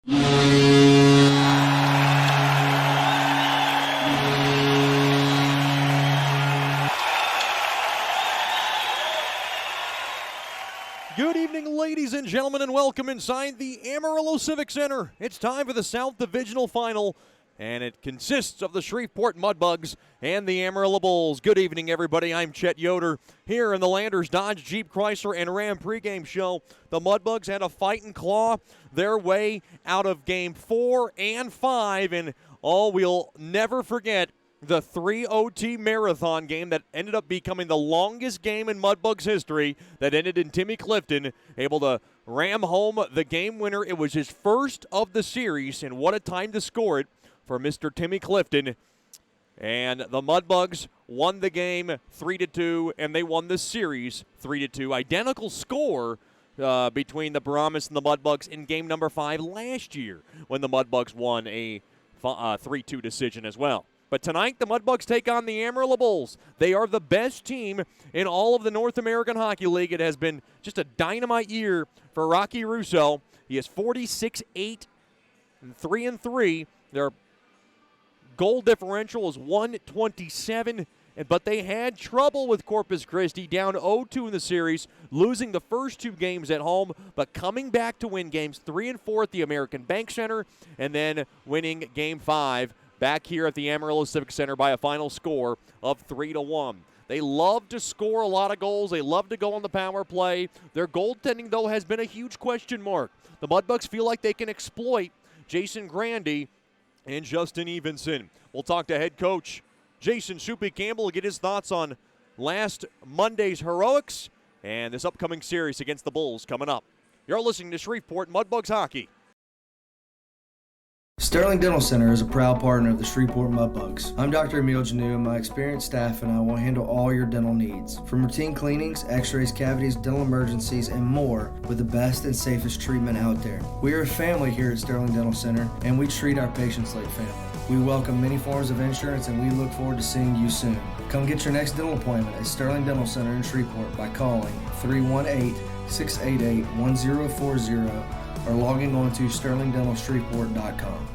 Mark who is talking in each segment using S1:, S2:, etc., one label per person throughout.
S1: Good evening, ladies and gentlemen, and welcome inside the Amarillo Civic Center. It's time for the South Divisional Final, and it consists of the Shreveport Mudbugs and the Amarillo Bulls. Good evening, everybody. I'm Chet Yoder here in the Landers Dodge Jeep Chrysler and Ram pregame show. The Mudbugs had to fight and claw their way out of Game 4 and 5, and we'll never forget the 3 OT marathon game that ended up becoming the longest game in Mudbugs history, that ended in Timmy Clifton able to ram home the game winner. It was his first of the series, and what a time to score it for Mr. Timmy Clifton. And the Mudbugs won the game 3-2, and they won the series 3-2. Identical score between the Brahmas and the Mudbugs in game number 5 last year, when the Mudbugs won a 3-2 decision as well. But tonight, the Mudbugs take on the Amarillo Bulls. They are the best team in all of the North American Hockey League. It has been just a dynamite year for Rocky Russo. He is 46-8 and 3-3. Their goal differential is 127, but they had trouble with Corpus Christi, down 0-2 in the series, losing the first 2 games at home, but coming back to win games 3 and 4 at the American Bank Center, and then winning Game 5 back here at the Amarillo Civic Center by a final score of 3-1. They love to score a lot of goals. They love to go on the power play. Their goaltending, though, has been a huge question mark. The Mudbugs feel like they can exploit Jason Grandy and Justin Evenson. We'll talk to head coach Jason Soupy Campbell to get his thoughts on last Monday's heroics and this upcoming series against the Bulls coming up. You're listening to Shreveport Mudbugs Hockey.
S2: Sterling Dental Center is a proud partner of the Shreveport Mudbugs. I'm Dr. Emil Janu, and my experienced staff and I will handle all your dental needs. From routine cleanings, x-rays, cavities, dental emergencies, and more, with the best and safest treatment out there. We are a family here at Sterling Dental Center, and we treat our patients like family. We welcome many forms of insurance, and we look forward to seeing you soon. Come get your next dental appointment at Sterling Dental Center in Shreveport by calling 318-688-1040 or logging on to sterlingdentalshreveport.com.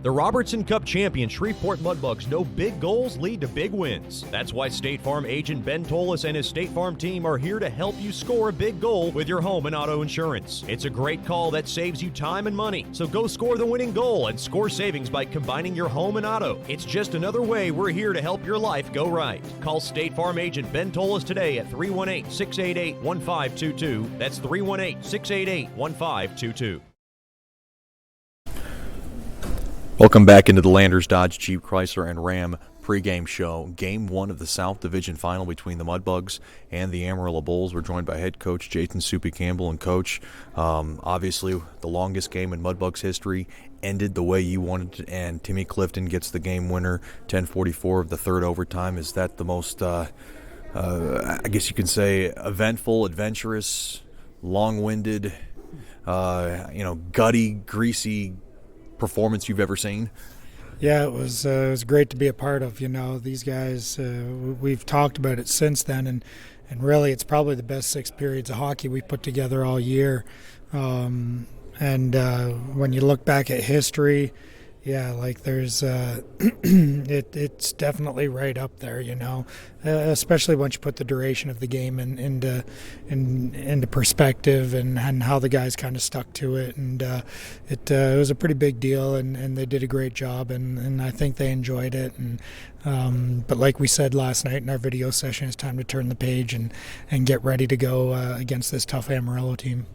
S3: The Robertson Cup champion Shreveport Mudbugs know big goals lead to big wins. That's why State Farm agent Ben Tolis and his State Farm team are here to help you score a big goal with your home and auto insurance. It's a great call that saves you time and money. So go score the winning goal and score savings by combining your home and auto. It's just another way we're here to help your life go right. Call State Farm agent Ben Tolis today at 318-688-1522. That's 318-688-1522.
S1: Welcome back into the Landers Dodge Jeep Chrysler and Ram pregame show. Game 1 of the South Division Final between the Mudbugs and the Amarillo Bulls. We're joined by head coach Jason Soupy Campbell. And coach, obviously the longest game in Mudbugs history ended the way you wanted it, and Timmy Clifton gets the game winner, 10:44 of the third overtime. Is that the most, I guess you can say, eventful, adventurous, long-winded, gutty, greasy performance you've ever seen?
S4: Yeah, it was great to be a part of. These guys, we've talked about it since then, and really it's probably the best 6 periods of hockey we put together all year. And when you look back at history, yeah, like there's it's definitely right up there, especially once you put the duration of the game into perspective and how the guys kind of stuck to it, and it was a pretty big deal, and they did a great job, and I think they enjoyed it. And but like we said last night in our video session, it's time to turn the page and get ready to go against this tough Amarillo team.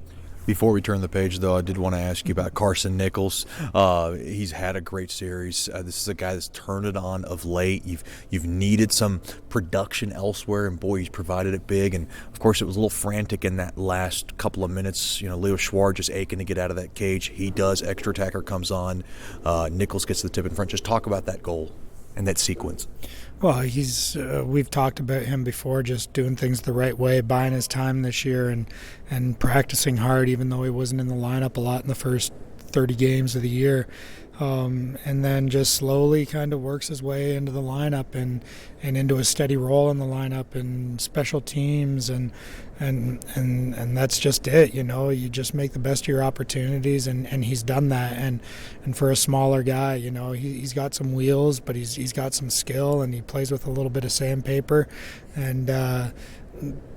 S1: Before we turn the page, though, I did want to ask you about Carson Nichols. He's had a great series. This is a guy that's turned it on of late. You've needed some production elsewhere, and boy, he's provided it big. And of course, it was a little frantic in that last couple of minutes. Leo Schwartz just aching to get out of that cage. He does. Extra attacker comes on. Nichols gets the tip in front. Just talk about that goal and that sequence.
S4: Well, we've talked about him before, just doing things the right way, buying his time this year and practicing hard, even though he wasn't in the lineup a lot in the first 30 games of the year. And then just slowly kind of works his way into the lineup and into a steady role in the lineup and special teams and that's just it. You just make the best of your opportunities, and he's done that. And for a smaller guy, he's got some wheels, but he's got some skill, and he plays with a little bit of sandpaper,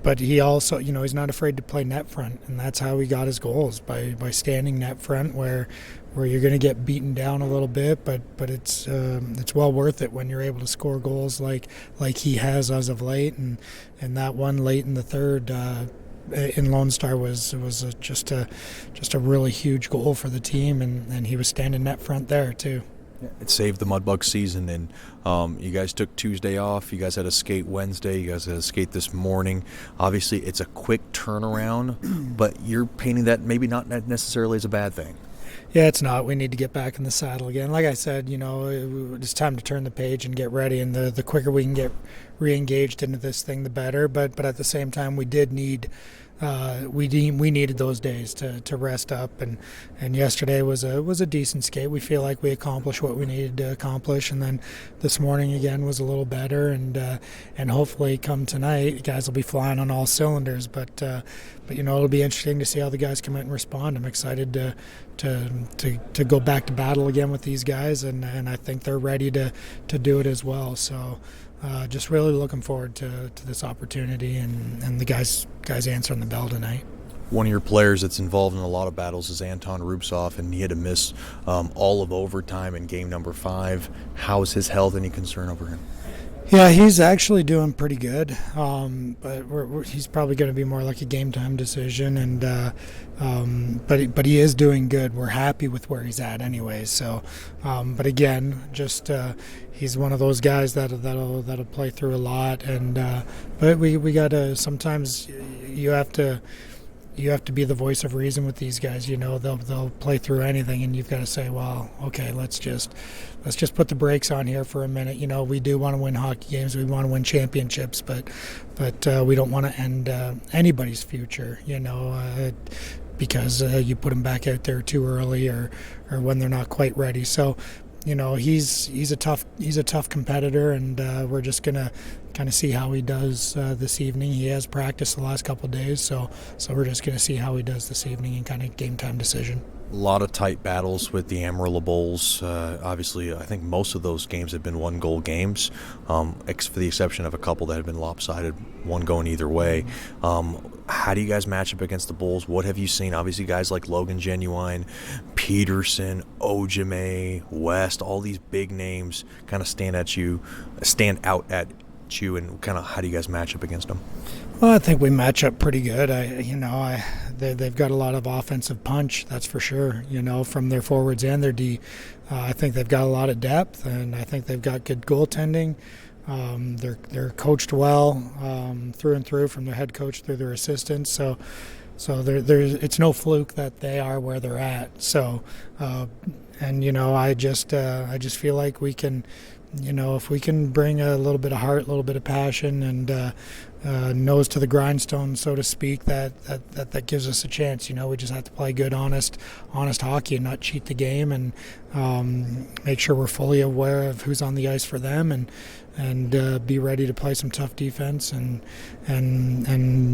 S4: but he also, he's not afraid to play net front, and that's how he got his goals, by standing net front where you're going to get beaten down a little bit, but it's well worth it when you're able to score goals like he has as of late, and that one late in the third in Lone Star was just a really huge goal for the team, and he was standing net front there too.
S5: It saved the Mudbugs season, and you guys took Tuesday off. You guys had to skate Wednesday. You guys had to skate this morning. Obviously, it's a quick turnaround, but you're painting that maybe not necessarily as a bad thing.
S4: Yeah, it's not. We need to get back in the saddle again. Like I said, it's time to turn the page and get ready, and the quicker we can get re-engaged into this thing, the better. But at the same time, we did need we needed those days to rest up, and yesterday was a decent skate. We feel like we accomplished what we needed to accomplish, and then this morning again was a little better, and hopefully come tonight, you guys will be flying on all cylinders. But it'll be interesting to see how the guys come out and respond. I'm excited to go back to battle again with these guys, and I think they're ready to do it as well. So. Just really looking forward to this opportunity and the guys answering the bell tonight.
S5: One of your players that's involved in a lot of battles is Anton Rubtsov, and he had to miss all of overtime in game number 5. How is his health? Any concern over him?
S4: Yeah, he's actually doing pretty good, but he's probably going to be more like a game time decision, but he is doing good. We're happy with where he's at anyway. So, but again, just he's one of those guys that'll play through a lot, but we got to sometimes you have to be the voice of reason with these guys. They'll play through anything, and you've got to say, well, okay, let's just put the brakes on here for a minute. We do want to win hockey games, we want to win championships, but we don't want to end anybody's future, because you put them back out there too early or when they're not quite ready. So, he's a tough competitor, and we're just gonna kind of see how he does this evening. He has practiced the last couple of days, so we're just gonna see how he does this evening and kind of game time decision.
S5: A lot of tight battles with the Amarillo Bulls. Obviously, I think most of those games have been one-goal games, for the exception of a couple that have been lopsided, one going either way. How do you guys match up against the Bulls? What have you seen? Obviously, guys like Logan Genuine, Peterson, Ojime, West, all these big names kind of stand out at you, and kind of how do you guys match up against them?
S4: Well, I think we match up pretty good. They've got a lot of offensive punch, that's for sure. From their forwards and their D. I think they've got a lot of depth, and I think they've got good goaltending. They're coached well through and through, from their head coach through their assistants. So it's no fluke that they are where they're at. So, I just feel like we can. If we can bring a little bit of heart, a little bit of passion, and nose to the grindstone, so to speak, that gives us a chance. We just have to play good, honest hockey and not cheat the game, and make sure we're fully aware of who's on the ice for them, and be ready to play some tough defense and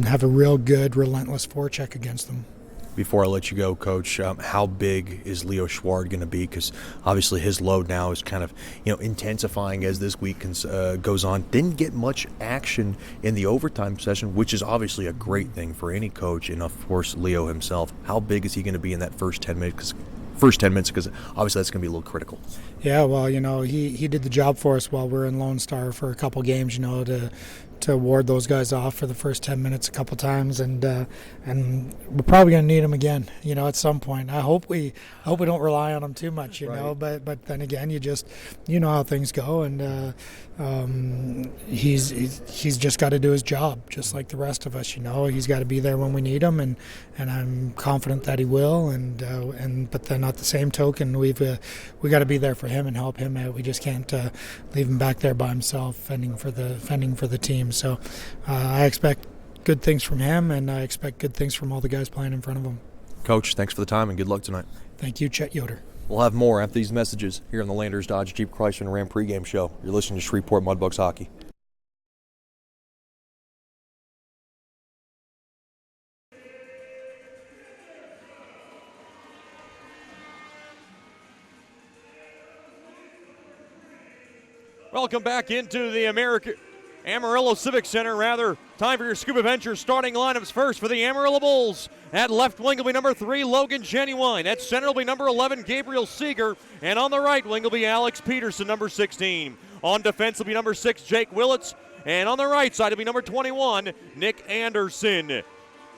S4: have a real good, relentless forecheck against them.
S5: Before I let you go, Coach, how big is Leo Schward going to be? Because obviously his load now is kind of intensifying as this week goes on. Didn't get much action in the overtime session, which is obviously a great thing for any coach, and of course Leo himself. How big is he going to be in that first 10 minutes? Because obviously that's going to be a little critical.
S4: Yeah, well, he did the job for us while we're in Lone Star for a couple games, to ward those guys off for the first 10 minutes a couple times, and we're probably going to need him again, at some point. I hope we don't rely on him too much,
S5: right.
S4: But then again, you know how things go, and he's just got to do his job, just like the rest of us. He's got to be there when we need him, and I'm confident that he will. But then at the same token, we got to be there for him and help him out. We just can't leave him back there by himself, fending for the team. So I expect good things from him, and I expect good things from all the guys playing in front of him.
S5: Coach, thanks for the time and good luck tonight.
S4: Thank you, Chet Yoder.
S5: We'll have more after these messages here on the Landers Dodge Jeep Chrysler and Ram pregame show. You're listening to Shreveport Mudbugs Hockey.
S1: Welcome back into the Amarillo Civic Center. Time for your Scuba Ventures starting lineups. First for the Amarillo Bulls. At left wing will be number 3, Logan Genuine. At center will be number 11, Gabriel Seeger. And on the right wing will be Alex Peterson, number 16. On defense will be number 6, Jake Willits. And on the right side will be number 21, Nick Anderson.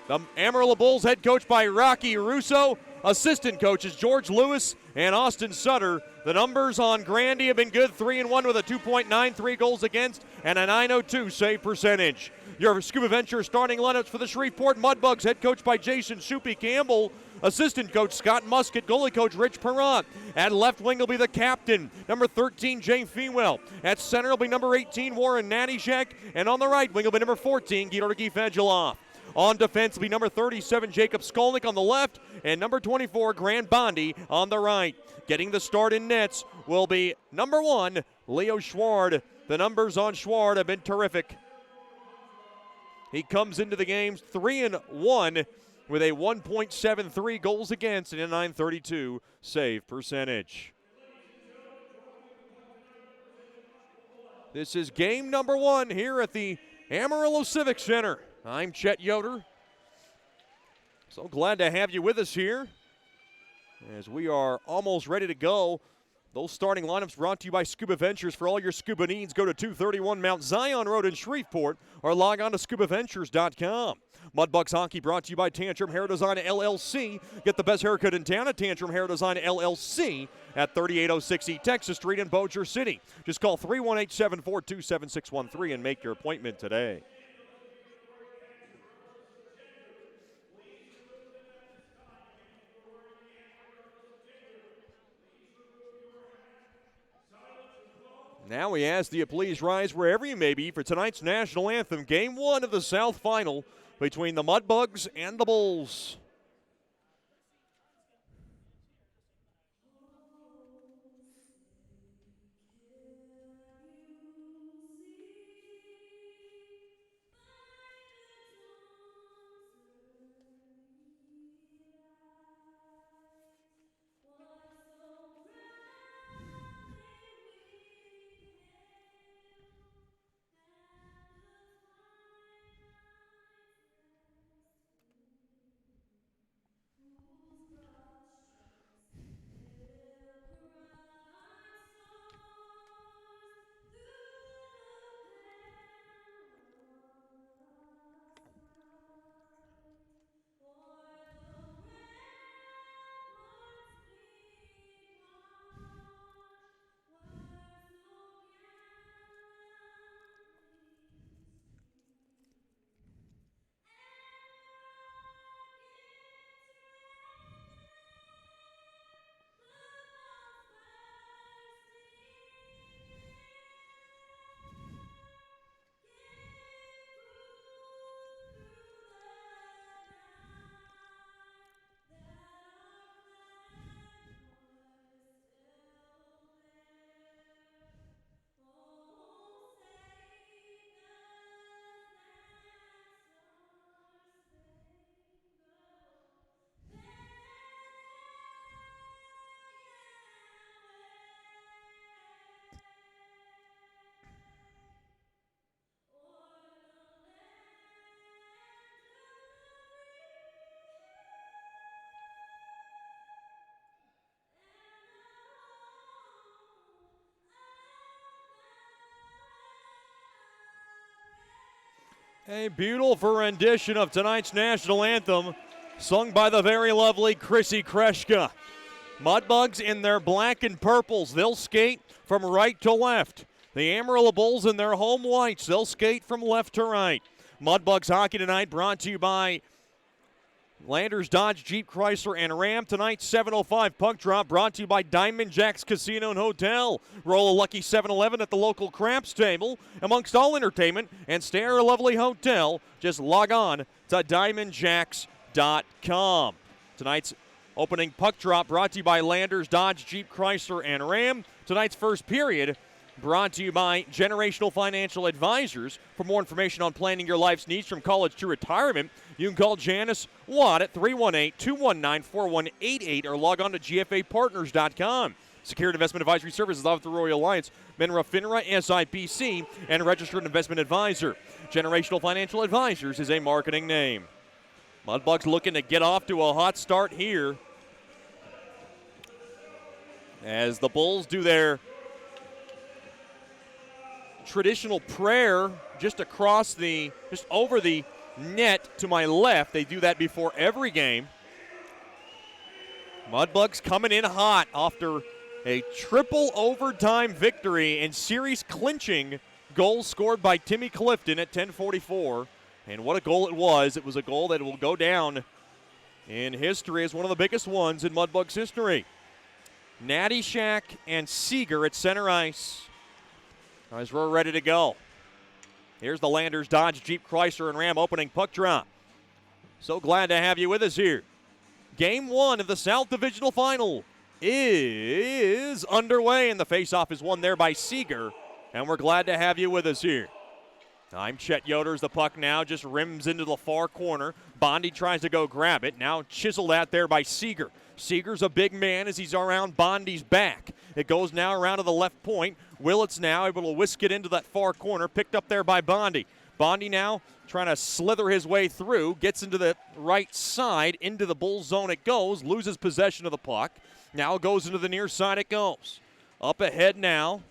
S1: The Amarillo Bulls head coach by Rocky Russo. Assistant coaches George Lewis and Austin Sutter. The numbers on Grandy have been good, 3-1 with a 2.93 goals against and a 902 save percentage. Your Scuba Venture starting lineups for the Shreveport Mudbugs, head coach by Jason Soupy Campbell. Assistant coach Scott Musket, goalie coach Rich Perrant. At left wing will be the captain, number 13, Jay Fewell. At center will be number 18, Warren Nanishek. And on the right wing will be number 14, Georgi Fedulov. On defense will be number 37, Jacob Skolnick on the left, and number 24, Grant Bondi on the right. Getting the start in nets will be number 1, Leo Schward. The numbers on Schward have been terrific. He comes into the game 3-1 with a 1.73 goals against and a 932 save percentage. This is game number 1 here at the Amarillo Civic Center. I'm Chet Yoder. So glad to have you with us here as we are almost ready to go. Those starting lineups brought to you by Scuba Ventures. For all your scuba needs, go to 231 Mount Zion Road in Shreveport or log on to scubaventures.com. Mudbugs Hockey brought to you by Tantrum Hair Design LLC. Get the best haircut in town at Tantrum Hair Design LLC at 3806 East Texas Street in Bossier City. Just call 318-742-7613 and make your appointment today. Now we ask that you please rise wherever you may be for tonight's national anthem, Game 1 of the South Final between the Mudbugs and the Bulls. A beautiful rendition of tonight's national anthem, sung by the very lovely Chrissy Kreshka. Mudbugs in their black and purples, they'll skate from right to left. The Amarillo Bulls in their home whites, they'll skate from left to right. Mudbugs hockey tonight brought to you by Landers Dodge Jeep Chrysler and Ram. Tonight 7:05 puck drop brought to you by Diamond Jacks Casino and Hotel. Roll a lucky 7-Eleven at the local craps table. Amongst all entertainment and stay at our lovely hotel, just log on to diamondjacks.com. Tonight's Opening puck drop brought to you by Landers, Dodge, Jeep, Chrysler, and Ram. Tonight's first period brought to you by Generational Financial Advisors. For more information on planning your life's needs from college to retirement, you can call Janice Watt at 318-219-4188 or log on to gfapartners.com. Secured Investment Advisory Services offered through Royal Alliance, Minra, FINRA, SIPC, and Registered Investment Advisor. Generational Financial Advisors is a marketing name. Mudbugs looking to get off to a hot start here as the Bulls do their traditional prayer just over the net to my left. They do that before every game. Mudbugs coming in hot after a triple overtime victory and series clinching goal scored by Timmy Clifton at 10:44. And what a goal it was. It was a goal that will go down in history as one of the biggest ones in Mudbugs history. Natty Shack and Seeger at center ice as we're ready to go. Here's the Landers, Dodge, Jeep, Chrysler, and Ram opening puck drop. So glad to have you with us here. Game 1 of the South Divisional Final is underway, and the faceoff is won there by Seeger, and we're glad to have you with us here. I'm Chet Yoder as the puck now just rims into the far corner. Bondi tries to go grab it. Now chiseled out there by Seeger. Seeger's a big man as he's around Bondi's back. It goes now around to the left point. Willits now able to whisk it into that far corner. Picked up there by Bondi. Bondi now trying to slither his way through. Gets into the right side. Into the Bulls zone it goes. Loses possession of the puck. Now goes into the near side it goes. Up ahead now.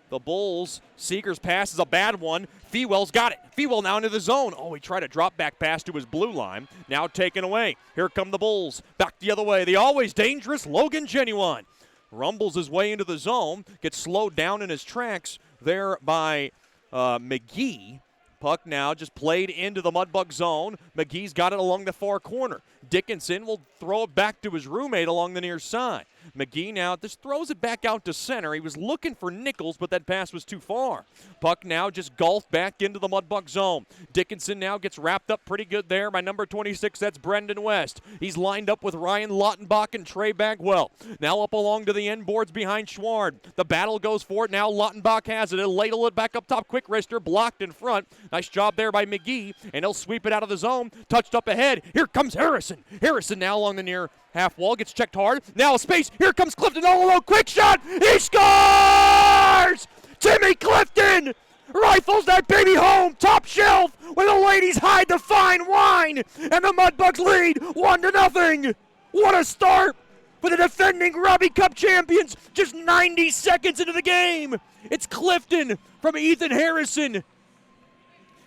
S1: The Bulls, Seeger's pass is a bad one. Fewell's got it. Fewell now into the zone. Oh, he tried a drop back pass to his blue line. Now taken away. Here come the Bulls. Back the other way. The always dangerous Logan Genuine. Rumbles his way into the zone. Gets slowed down in his tracks there by McGee. Puck now just played into the Mudbug zone. McGee's got it along the far corner. Dickinson will throw it back to his roommate along the near side. McGee now just throws it back out to center. He was looking for Nichols, but that pass was too far. Puck now just golfed back into the Mudbug zone. Dickinson now gets wrapped up pretty good there by number 26. That's Brendan West. He's lined up with Ryan Lautenbach and Trey Bagwell. Now up along to the end boards behind Schward. The battle goes for it. Now Lautenbach has it. He'll ladle it back up top. Quick wrister blocked in front. Nice job there by McGee, and he'll sweep it out of the zone. Touched up ahead. Here comes Harrison. Harrison now along the near half wall, gets checked hard. Now a space. Here comes Clifton all alone. Quick shot. He scores! Timmy Clifton rifles that baby home. Top shelf where the ladies hide the fine wine. And the Mudbugs lead 1-0. What a start for the defending Robbie Cup champions. Just 90 seconds into the game. It's Clifton from Ethan Harrison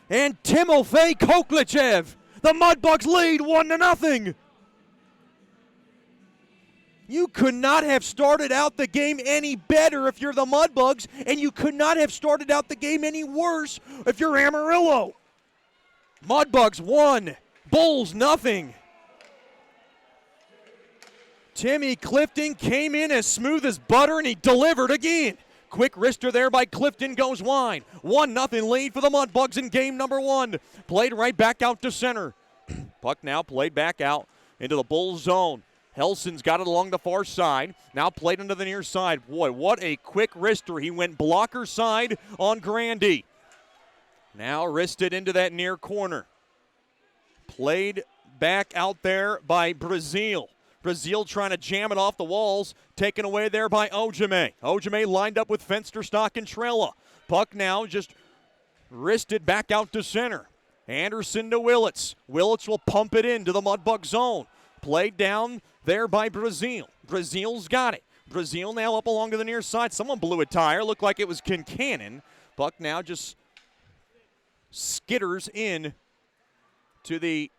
S1: and Timofey Koklichev. The Mudbugs lead 1-0. You could not have started out the game any better if you're the Mudbugs, and you could not have started out the game any worse if you're Amarillo. Mudbugs 1, Bulls 0. Timmy Clifton came in as smooth as butter, and he delivered again. Quick wrister there by Clifton goes wide. 1-0 lead for the Mudbugs in game number 1. Played right back out to center. Puck now played back out into the Bulls zone. Helson's got it along the far side. Now played into the near side. Boy, what a quick wrister. He went blocker side on Grandy. Now wristed into that near corner. Played back out there by Brazil. Brazil trying to jam it off the walls. Taken away there by Ojime. Ojime lined up with Fensterstock and Trella. Puck now just wristed back out to center. Anderson to Willits. Willits will pump it into the Mudbug zone. Played down there by Brazil. Brazil's got it. Brazil now up along to the near side. Someone blew a tire. Looked like it was Kincannon. Puck now just skitters in to the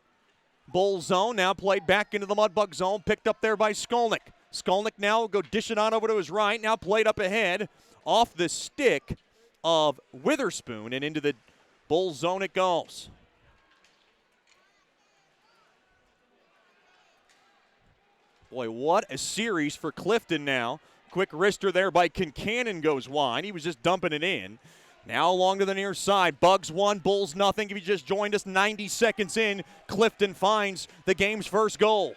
S1: Bull zone. Now played back into the Mudbug zone. Picked up there by Skolnick. Skolnick now will go dish it on over to his right. Now played up ahead off the stick of Witherspoon and into the Bull zone it goes. Boy, what a series for Clifton now. Quick wrister there by Kincannon goes wide. He was just dumping it in. Now along to the near side. Bugs 1, Bulls 0. If you just joined us 90 seconds in, Clifton finds the game's first goal.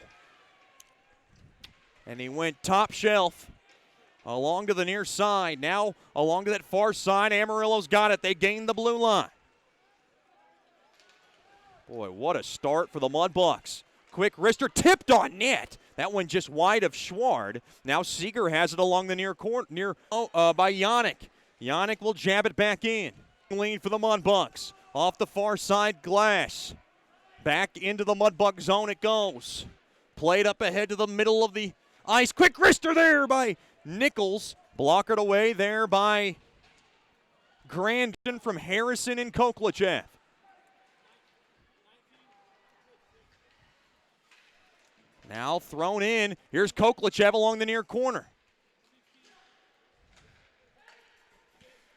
S1: And he went top shelf along to the near side. Now along to that far side, Amarillo's got it. They gained the blue line. Boy, what a start for the Mudbugs. Quick wrister tipped on net. That one just wide of Schward. Now Seeger has it along the near corner, by Yannick. Yannick will jab it back in. Lead for the Mudbugs. Off the far side, Glass. Back into the Mudbug zone it goes. Played up ahead to the middle of the ice. Quick wrister there by Nichols. Blockered away there by Grandin from Harrison and Koklachev. Now thrown in. Here's Koklachev along the near corner.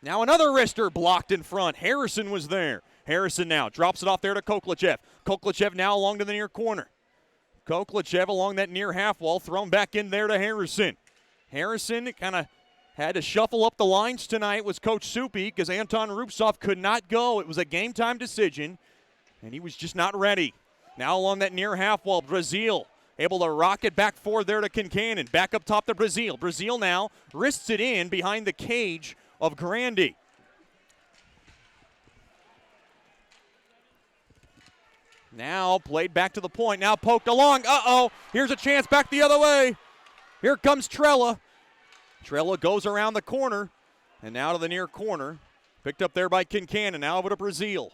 S1: Now another wrister blocked in front. Harrison was there. Harrison now drops it off there to Koklachev. Koklachev now along to the near corner. Koklachev along that near half wall, thrown back in there to Harrison. Harrison kind of had to shuffle up the lines tonight was Coach Soupy because Anton Rupsov could not go. It was a game time decision, and he was just not ready. Now along that near half wall, Brazil able to rock it back forward there to Kincannon. Back up top to Brazil. Brazil now wrists it in behind the cage of Grandy. Now played back to the point. Now poked along. Uh-oh. Here's a chance back the other way. Here comes Trella. Trella goes around the corner and now to the near corner. Picked up there by Kincannon. Now over to Brazil.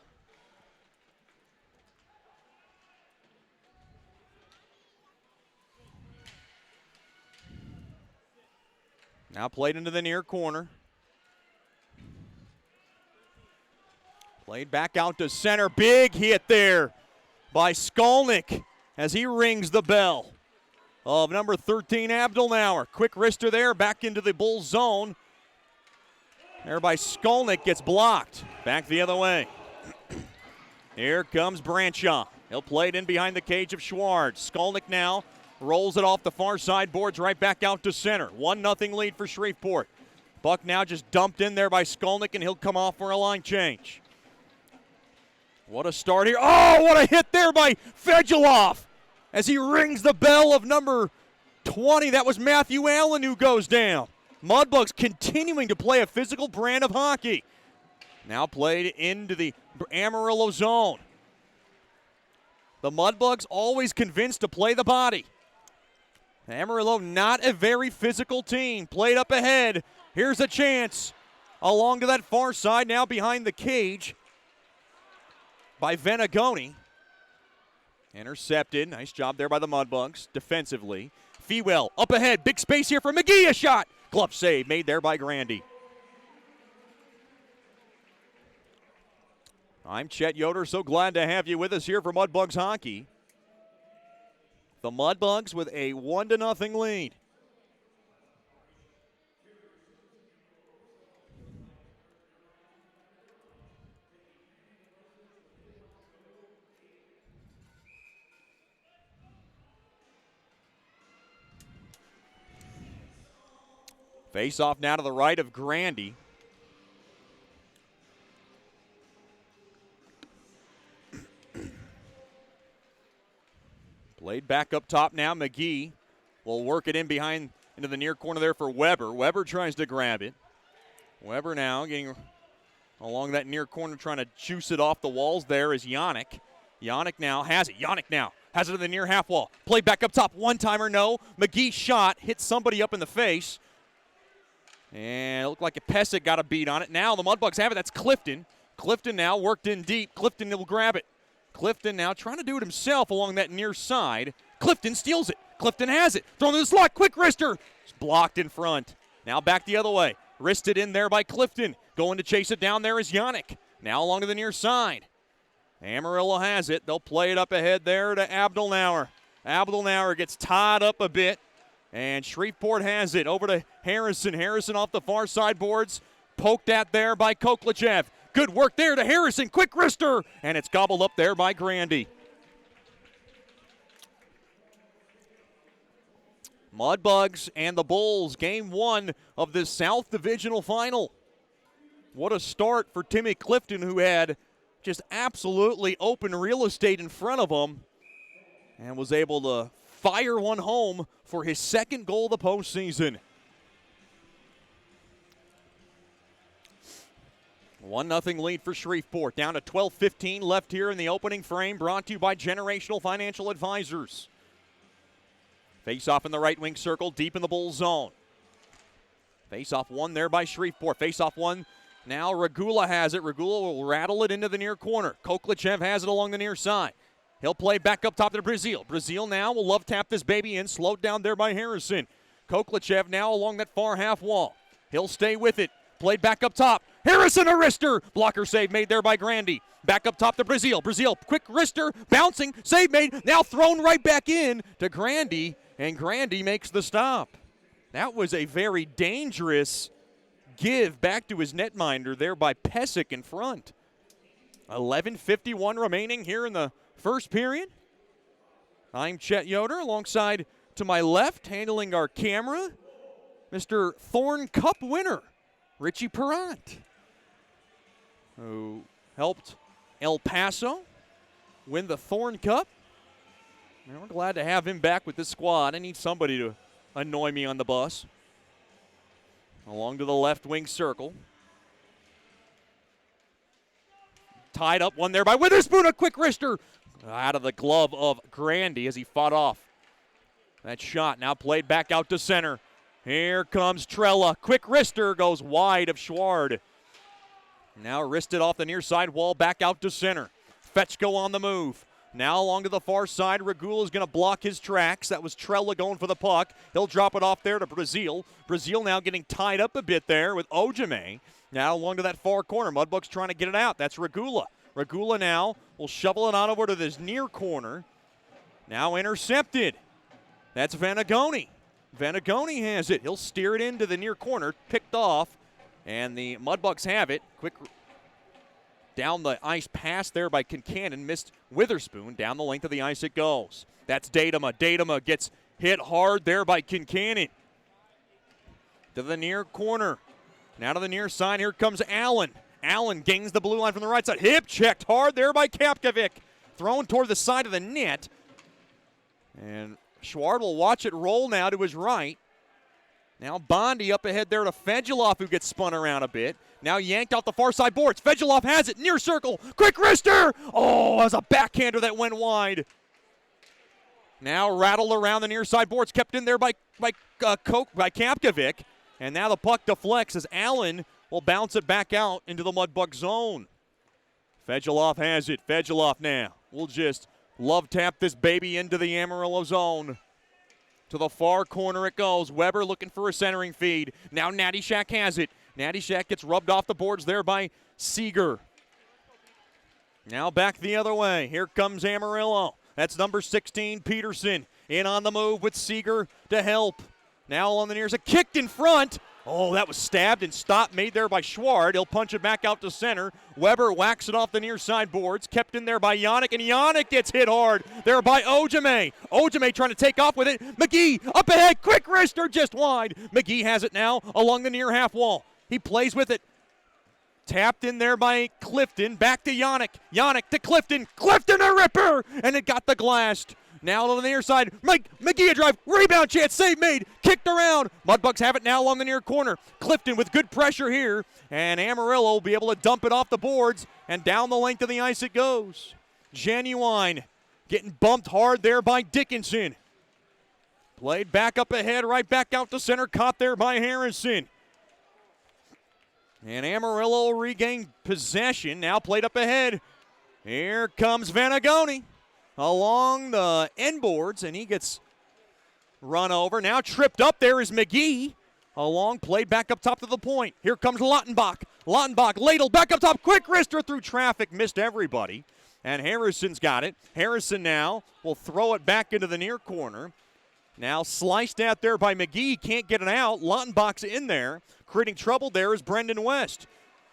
S1: Now played into the near corner. Played back out to center. Big hit there by Skolnick as he rings the bell of number 13, Abdelnauer. Quick wrister there, back into the Bulls zone. There by Skolnick, gets blocked. Back the other way. Here comes Branshaw. He'll play it in behind the cage of Schward. Skolnick now rolls it off the far side boards right back out to center. 1-0 lead for Shreveport. Buck now just dumped in there by Skolnick, and he'll come off for a line change. What a start here. Oh, what a hit there by Fedulov as he rings the bell of number 20. That was Matthew Allen who goes down. Mudbugs continuing to play a physical brand of hockey. Now played into the Amarillo zone. The Mudbugs always convinced to play the body. Amarillo not a very physical team. Played up ahead. Here's a chance. Along to that far side now behind the cage by Venagoni. Intercepted. Nice job there by the Mudbugs defensively. Fewell up ahead. Big space here for McGee. A shot. Glove save made there by Grandy. I'm Chet Yoder. So glad to have you with us here for Mudbugs hockey. The Mudbugs with a 1-0 lead. Face off now to the right of Grandy. Played back up top now. McGee will work it in behind into the near corner there for Weber. Weber tries to grab it. Weber now getting along that near corner trying to juice it off the walls there is Yannick. Yannick now has it. Yannick now has it in the near half wall. Played back up top. One-timer, no. McGee shot. Hit somebody up in the face. And it looked like Pesek got a beat on it. Now the Mudbugs have it. That's Clifton. Clifton now worked in deep. Clifton will grab it. Clifton now trying to do it himself along that near side. Clifton steals it. Clifton has it. Thrown to the slot. Quick wrister. It's blocked in front. Now back the other way. Wristed in there by Clifton. Going to chase it down there is Yannick. Now along to the near side. Amarillo has it. They'll play it up ahead there to Abdelnauer. Abdelnauer gets tied up a bit. And Shreveport has it over to Harrison. Harrison off the far side boards. Poked at there by Koklachev. Good work there to Harrison. Quick wrister. And it's gobbled up there by Grandy. Mudbugs and the Bulls, game one of this South Divisional Final. What a start for Timmy Clifton, who had just absolutely open real estate in front of him and was able to fire one home for his second goal of the postseason. 1-0 lead for Shreveport. Down to 12:15 left here in the opening frame, brought to you by Generational Financial Advisors. Face off in the right wing circle, deep in the Bulls zone. Face off one there by Shreveport. Face off one. Now Regula has it. Regula will rattle it into the near corner. Koklichev has it along the near side. He'll play back up top to Brazil. Brazil now will love tap this baby in. Slowed down there by Harrison. Koklichev now along that far half wall. He'll stay with it. Played back up top. Harrison, a wrister. Blocker save made there by Grandy. Back up top to Brazil. Brazil, quick wrister, bouncing, save made. Now thrown right back in to Grandy, and Grandy makes the stop. That was a very dangerous give back to his netminder there by Pesic in front. 11:51 remaining here in the first period. I'm Chet Yoder alongside to my left, handling our camera, Mr. Thorn Cup winner, Richie Perrant, who helped El Paso win the Thorn Cup. And we're glad to have him back with this squad. I need somebody to annoy me on the bus. Along to the left wing circle. Tied up one there by Witherspoon, a quick wrister. Out of the glove of Grandy as he fought off that shot. Now played back out to center. Here comes Trella. Quick wrister goes wide of Schward. Now wristed off the near side wall, back out to center. Fetchko on the move. Now along to the far side. Regula is going to block his tracks. That was Trella going for the puck. He'll drop it off there to Brazil. Brazil now getting tied up a bit there with Ojame. Now along to that far corner. Mudbugs trying to get it out. That's Regula. Regula now will shovel it on over to this near corner. Now intercepted. That's Vanagoni. Vanagoni has it. He'll steer it into the near corner. Picked off. And the Mudbugs have it. Quick down the ice pass there by Kincannon. Missed Witherspoon. Down the length of the ice it goes. That's Datama. Datama gets hit hard there by Kincannon. To the near corner. Now to the near side. Here comes Allen. Allen gains the blue line from the right side. Hip checked hard there by Kapkovic. Thrown toward the side of the net. And Schward will watch it roll now to his right. Now Bondi up ahead there to Fedulov, who gets spun around a bit. Now yanked off the far side boards. Fedulov has it, near circle. Quick wrister! Oh, that was a backhander that went wide. Now rattled around the near side boards, kept in there by Kapkovic. And now the puck deflects as Allen will bounce it back out into the Mudbug zone. Fedulov has it. Fedulov now will just love tap this baby into the Amarillo zone. To the far corner it goes. Weber looking for a centering feed. Now Natty Shack has it. Natty Shack gets rubbed off the boards there by Seeger. Now back the other way. Here comes Amarillo. That's number 16, Peterson. In on the move with Seeger to help. Now on the near side. Kicked in front. Oh, that was stabbed and stopped, made there by Schward. He'll punch it back out to center. Weber whacks it off the near side boards. Kept in there by Yannick, and Yannick gets hit hard there by Ojame. Ojame trying to take off with it. McGee up ahead. Quick wrister just wide. McGee has it now along the near half wall. He plays with it. Tapped in there by Clifton. Back to Yannick. Yannick to Clifton. Clifton a ripper! And it got the glass. Now on the near side, McGee a drive, rebound chance, save made, kicked around. Mudbugs have it now along the near corner. Clifton with good pressure here, and Amarillo will be able to dump it off the boards, and down the length of the ice it goes. Genuine getting bumped hard there by Dickinson. Played back up ahead, right back out to center, caught there by Harrison. And Amarillo regained possession, now played up ahead. Here comes Vanagoni along the end boards, and he gets run over. Now tripped up there is McGee. Along, played back up top to the point. Here comes Lautenbach. Lautenbach, ladle, back up top, quick wrister through traffic, missed everybody. And Harrison's got it. Harrison now will throw it back into the near corner. Now sliced out there by McGee, can't get it out. Lautenbach's in there. Creating trouble there is Brendan West.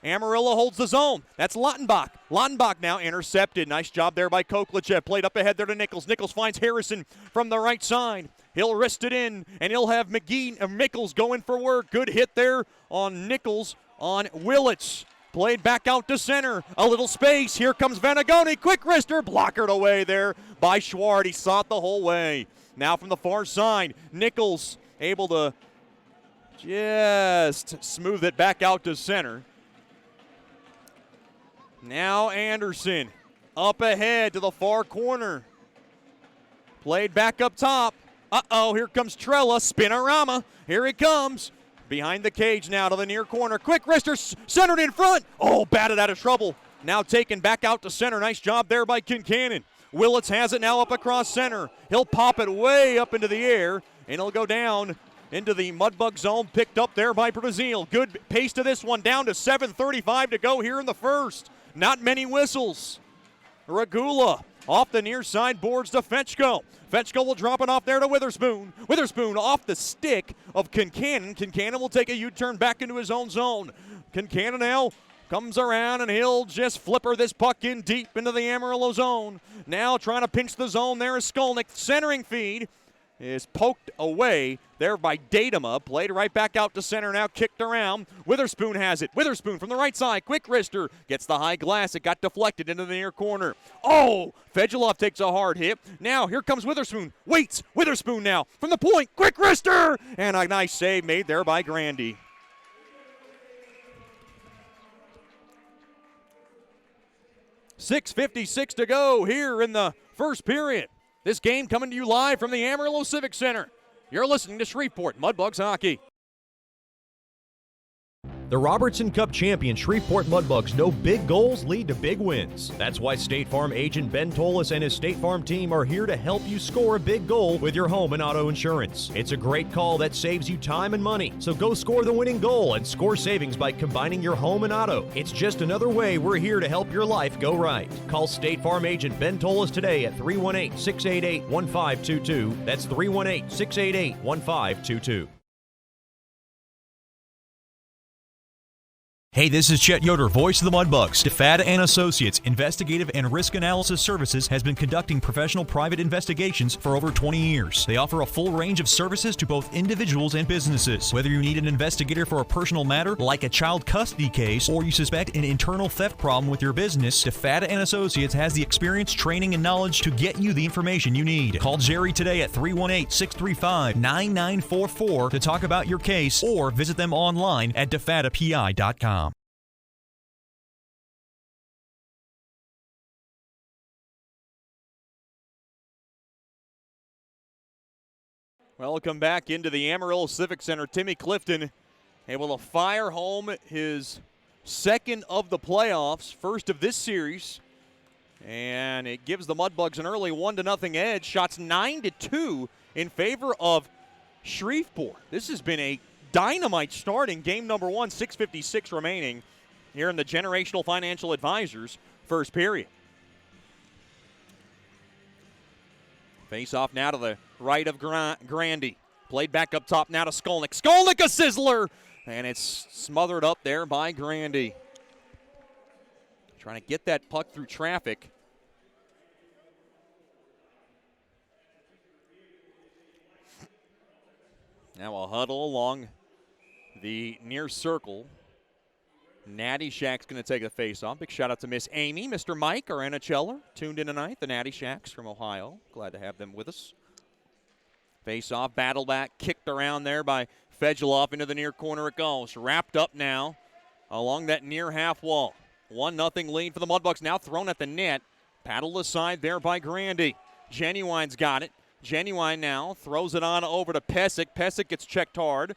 S1: Amarillo holds the zone. That's Lautenbach. Lautenbach now intercepted. Nice job there by Koklichev. Played up ahead there to Nichols. Nichols finds Harrison from the right side. He'll wrist it in, and he'll have Mickles going for work. Good hit there on Nichols on Willits. Played back out to center. A little space. Here comes Vanagoni. Quick wrister. Blockered away there by Schward. He saw it the whole way. Now from the far side, Nichols able to just smooth it back out to center. Now Anderson up ahead to the far corner. Played back up top. Uh-oh, here comes Trella, spinorama. Here he comes. Behind the cage now to the near corner. Quick wrister centered in front. Oh, batted out of trouble. Now taken back out to center. Nice job there by Kincannon. Willits has it now up across center. He'll pop it way up into the air, and it'll go down into the Mudbug zone. Picked up there by Brazil. Good pace to this one. Down to 7:35 to go here in the first. Not many whistles. Regula off the near side boards to Fetchko. Fetchko will drop it off there to Witherspoon. Witherspoon off the stick of Kincannon. Kincannon will take a U-turn back into his own zone. Kincannon now comes around, and he'll just flipper this puck in deep into the Amarillo zone. Now trying to pinch the zone there is Skolnick. Centering feed is poked away there by Datema. Played right back out to center, now kicked around. Witherspoon has it. Witherspoon from the right side. Quick wrister gets the high glass. It got deflected into the near corner. Oh, Fedulov takes a hard hit. Now here comes Witherspoon. Waits. Witherspoon now from the point. Quick wrister! And a nice save made there by Grandy. .6:56 to go here in the first period. This game coming to you live from the Amarillo Civic Center. You're listening to Shreveport Mudbugs Hockey.
S3: The Robertson Cup champion Shreveport Mudbugs know big goals lead to big wins. That's why State Farm agent Ben Tolis and his State Farm team are here to help you score a big goal with your home and auto insurance. It's a great call that saves you time and money. So go score the winning goal and score savings by combining your home and auto. It's just another way we're here to help your life go right. Call State Farm agent Ben Tolis today at 318-688-1522. That's 318-688-1522. Hey, this is Chet Yoder, voice of the Mudbugs. DeFada and Associates Investigative and Risk Analysis Services has been conducting professional private investigations for over 20 years. They offer a full range of services to both individuals and businesses. Whether you need an investigator for a personal matter like a child custody case or you suspect an internal theft problem with your business, DeFada and Associates has the experience, training, and knowledge to get you the information you need. Call Jerry today at 318-635-9944 to talk about your case or visit them online at defadapi.com.
S1: Welcome back into the Amarillo Civic Center. Timmy Clifton able to fire home his second of the playoffs, first of this series. And it gives the Mudbugs an early 1-0 edge. Shots 9-2 in favor of Shreveport. This has been a dynamite start in game number one, 6:56 remaining here in the Generational Financial Advisors first period. Face off now to the right of Grandy. Played back up top now to Skolnick. Skolnick, a sizzler! And it's smothered up there by Grandy. Trying to get that puck through traffic. Now a huddle along the near circle. Natty Shack's going to take the face-off. Big shout-out to Miss Amy, Mr. Mike, our NHLer, tuned in tonight. The Natty Shacks from Ohio. Glad to have them with us. Face-off, battle back, kicked around there by Fedulov into the near corner it goes. Wrapped up now along that near half wall. 1-0 lead for the Mudbugs, now thrown at the net. Paddled aside there by Grandy. Genuine's got it. Genuine now throws it on over to Pesic. Pesic gets checked hard.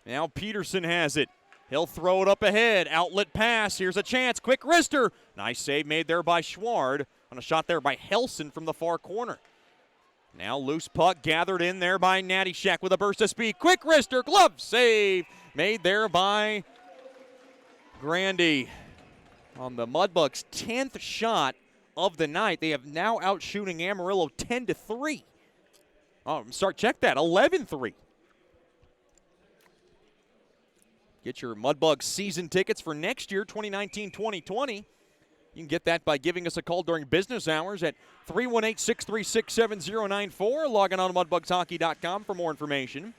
S1: Now Peterson has it. He'll throw it up ahead. Outlet pass. Here's a chance. Quick wrister. Nice save made there by Schward on a shot there by Helson from the far corner. Now loose puck gathered in there by Natty Shack with a burst of speed. Quick wrister. Glove save made there by Grandy. On the Mudbugs' 10th shot of the night. They have now outshooting Amarillo 10-3. Oh, check that. 11-3. Get your Mudbugs season tickets for next year, 2019-2020. You can get that by giving us a call during business hours at 318-636-7094. Logging on to mudbugshockey.com for more information.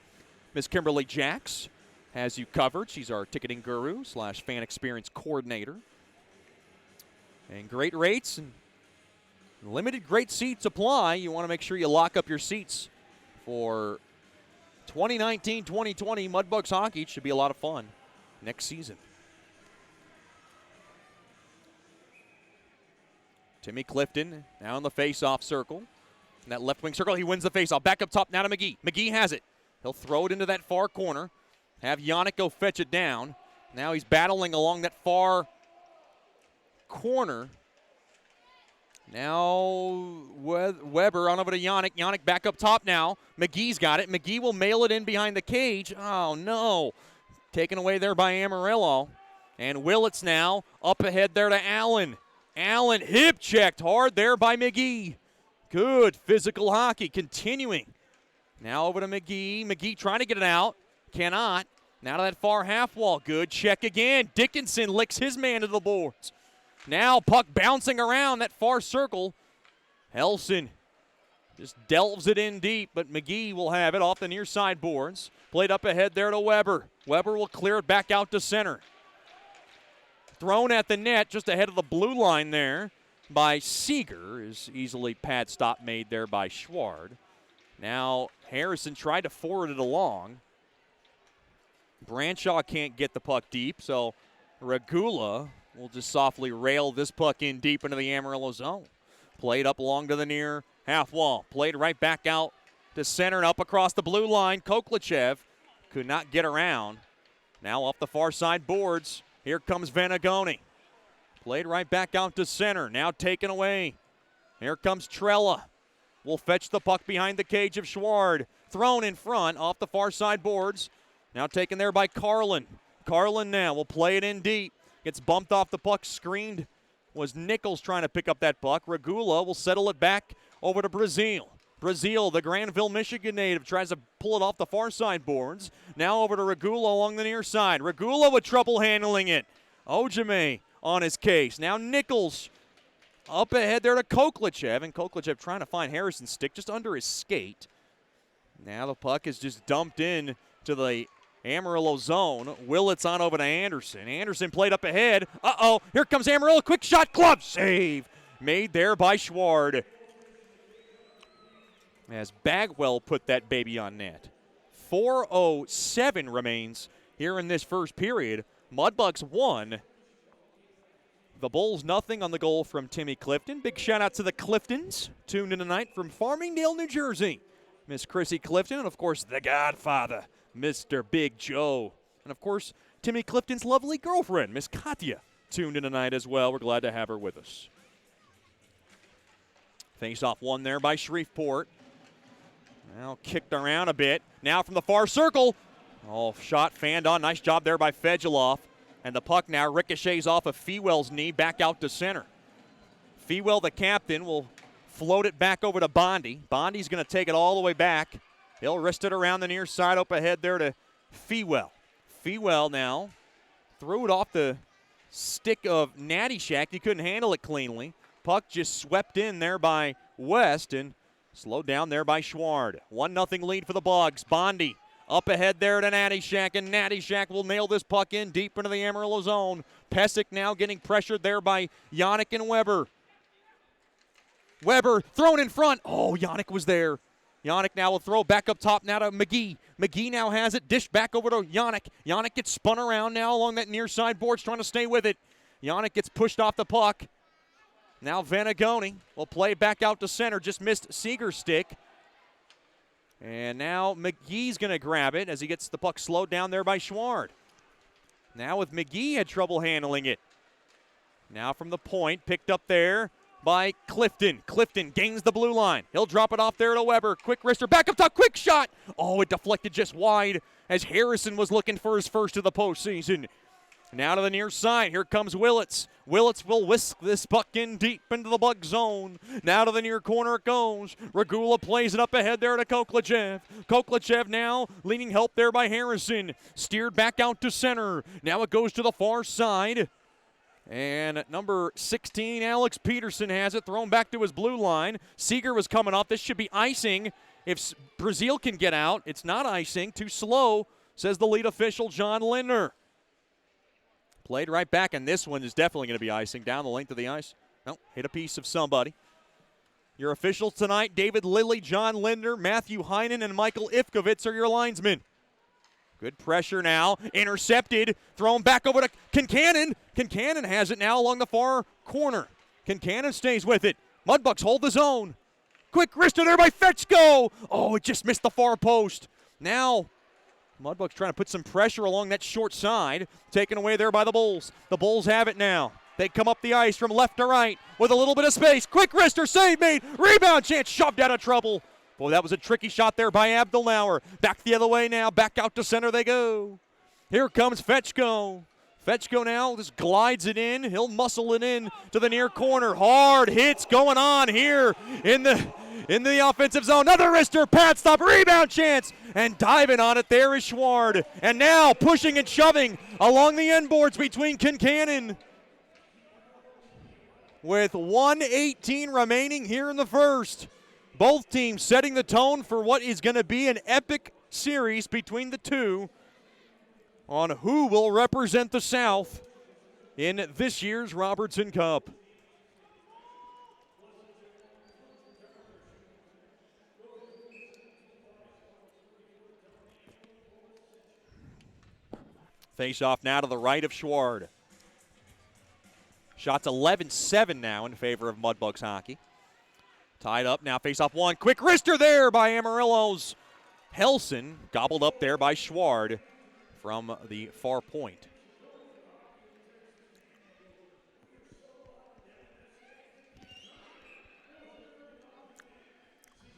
S1: Miss Kimberly Jacks has you covered. She's our ticketing guru / fan experience coordinator. And great rates and Limited great seat supply. You want to make sure you lock up your seats for 2019-2020 Mudbugs hockey. It should be a lot of fun next season. Timmy Clifton now in the face-off circle. In that left wing circle, he wins the face-off. Back up top now to McGee. McGee has it. He'll throw it into that far corner. Have Yannick go fetch it down. Now he's battling along that far corner. Now Weber on over to Yannick. Yannick back up top now. McGee's got it. McGee will mail it in behind the cage. Oh, no. Taken away there by Amarillo. And Willits now up ahead there to Allen. Allen hip checked hard there by McGee. Good physical hockey continuing. Now over to McGee. McGee trying to get it out. Cannot. Now to that far half wall. Good check again. Dickinson licks his man to the boards. Now puck bouncing around that far circle. Helson just delves it in deep, but McGee will have it off the near side boards. Played up ahead there to Weber. Weber will clear it back out to center. Thrown at the net just ahead of the blue line there by Seeger. Is easily pad stop made there by Schward. Now Harrison tried to forward it along. Branshaw can't get the puck deep, so Regula will just softly rail this puck in deep into the Amarillo zone. Played up along to the near half wall. Played right back out to center and up across the blue line. Koklachev could not get around. Now off the far side boards. Here comes Vanagoni. Played right back out to center. Now taken away. Here comes Trella. Will fetch the puck behind the cage of Schward. Thrown in front off the far side boards. Now taken there by Carlin. Carlin now will play it in deep. Gets bumped off the puck. Screened was Nichols trying to pick up that puck. Regula will settle it back over to Brazil. Brazil, the Granville, Michigan native, tries to pull it off the far side boards. Now over to Regula along the near side. Regula with trouble handling it. Ojime on his case. Now Nichols up ahead there to Koklachev. And Koklachev trying to find Harrison's stick just under his skate. Now the puck is just dumped in to the Amarillo zone. Willits on over to Anderson. Anderson played up ahead. Uh-oh, here comes Amarillo. Quick shot, glove save. Made there by Schward. As Bagwell put that baby on net. 4:07 remains here in this first period. Mudbugs 1. The Bulls nothing on the goal from Timmy Clifton. Big shout out to the Cliftons. Tuned in tonight from Farmingdale, New Jersey. Miss Chrissy Clifton and, of course, the Godfather, Mr. Big Joe. And, of course, Timmy Clifton's lovely girlfriend, Miss Katya, tuned in tonight as well. We're glad to have her with us. Face-off won there by Shreveport. Now kicked around a bit. Now from the far circle. Oh, shot fanned on. Nice job there by Fedulov. And the puck now ricochets off of Fewell's knee back out to center. Fewell, the captain, will float it back over to Bondi. Bondi's going to take it all the way back. He'll wrist it around the near side up ahead there to Fewell. Fewell now threw it off the stick of Natty Shack. He couldn't handle it cleanly. Puck just swept in there by West and slowed down there by Schward. 1-0 lead for the Bugs. Bondi up ahead there to Natty Shack, and Natty Shack will nail this puck in deep into the Amarillo zone. Pesic now getting pressured there by Yannick and Weber. Weber thrown in front. Oh, Yannick was there. Yannick now will throw back up top now to McGee. McGee now has it. Dish back over to Yannick. Yannick gets spun around now along that near side boards trying to stay with it. Yannick gets pushed off the puck. Now Vanagoni will play back out to center. Just missed Seeger's stick. And now McGee's going to grab it as he gets the puck slowed down there by Schward. Now with McGee had trouble handling it. Now from the point, picked up there by Clifton. Clifton gains the blue line. He'll drop it off there to Weber. Quick wrister, back up top, quick shot. Oh, it deflected just wide as Harrison was looking for his first of the postseason. Now to the near side, here comes Willits. Willits will whisk this puck in deep into the Bug zone. Now to the near corner it goes. Regula plays it up ahead there to Koklachev. Koklachev now leading help there by Harrison. Steered back out to center. Now it goes to the far side. And number 16, Alex Peterson has it, thrown back to his blue line. Seeger was coming off. This should be icing. If Brazil can get out, it's not icing. Too slow, says the lead official, John Lindner. Played right back, and this one is definitely going to be icing down the length of the ice. No, hit a piece of somebody. Your officials tonight, David Lilly, John Linder, Matthew Heinen, and Michael Ifkovitz are your linesmen. Good pressure now, intercepted, thrown back over to Kincannon. Kincannon has it now along the far corner. Kincannon stays with it. Mudbugs hold the zone. Quick wrister there by Fetchko. Oh, it just missed the far post. Now, Mudbugs trying to put some pressure along that short side, taken away there by the Bulls. The Bulls have it now. They come up the ice from left to right with a little bit of space. Quick wrister, save made, rebound chance, shoved out of trouble. Boy, that was a tricky shot there by Abdelnauer. Back the other way now, back out to center they go. Here comes Fetchko. Fetchko now just glides it in. He'll muscle it in to the near corner. Hard hits going on here in the offensive zone. Another wrister, pad stop, rebound chance. And diving on it there is Schward. And now pushing and shoving along the end boards between Kincannon. With 1:18 remaining here in the first. Both teams setting the tone for what is going to be an epic series between the two on who will represent the South in this year's Robertson Cup. Face off now to the right of Schward. Shots 11-7 now in favor of Mudbugs hockey. Tied up now, face off one. Quick wrister there by Amarillo's Helson. Gobbled up there by Schward from the far point.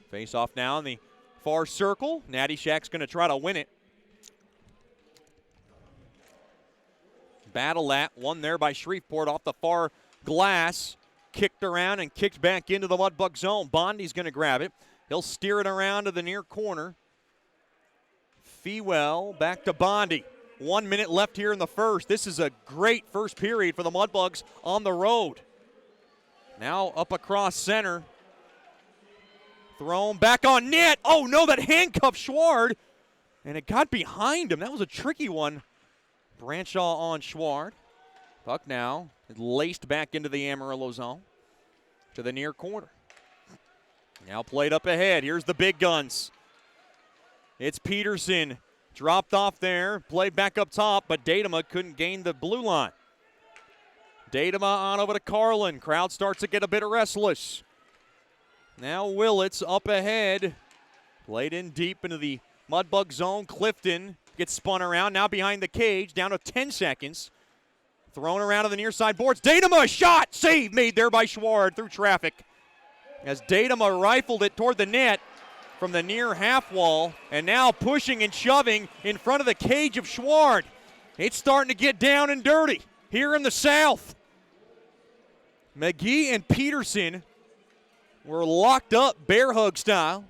S1: Face off now in the far circle. Natty Shack's going to try to win it. Battle at one there by Shreveport off the far glass. Kicked around and kicked back into the Mudbug zone. Bondi's going to grab it. He'll steer it around to the near corner. Fewell back to Bondi. 1 minute left here in the first. This is a great first period for the Mudbugs on the road. Now up across center. Thrown back on net. Oh no, that handcuffed Schward. And it got behind him. That was a tricky one. Branshaw on Schward. Puck now laced back into the Amarillo zone to the near corner. Now played up ahead. Here's the big guns. It's Peterson. Dropped off there. Played back up top, but Datema couldn't gain the blue line. Datema on over to Carlin. Crowd starts to get a bit restless. Now Willits up ahead. Played in deep into the Mudbug zone. Clifton gets spun around. Now behind the cage. Down to 10 seconds. Thrown around to the near side boards. Datema, shot! Save made there by Schward through traffic. As Datema rifled it toward the net from the near half wall. And now pushing and shoving in front of the cage of Schward. It's starting to get down and dirty here in the South. McGee and Peterson were locked up bear hug style.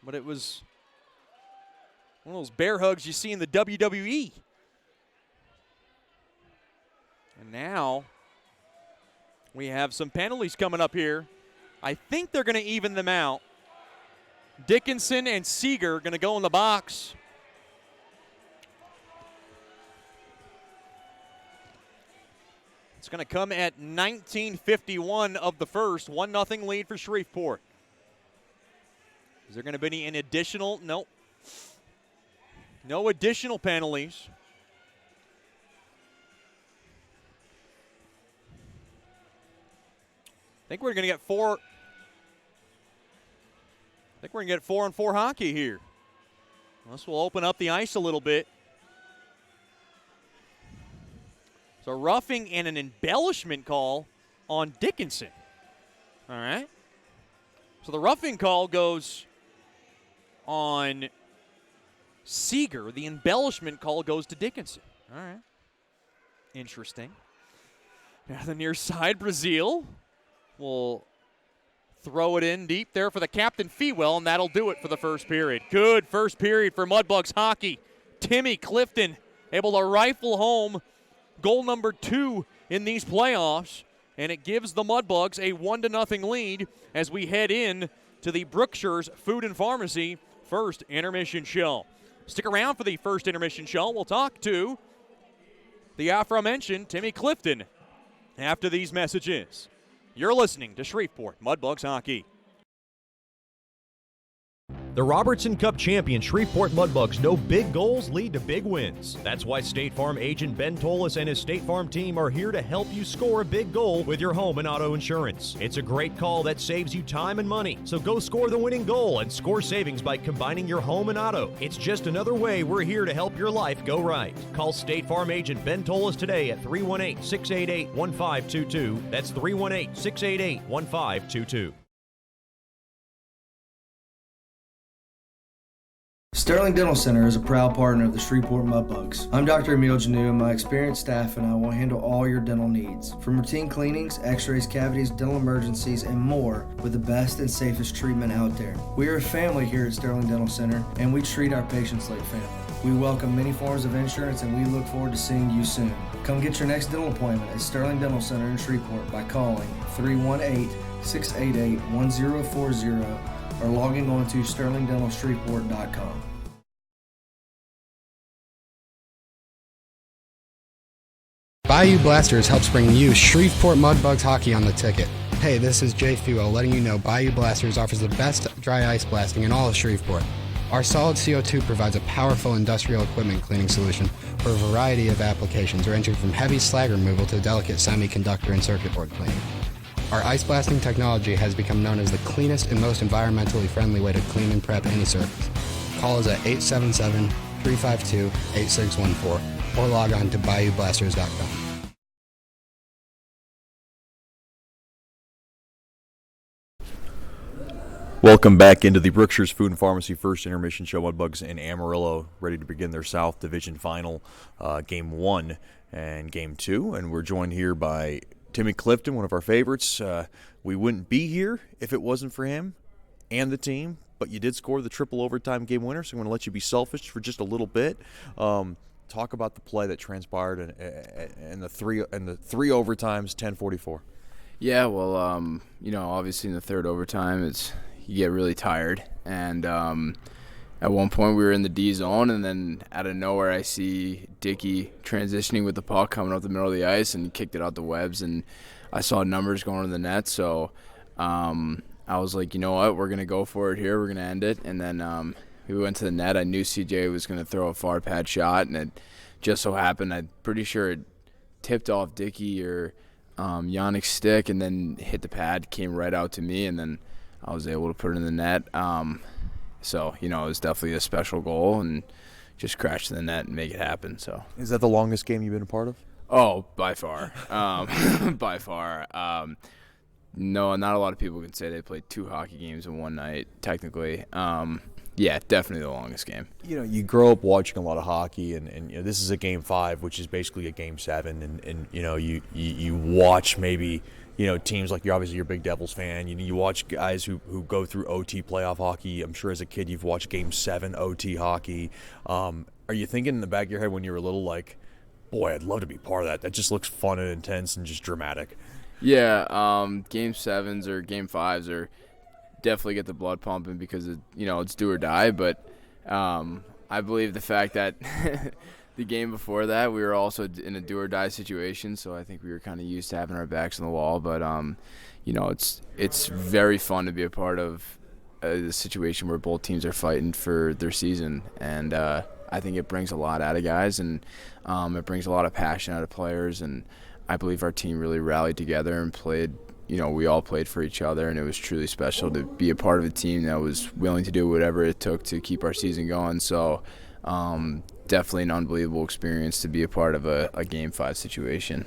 S1: But it was one of those bear hugs you see in the WWE. And now we have some penalties coming up here. I think they're going to even them out. Dickinson and Seeger are going to go in the box. It's going to come at 19:51 of the first. 1-0 lead for Shreveport. Is there going to be any additional? Nope. No additional penalties. I think we're going to get 4 on 4 hockey here. This will open up the ice a little bit. So roughing and an embellishment call on Dickinson. All right. So the roughing call goes on Seeger. The embellishment call goes to Dickinson. All right. Interesting. Now the near side, Brazil will throw it in deep there for the captain, Fewell, and that'll do it for the first period. Good first period for Mudbugs hockey. Timmy Clifton able to rifle home goal number 2 in these playoffs, and it gives the Mudbugs a 1-0 lead as we head in to the Brookshire's Food and Pharmacy first intermission show. Stick around for the first intermission show. We'll talk to the aforementioned Timmy Clifton after these messages. You're listening to Shreveport Mudbugs Hockey.
S3: The Robertson Cup champion Shreveport Mudbugs know big goals lead to big wins. That's why State Farm agent Ben Tolis and his State Farm team are here to help you score a big goal with your home and auto insurance. It's a great call that saves you time and money. So go score the winning goal and score savings by combining your home and auto. It's just another way we're here to help your life go right. Call State Farm agent Ben Tolis today at 318-688-1522. That's 318-688-1522.
S2: Sterling Dental Center is a proud partner of the Shreveport Mudbugs. I'm Dr. Emil Janu, and my experienced staff and I will handle all your dental needs. From routine cleanings, x-rays, cavities, dental emergencies, and more with the best and safest treatment out there. We are a family here at Sterling Dental Center, and we treat our patients like family. We welcome many forms of insurance, and we look forward to seeing you soon. Come get your next dental appointment at Sterling Dental Center in Shreveport by calling 318-688-1040 or logging on to sterlingdentalshreveport.com.
S6: Bayou Blasters helps bring you Shreveport Mudbugs hockey on the ticket. Hey, this is Jay Fuel letting you know Bayou Blasters offers the best dry ice blasting in all of Shreveport. Our solid CO2 provides a powerful industrial equipment cleaning solution for a variety of applications ranging from heavy slag removal to delicate semiconductor and circuit board cleaning. Our ice blasting technology has become known as the cleanest and most environmentally friendly way to clean and prep any surface. Call us at 877-352-8614 or log on to bayoublasters.com.
S5: Welcome back into the Brookshire's Food and Pharmacy First Intermission Show. Mudbugs and Amarillo ready to begin their South Division Final, Game 1 and Game 2. And we're joined here by Timmy Clifton, one of our favorites. We wouldn't be here if it wasn't for him and the team, but you did score the triple overtime game winner, so I'm going to let you be selfish for just a little bit. Talk about the play that transpired in the three overtimes, 10:44.
S7: Yeah, well, obviously in the third overtime, you get really tired, and at one point we were in the D zone, and then out of nowhere I see Dickey transitioning with the puck coming up the middle of the ice, and he kicked it out the webs, and I saw numbers going to the net, so I was like, you know what, we're going to go for it here, we're going to end it, and then we went to the net. I knew CJ was going to throw a far pad shot, and it just so happened, I'm pretty sure it tipped off Dickey or Yannick's stick and then hit the pad, came right out to me, and then I was able to put it in the net. So, it was definitely a special goal and just crash to the net and make it happen. So,
S5: is that the longest game you've been a part of?
S7: Oh, by far. By far. No, not a lot of people can say they played 2 hockey games in one night, technically. Yeah, definitely the longest game.
S5: You grow up watching a lot of hockey, and this is a Game 5, which is basically a Game 7, and you watch maybe teams like you're a big Devils fan. You watch guys who go through OT playoff hockey. I'm sure as a kid you've watched Game 7 OT hockey. Are you thinking in the back of your head when you were little, like, boy, I'd love to be part of that? That just looks fun and intense and just dramatic.
S7: Yeah, Game 7s or Game 5s are definitely get the blood pumping because it's do or die, but I believe the fact that the game before that we were also in a do or die situation, so I think we were kind of used to having our backs on the wall, but it's very fun to be a part of the situation where both teams are fighting for their season, and I think it brings a lot out of guys, and it brings a lot of passion out of players, and I believe our team really rallied together and played. We all played for each other, and it was truly special to be a part of a team that was willing to do whatever it took to keep our season going. So definitely an unbelievable experience to be a part of a Game 5 situation.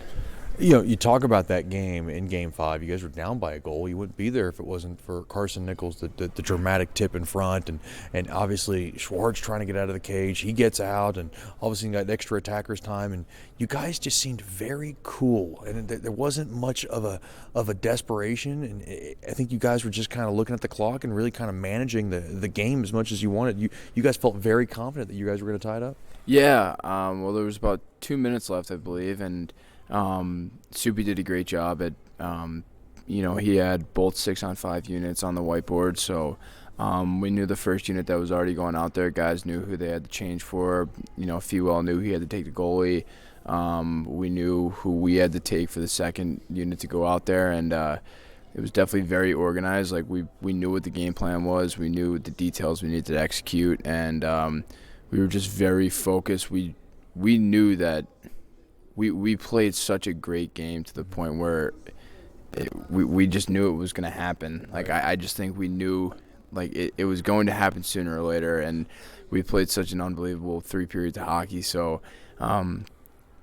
S5: You talk about that game in Game 5. You guys were down by a goal. You wouldn't be there if it wasn't for Carson Nichols, the dramatic tip in front, and obviously Schwartz trying to get out of the cage. He gets out, and obviously you got extra attackers time, and you guys just seemed very cool, and there wasn't much of a desperation, and I think you guys were just kind of looking at the clock and really kind of managing the game as much as you wanted. You guys felt very confident that you guys were going to tie it up?
S7: Yeah, well, there was about 2 minutes left, I believe, and Soupy did a great job at, he had both 6-on-5 units on the whiteboard, so we knew the first unit that was already going out there. Guys knew who they had to change for. Fewell knew he had to take the goalie. We knew who we had to take for the second unit to go out there, and it was definitely very organized. Like we knew what the game plan was. We knew the details we needed to execute, and we were just very focused. We knew that we played such a great game to the point where we just knew it was going to happen. Like I just think we knew like it was going to happen sooner or later, and we played such an unbelievable 3 periods of hockey. So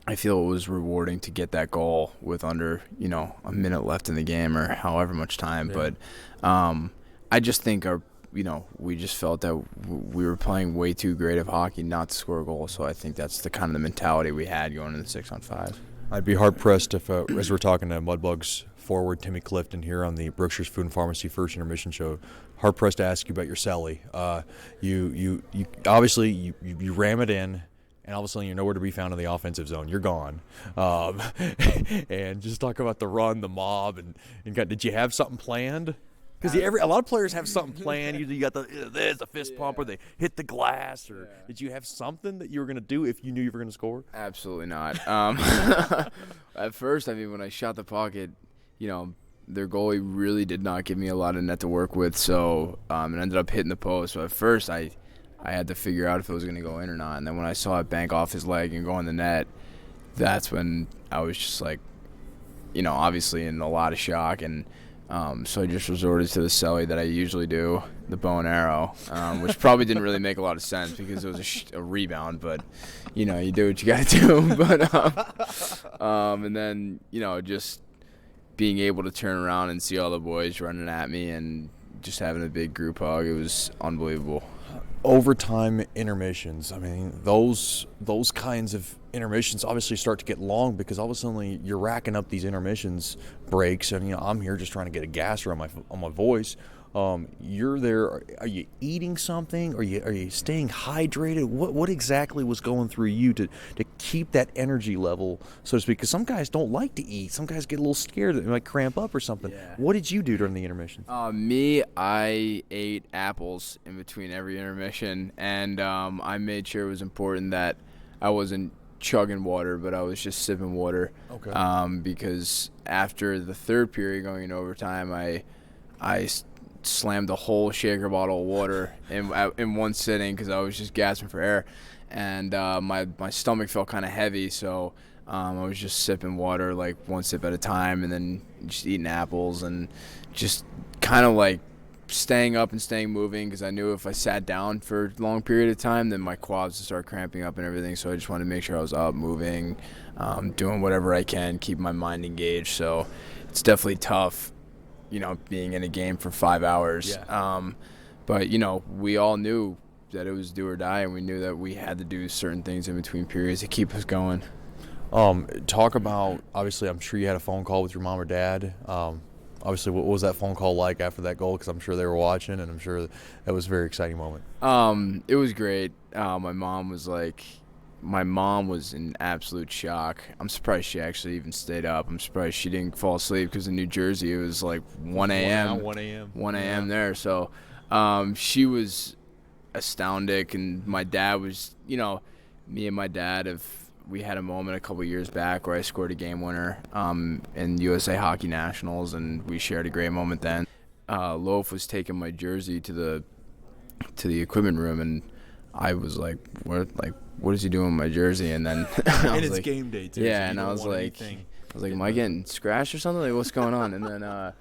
S7: I feel it was rewarding to get that goal with under, a minute left in the game or however much time. Yeah. But I just think we just felt that we were playing way too great of hockey not to score a goal. So I think that's the kind of the mentality we had going into the 6-on-5.
S5: I'd be hard-pressed if, as we're talking to Mudbugs forward Timmy Clifton here on the Brookshire's Food and Pharmacy First Intermission Show, hard-pressed to ask you about your celly. You obviously you ram it in, and all of a sudden you're nowhere to be found in the offensive zone. You're gone. And just talk about the run, the mob, and did you have something planned? Because a lot of players have something planned. You got the fist pump, or they hit the glass, or did you have something that you were going to do if you knew you were going to score?
S7: Absolutely not. At first, when I shot the pocket, their goalie really did not give me a lot of net to work with, so it ended up hitting the post. So at first, I had to figure out if it was going to go in or not. And then when I saw it bank off his leg and go in the net, that's when I was just like, obviously in a lot of shock. And so I just resorted to the celly that I usually do, the bow and arrow, which probably didn't really make a lot of sense because it was a rebound. But, you do what you got to do. But and then, just being able to turn around and see all the boys running at me and just having a big group hug, it was unbelievable.
S5: Overtime intermissions, those kinds of intermissions obviously start to get long because all of a sudden you're racking up these intermissions breaks, and I'm here just trying to get a gasser on my voice. You're there. Are you eating something? Are you staying hydrated? What exactly was going through you to keep that energy level, so to speak? Because some guys don't like to eat. Some guys get a little scared that they might cramp up or something. Yeah. What did you do during the intermission?
S7: I ate apples in between every intermission, and I made sure it was important that I wasn't chugging water, but I was just sipping water. Okay. Because after the third period going in overtime, I slammed a whole shaker bottle of water in one sitting because I was just gasping for air, and my stomach felt kind of heavy, so I was just sipping water like one sip at a time, and then just eating apples and just kind of like staying up and staying moving because I knew if I sat down for a long period of time, then my quads would start cramping up and everything. So I just wanted to make sure I was up, moving, doing whatever I can, keep my mind engaged. So it's definitely tough, being in a game for 5 hours. Yeah. But, we all knew that it was do or die, and we knew that we had to do certain things in between periods to keep us going.
S5: Talk about, obviously, I'm sure you had a phone call with your mom or dad. Obviously, what was that phone call like after that goal? Because I'm sure they were watching, and I'm sure that was a very exciting moment.
S7: It was great. My mom was in absolute shock. I'm surprised she actually even stayed up. I'm surprised she didn't fall asleep because in New Jersey it was like 1 a.m. 1 a.m. there. So she was astounded, and my dad was, me and my dad we had a moment a couple years back where I scored a game winner in USA Hockey Nationals, and we shared a great moment then. Loaf was taking my jersey to the equipment room, and I was like, what is he doing with my jersey? And then
S5: and it's like, game day too.
S7: Yeah, so and I was like, am I getting scratched or something? Like, what's going on? And then I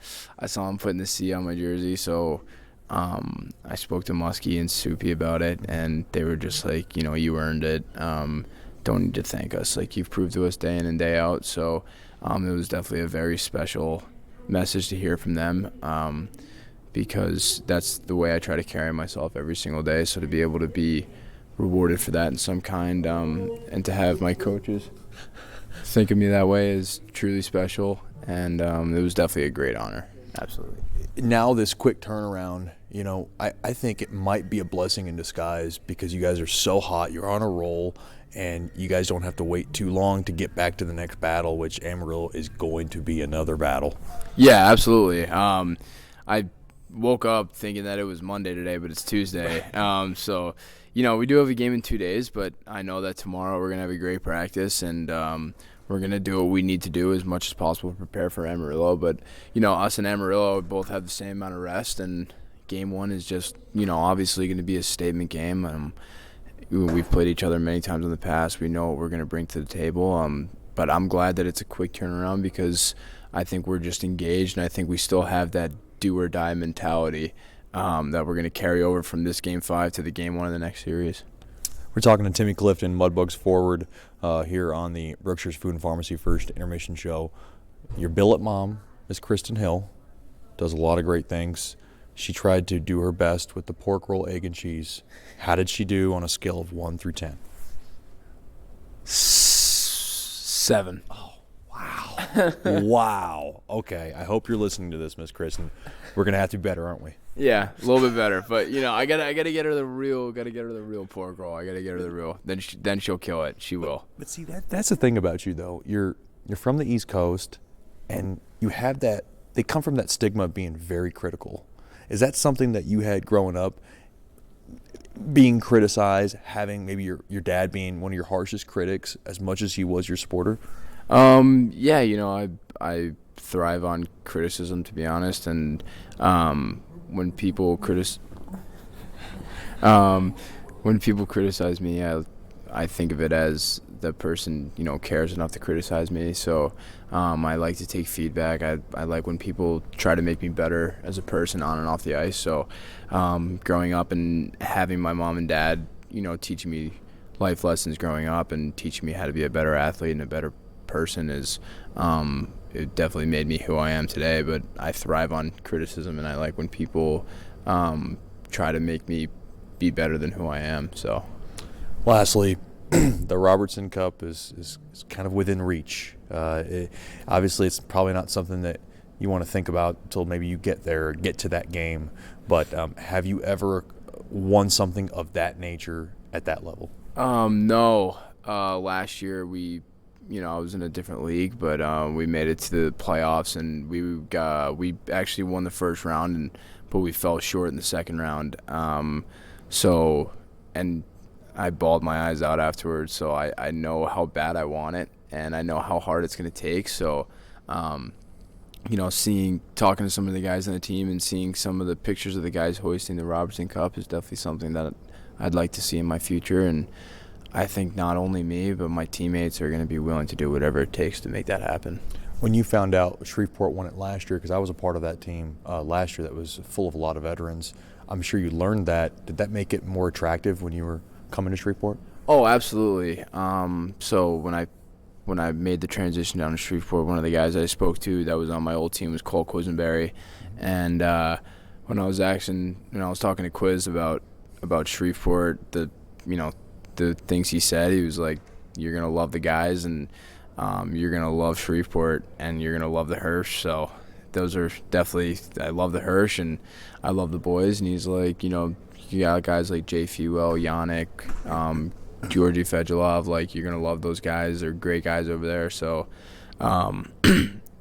S7: saw him putting the C on my jersey, so I spoke to Muskie and Soupy about it, and they were just like, you earned it. Don't need to thank us. Like, you've proved to us day in and day out. So it was definitely a very special message to hear from them, because that's the way I try to carry myself every single day. So to be able to be rewarded for that in some kind, and to have my coaches think of me that way is truly special, and it was definitely a great honor. Absolutely.
S5: Now this quick turnaround, I think it might be a blessing in disguise because you guys are so hot, you're on a roll, and you guys don't have to wait too long to get back to the next battle, which Amarillo is going to be another battle.
S7: Yeah, absolutely. I woke up thinking that it was Monday today, but it's Tuesday. So, we do have a game in 2 days, but I know that tomorrow we're going to have a great practice, and we're going to do what we need to do as much as possible to prepare for Amarillo. But, us and Amarillo both have the same amount of rest, and game one is just, obviously going to be a statement game. We've played each other many times in the past. We know what we're going to bring to the table. But I'm glad that it's a quick turnaround because I think we're just engaged, and I think we still have that do-or-die mentality that we're going to carry over from this Game 5 to the Game 1 of the next series.
S5: We're talking to Timmy Clifton, Mudbugs forward, here on the Berkshire's Food and Pharmacy First Intermission Show. Your billet mom is Kristen Hill, does a lot of great things. She tried to do her best with the pork roll, egg, and cheese. How did she do on a scale of 1 through 10?
S7: 7.
S5: Oh, wow. Wow. Okay, I hope you're listening to this, Miss Kristen. We're going to have to be better, aren't we?
S7: Yeah, a little bit better. But, I gotta get her the real pork roll. I got to get her the real. Then she'll kill it. She will.
S5: But see, that's the thing about you, though. You're from the East Coast, and you have that – they come from that stigma of being very critical. Is that something that you had growing up, being criticized, having maybe your dad being one of your harshest critics as much as he was your supporter?
S7: Yeah, I thrive on criticism, to be honest, and when people criticize me, I think of it as the person cares enough to criticize me. So I like to take feedback. I like when people try to make me better as a person on and off the ice. So growing up and having my mom and dad teaching me life lessons growing up and teaching me how to be a better athlete and a better person is it definitely made me who I am today. But I thrive on criticism, and I like when people try to make me be better than who I am. So
S5: lastly, the Robertson Cup is kind of within reach. Obviously, it's probably not something that you want to think about until maybe you get there or get to that game. But have you ever won something of that nature at that level?
S7: No. Last year I was in a different league, but we made it to the playoffs, and we actually won the first round, but we fell short in the second round. And I bawled my eyes out afterwards, so I know how bad I want it, and I know how hard it's going to take. So, talking to some of the guys on the team and seeing some of the pictures of the guys hoisting the Robertson Cup is definitely something that I'd like to see in my future. And I think not only me, but my teammates are going to be willing to do whatever it takes to make that happen.
S5: When you found out Shreveport won it last year, because I was a part of that team last year that was full of a lot of veterans, I'm sure you learned that. Did that make it more attractive when you were coming to Shreveport?
S7: Oh, absolutely. So when I made the transition down to Shreveport, one of the guys I spoke to that was on my old team was Cole Quisenberry, and when I was talking to Quiz about Shreveport, the things he said, he was like, "You're gonna love the guys, and you're gonna love Shreveport, and you're gonna love the Hirsch." So those are definitely, I love the Hirsch and I love the boys. And he's like, you got guys like Jay Fuel, Yannick, Georgi Fedulov, like, you're gonna love those guys. They're great guys over there. So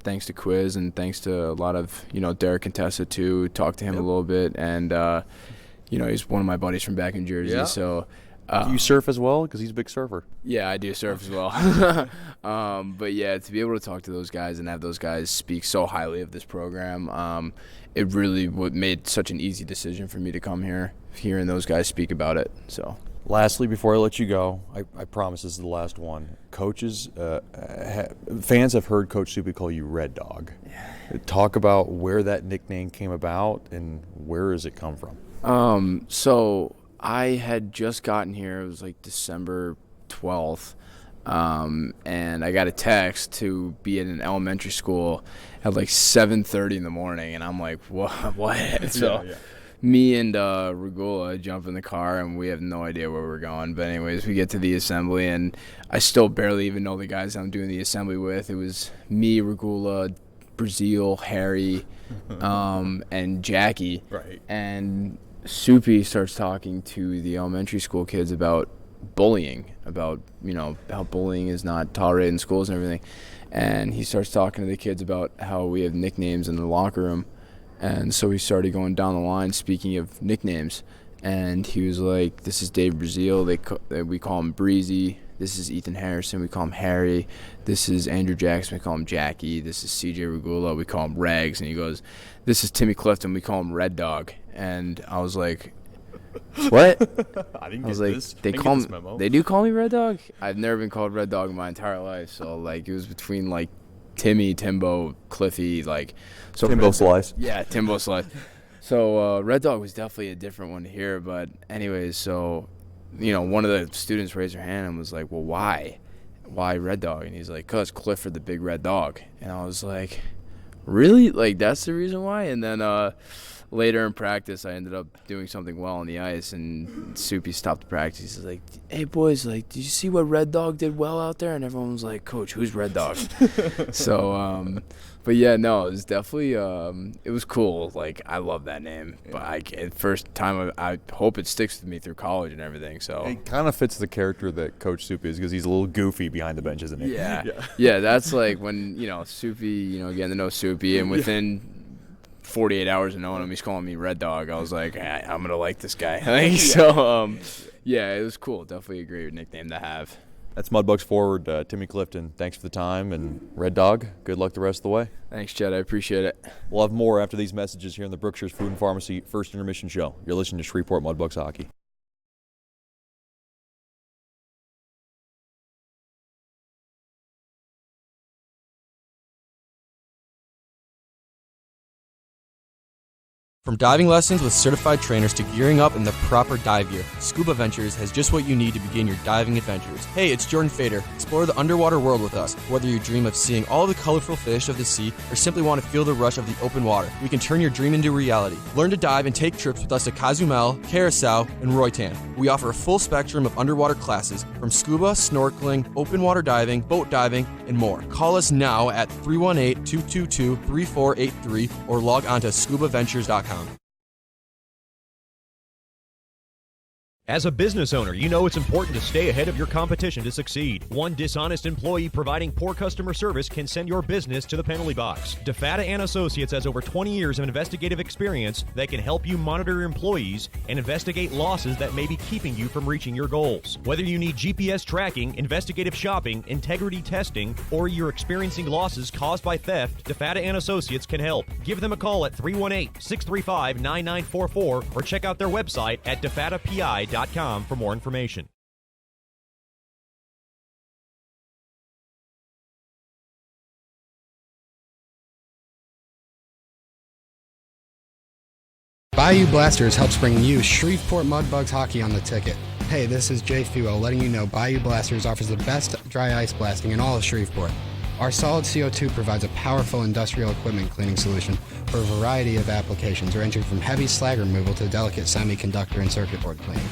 S7: thanks to Quiz, and thanks to a lot of Derek Contessa too. Talked to him a little bit, and he's one of my buddies from back in Jersey.
S5: Yeah.
S7: So
S5: Do you surf as well? Because he's a big surfer.
S7: Yeah, I do surf as well. But yeah, to be able to talk to those guys and have those guys speak so highly of this program, it really made such an easy decision for me to come here, hearing those guys speak about it. So,
S5: lastly, before I let you go, I promise this is the last one. Coaches, fans have heard Coach Soupy call you Red Dog. Yeah. Talk about where that nickname came about and where does it come from?
S7: So I had just gotten here. It was like December 12th. And I got a text to be in an elementary school at like 7:30 in the morning, and I'm like, what? So me and Regula jump in the car, and we have no idea where we're going. But anyways, we get to the assembly, and I still barely even know the guys I'm doing the assembly with. It was me, Regula, Brazil, Harry, and Jackie.
S5: Right.
S7: And Soupy starts talking to the elementary school kids about bullying, about how bullying is not tolerated in schools and everything. And he starts talking to the kids about how we have nicknames in the locker room. And so we started going down the line, speaking of nicknames. And he was like, this is Dave Brazil. We call him Breezy. This is Ethan Harrison. We call him Harry. This is Andrew Jackson. We call him Jackie. This is CJ Regula. We call him Rags. And he goes, this is Timmy Clifton. We call him Red Dog. And I was like, what?
S8: I
S7: was like, they do call me Red Dog? I've never been called Red Dog in my entire life. So, like, it was between, like, Timmy, Timbo, Cliffy, like. So
S8: Timbo Slice.
S7: Yeah, Timbo Slice. So Red Dog was definitely a different one to hear. But anyways, so, one of the students raised their hand and was like, well, why? Why Red Dog? And he's like, because Clifford the big red dog. And I was like, really? Like, that's the reason why? And then later in practice, I ended up doing something well on the ice, and Soupy stopped the practice. He's like, hey, boys, like, did you see what Red Dog did well out there? And everyone was like, Coach, who's Red Dog? So, but yeah, no, it was definitely, it was cool. Like, I love that name. But first time, I hope it sticks with me through college and everything. So
S8: It kind of fits the character that Coach Soupy is, because he's a little goofy behind the bench, isn't he?
S7: Yeah, that's like when, Soupy, getting to know Soupy, and within 48 hours of knowing him, he's calling me Red Dog. I was like, I'm going to like this guy. So, yeah, it was cool. Definitely a great nickname to have.
S8: That's Mudbugs forward Timmy Clifton. Thanks for the time. And Red Dog, good luck the rest of the way.
S7: Thanks, Jed. I appreciate it.
S8: We'll have more after these messages here on the Brookshire's Food and Pharmacy First Intermission Show. You're listening to Shreveport Mudbugs Hockey.
S6: From diving lessons with certified trainers to gearing up in the proper dive gear, Scuba Ventures has just what you need to begin your diving adventures. Hey, it's Jordan Fader. Explore the underwater world with us. Whether you dream of seeing all the colorful fish of the sea or simply want to feel the rush of the open water, we can turn your dream into reality. Learn to dive and take trips with us to Cozumel, Curacao, and Roatan. We offer a full spectrum of underwater classes from scuba, snorkeling, open water diving, boat diving, and more. Call us now at 318-222-3483 or log on to scubaventures.com.
S3: As a business owner, you know it's important to stay ahead of your competition to succeed. One dishonest employee providing poor customer service can send your business to the penalty box. DeFata & Associates has over 20 years of investigative experience that can help you monitor your employees and investigate losses that may be keeping you from reaching your goals. Whether you need GPS tracking, investigative shopping, integrity testing, or you're experiencing losses caused by theft, DeFata & Associates can help. Give them a call at 318-635-9944 or check out their website at defatapi.com for more information.
S6: Bayou Blasters helps bring you Shreveport Mudbugs hockey on the ticket. Hey, this is Jay Fuel letting you know Bayou Blasters offers the best dry ice blasting in all of Shreveport. Our solid CO2 provides a powerful industrial equipment cleaning solution for a variety of applications, ranging from heavy slag removal to delicate semiconductor and circuit board cleaning.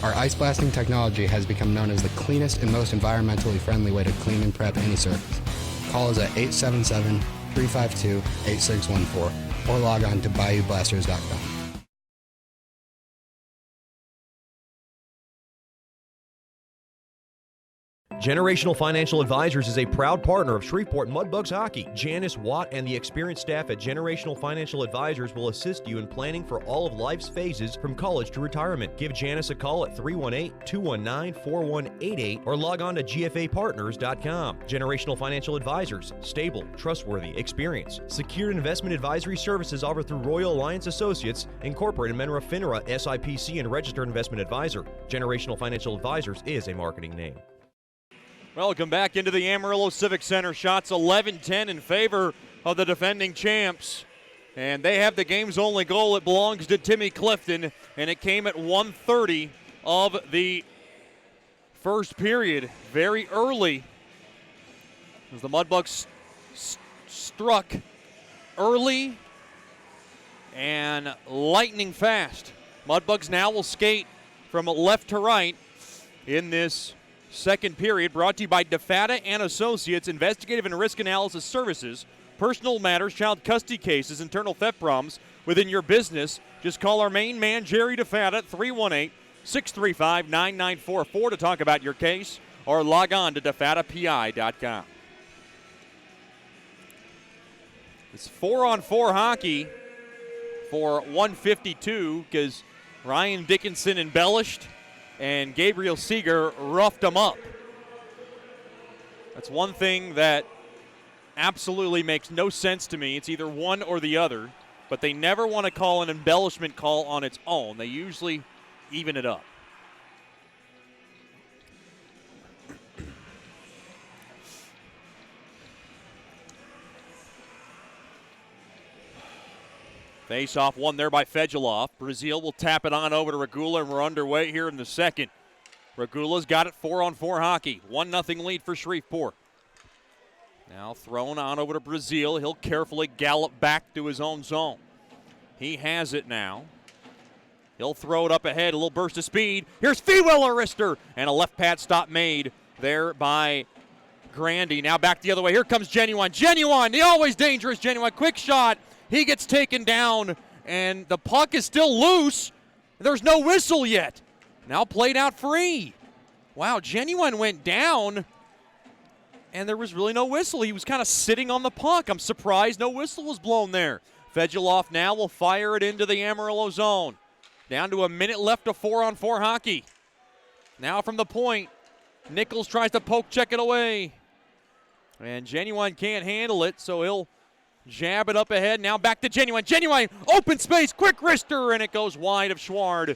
S6: Our ice blasting technology has become known as the cleanest and most environmentally friendly way to clean and prep any surface. Call us at 877-352-8614 or log on to bayoublasters.com.
S3: Generational Financial Advisors is a proud partner of Shreveport Mudbugs Hockey. Janice Watt and the experienced staff at Generational Financial Advisors will assist you in planning for all of life's phases from college to retirement. Give Janice a call at 318-219-4188 or log on to gfapartners.com. Generational Financial Advisors, stable, trustworthy, experienced. Secured investment advisory services offered through Royal Alliance Associates, Incorporated, Menra FINRA, SIPC, and registered investment advisor. Generational Financial Advisors is a marketing name.
S1: Welcome back into the Amarillo Civic Center. Shots 11-10 in favor of the defending champs. And they have the game's only goal. It belongs to Timmy Clifton, and it came at 1:30 of the first period. Very early as the Mudbugs struck early and lightning fast. Mudbugs now will skate from left to right in this second period, brought to you by DeFata & Associates, investigative and risk analysis services, personal matters, child custody cases, internal theft problems within your business. Just call our main man, Jerry DeFata, at 318-635-9944 to talk about your case, or log on to defatapi.com. It's 4-on-4 hockey for 152 because Ryan Dickinson embellished and Gabriel Seeger roughed him up. That's one thing that absolutely makes no sense to me. It's either one or the other, but they never want to call an embellishment call on its own. They usually even it up. Face-off won there by Fedulov. Brazil will tap it on over to Regula, and we're underway here in the second. Regula's got it 4-on-4 hockey. 1-0 lead for Shreveport. Now thrown on over to Brazil. He'll carefully gallop back to his own zone. He has it now. He'll throw it up ahead, a little burst of speed. Here's Fewell-Arister, and a left pad stop made there by Grandy. Now back the other way. Here comes Genuine. Genuine, the always dangerous Genuine. Quick shot. He gets taken down, and the puck is still loose. There's no whistle yet. Now played out free. Wow, Genuine went down, and there was really no whistle. He was kind of sitting on the puck. I'm surprised no whistle was blown there. Fedulov now will fire it into the Amarillo zone. Down to a minute left of 4-on-4 hockey. Now from the point, Nichols tries to poke check it away. And Genuine can't handle it, so he'll jab it up ahead. Now back to Genuine. Genuine, open space, quick wrister, and it goes wide of Schward.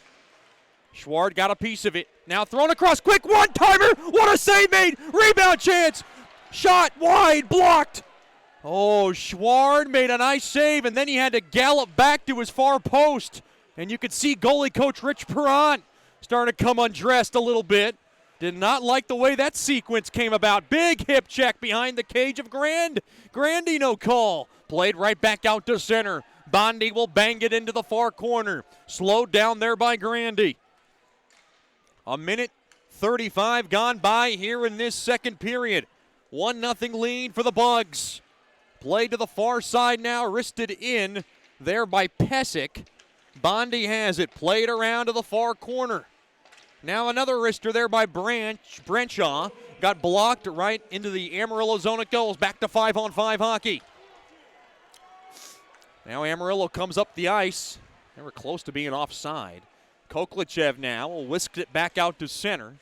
S1: Schward got a piece of it. Now thrown across, quick one-timer. What a save made. Rebound chance. Shot wide, blocked. Oh, Schward made a nice save, and then he had to gallop back to his far post. And you could see goalie coach Rich Perrant starting to come undressed a little bit. Did not like the way that sequence came about. Big hip check behind the cage of Grandy, no call. Played right back out to center. Bondi will bang it into the far corner. Slowed down there by Grandy. A minute 35 gone by here in this second period. 1-0 lead for the Bugs. Played to the far side now, wristed in there by Pesic. Bondi has it, played around to the far corner. Now another wrister there by Brenshaw. Got blocked right into the Amarillo zone. It goes back to 5-on-5 hockey. Now Amarillo comes up the ice. They were close to being offside. Koklichev now will whisk it back out to center.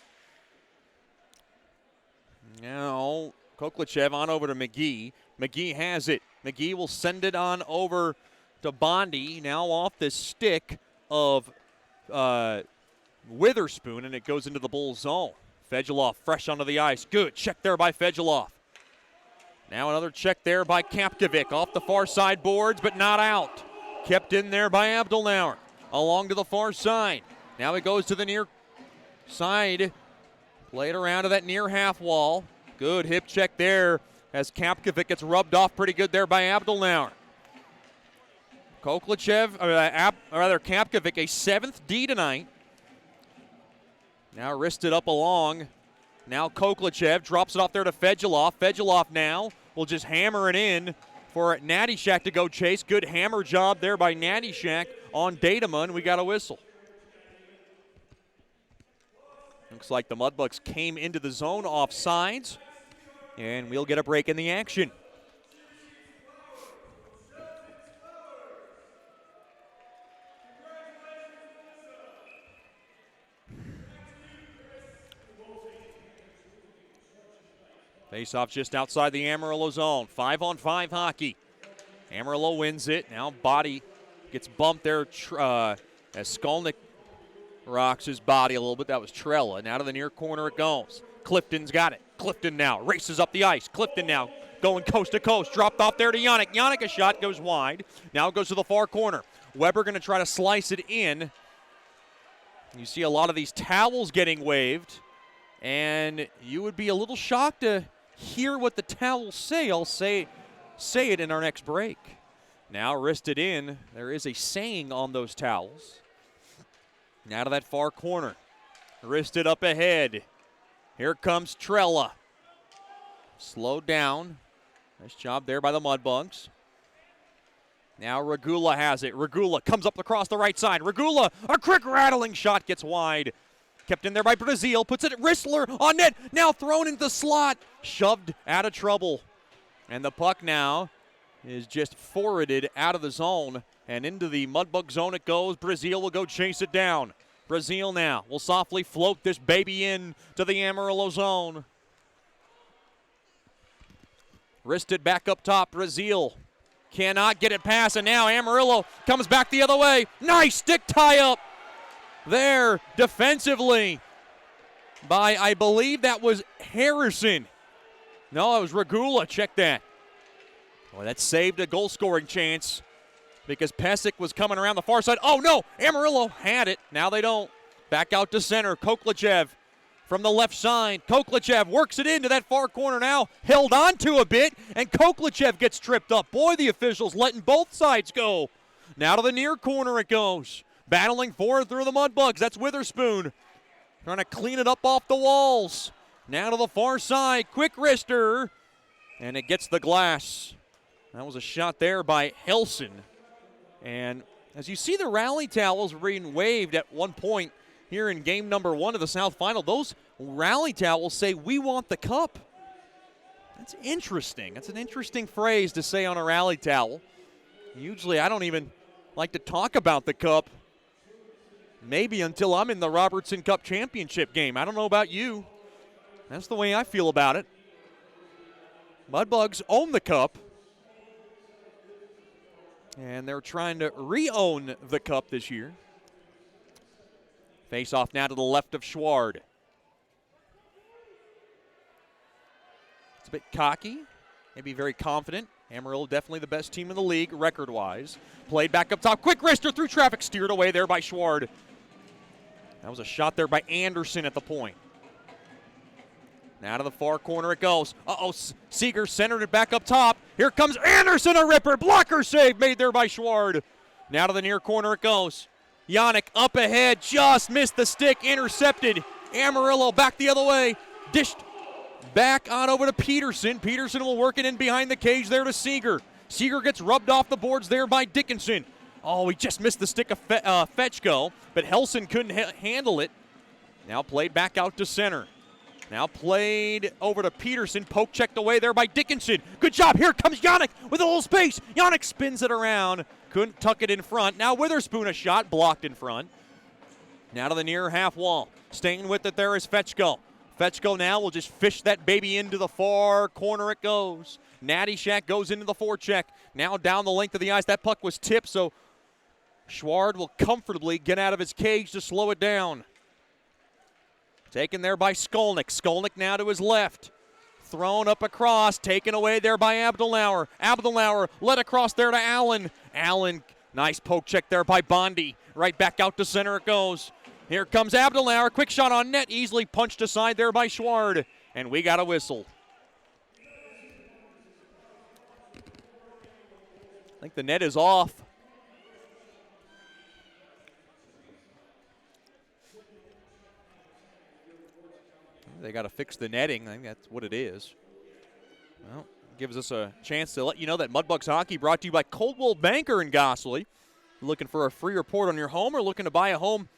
S1: Now Koklichev on over to McGee. McGee has it. McGee will send it on over to Bondi. Now off the stick of Witherspoon, and it goes into the Bulls zone. Fedulov fresh onto the ice. Good check there by Fedulov. Now another check there by Kapkovic. Off the far side boards, but not out. Kept in there by Abdelnauer. Along to the far side. Now he goes to the near side. Played around to that near half wall. Good hip check there as Kapkovic gets rubbed off pretty good there by Abdelnauer. Koklichev, Kapkovic, a 7th D tonight. Now wristed up along. Now Koklichev drops it off there to Fedulov. Fedulov now will just hammer it in for Nattyshak to go chase. Good hammer job there by Nattyshak on Dademan. We got a whistle. Looks like the Mudbugs came into the zone off sides, and we'll get a break in the action. Face-off just outside the Amarillo zone. 5-on-5 hockey. Amarillo wins it. Now Body gets bumped there as Skolnick rocks his body a little bit. That was Trella. And out of the near corner it goes. Clifton's got it. Clifton now races up the ice. Clifton now going coast to coast. Dropped off there to Yannick. Yannick, a shot goes wide. Now it goes to the far corner. Weber going to try to slice it in. You see a lot of these towels getting waved. And you would be a little shocked to hear what the towels say. I'll say it in our next break. Now wristed in. There is a saying on those towels. Now to that far corner. Wristed up ahead. Here comes Trella. Slowed down. Nice job there by the Mudbugs. Now Regula has it. Regula comes up across the right side. Regula, a quick rattling shot gets wide. Kept in there by Brazil. Puts it at Rissler on net. Now thrown into the slot. Shoved out of trouble. And the puck now is just forwarded out of the zone. And into the Mudbug zone it goes. Brazil will go chase it down. Brazil now will softly float this baby in to the Amarillo zone. Wristed back up top. Brazil cannot get it past, and now Amarillo comes back the other way. Nice stick tie-up there defensively by, I believe that was Harrison. No, it was Regula. Check that. Well, that saved a goal-scoring chance because Pesic was coming around the far side. Oh, no, Amarillo had it. Now they don't. Back out to center. Koklachev from the left side. Koklachev works it into that far corner now. Held on to a bit, and Koklachev gets tripped up. Boy, the officials letting both sides go. Now to the near corner it goes. Battling forward through the Mudbugs. That's Witherspoon. Trying to clean it up off the walls. Now to the far side. Quick wrister. And it gets the glass. That was a shot there by Helson. And as you see the rally towels being waved at one point here in game number 1 of the South Final, those rally towels say, "We want the cup." That's interesting. That's an interesting phrase to say on a rally towel. Usually I don't even like to talk about the cup, maybe until I'm in the Robertson Cup Championship game. I don't know about you. That's the way I feel about it. Mudbugs own the cup, and they're trying to re-own the cup this year. Face off now to the left of Schward. It's a bit cocky, maybe very confident. Amarillo definitely the best team in the league record-wise. Played back up top. Quick wrister through traffic. Steered away there by Schward. That was a shot there by Anderson at the point. Now to the far corner it goes. Uh-oh, Seeger centered it back up top. Here comes Anderson, a ripper. Blocker save made there by Schward. Now to the near corner it goes. Yannick up ahead, just missed the stick, intercepted. Amarillo back the other way. Dished back on over to Peterson. Peterson will work it in behind the cage there to Seeger. Seeger gets rubbed off the boards there by Dickinson. Oh, he just missed the stick of Fetchko, but Helson couldn't handle it. Now played back out to center. Now played over to Peterson. Poke checked away there by Dickinson. Good job. Here comes Yannick with a little space. Yannick spins it around. Couldn't tuck it in front. Now Witherspoon a shot blocked in front. Now to the near half wall. Staying with it there is Fetchko. Fetchko now will just fish that baby into the far corner it goes. Natty Shack goes into the forecheck. Now down the length of the ice. That puck was tipped, so Schward will comfortably get out of his cage to slow it down. Taken there by Skolnick. Skolnick now to his left. Thrown up across. Taken away there by Abdelauer. Abdelauer led across there to Allen. Allen, nice poke check there by Bondi. Right back out to center it goes. Here comes Abdelauer. Quick shot on net. Easily punched aside there by Schward. And we got a whistle. I think the net is off. They got to fix the netting. I think that's what it is. Well, gives us a chance to let you know that Mudbugs Hockey brought to you by Coldwell Banker in Gossley. Looking for a free report on your home or looking to buy a home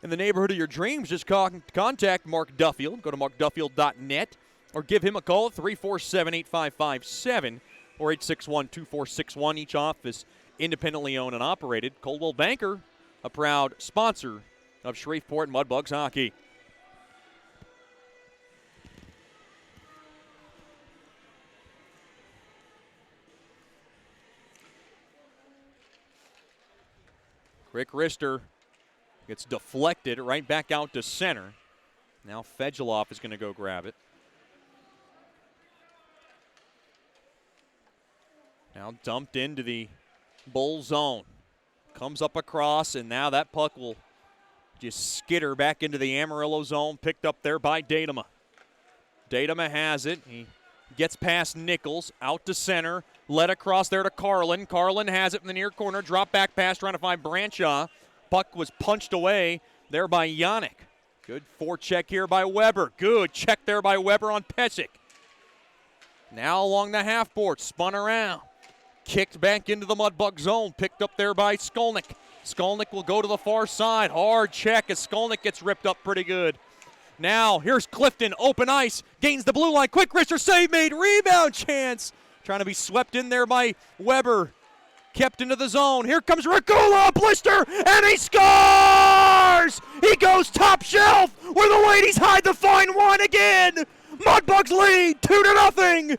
S1: in the neighborhood of your dreams, just contact Mark Duffield. Go to markduffield.net or give him a call at 347-8557 or 861-2461. Each office independently owned and operated. Coldwell Banker, a proud sponsor of Shreveport Mudbugs Hockey. Quick wrister gets deflected right back out to center. Now Fedulov is going to go grab it. Now dumped into the Bull zone. Comes up across, and now that puck will just skitter back into the Amarillo zone. Picked up there by Datema. Datema has it. He gets past Nichols, out to center. Led across there to Carlin. Carlin has it in the near corner. Drop back pass trying to find Branshaw. Puck was punched away there by Yannick. Good forecheck here by Weber. Good check there by Weber on Pesic. Now along the half board. Spun around. Kicked back into the Mudbug zone. Picked up there by Skolnick. Skolnick will go to the far side. Hard check as Skolnick gets ripped up pretty good. Now here's Clifton. Open ice. Gains the blue line. Quick wrister save made. Rebound chance. Trying to be swept in there by Weber. Kept into the zone. Here comes Regula, a blister, and he scores! He goes top shelf where the ladies hide the fine wine again. Mudbugs lead 2-0.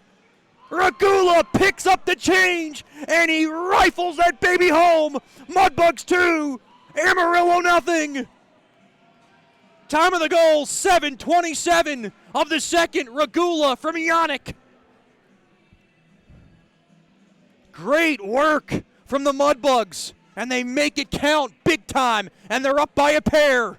S1: Regula picks up the change, and he rifles that baby home. Mudbugs 2, Amarillo nothing. Time of the goal, 7:27 of the second. Regula from Yannick. Great work from the Mudbugs, and they make it count big time, and they're up by a pair.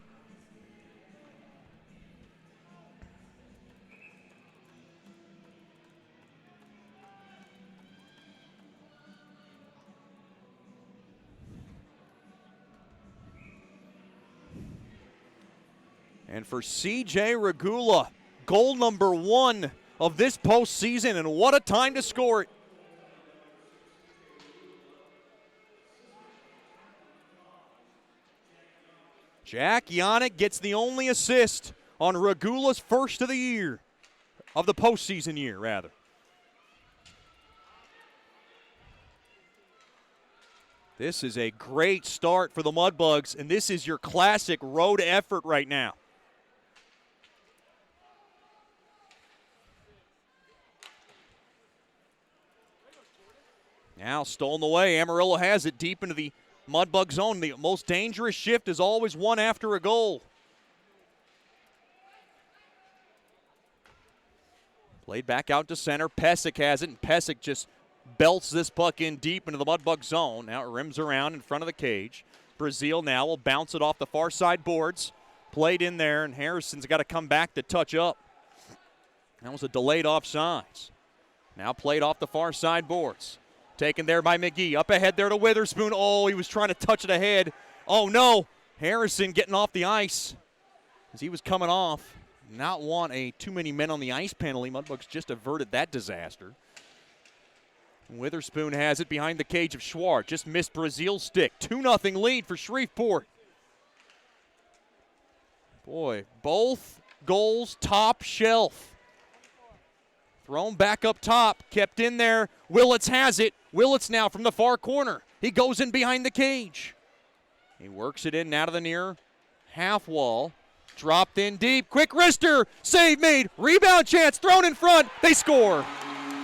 S1: And for C.J. Regula, goal number 1 of this postseason, and what a time to score it. Jack Yannick gets the only assist on Regula's first of the year, of the postseason year, rather. This is a great start for the Mudbugs, and this is your classic road effort right now. Now stolen away. Amarillo has it deep into the Mudbug zone. The most dangerous shift is always one after a goal. Played back out to center. Pesic has it, and Pesic just belts this puck in deep into the Mudbug zone. Now it rims around in front of the cage. Brazil now will bounce it off the far side boards. Played in there, and Harrison's got to come back to touch up. That was a delayed offsides. Now played off the far side boards. Taken there by McGee. Up ahead there to Witherspoon. Oh, he was trying to touch it ahead. Oh, no. Harrison getting off the ice as he was coming off. Not want a too many men on the ice penalty. Mudbugs just averted that disaster. Witherspoon has it behind the cage of Schwartz. Just missed Brazil's stick. 2-0 lead for Shreveport. Boy, both goals top shelf. Thrown back up top, kept in there. Willits has it. Willits now from the far corner. He goes in behind the cage. He works it in out of the near half wall. Dropped in deep. Quick wrister. Save made. Rebound chance. Thrown in front. They score.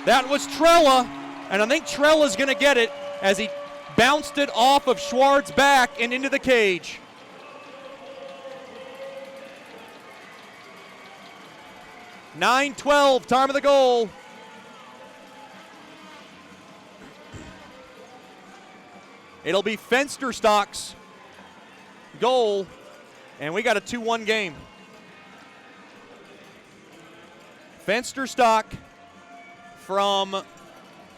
S1: That was Trella. And I think Trella's going to get it as he bounced it off of Schwartz's back and into the cage. (9:12), time of the goal. It'll be Fensterstock's goal, and we got a 2-1 game. Fensterstock from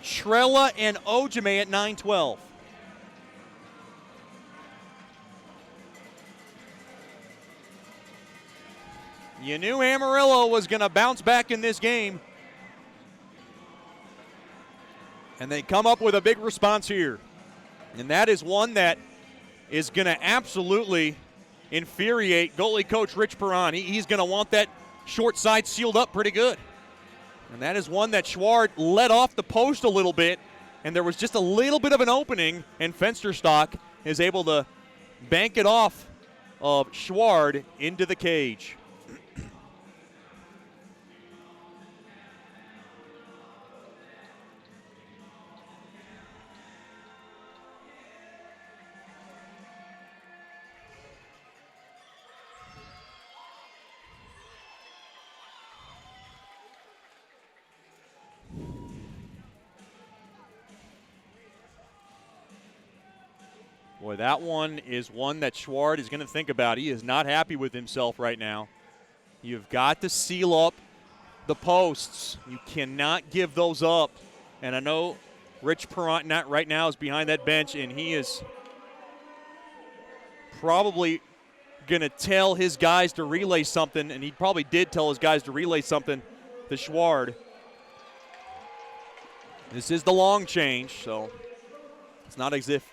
S1: Trella and Ojime at 9:12. You knew Amarillo was going to bounce back in this game. And they come up with a big response here. And that is one that is going to absolutely infuriate goalie coach Rich Perron. He's going to want that short side sealed up pretty good. And that is one that Schwartz let off the post a little bit, and there was just a little bit of an opening, and Fensterstock is able to bank it off of Schwartz into the cage. Boy, that one is one that Schwartz is going to think about. He is not happy with himself right now. You've got to seal up the posts. You cannot give those up. And I know Rich Perron right now is behind that bench, and he is probably going to tell his guys to relay something, and he probably did tell his guys to relay something to Schwartz. This is the long change, so it's not as if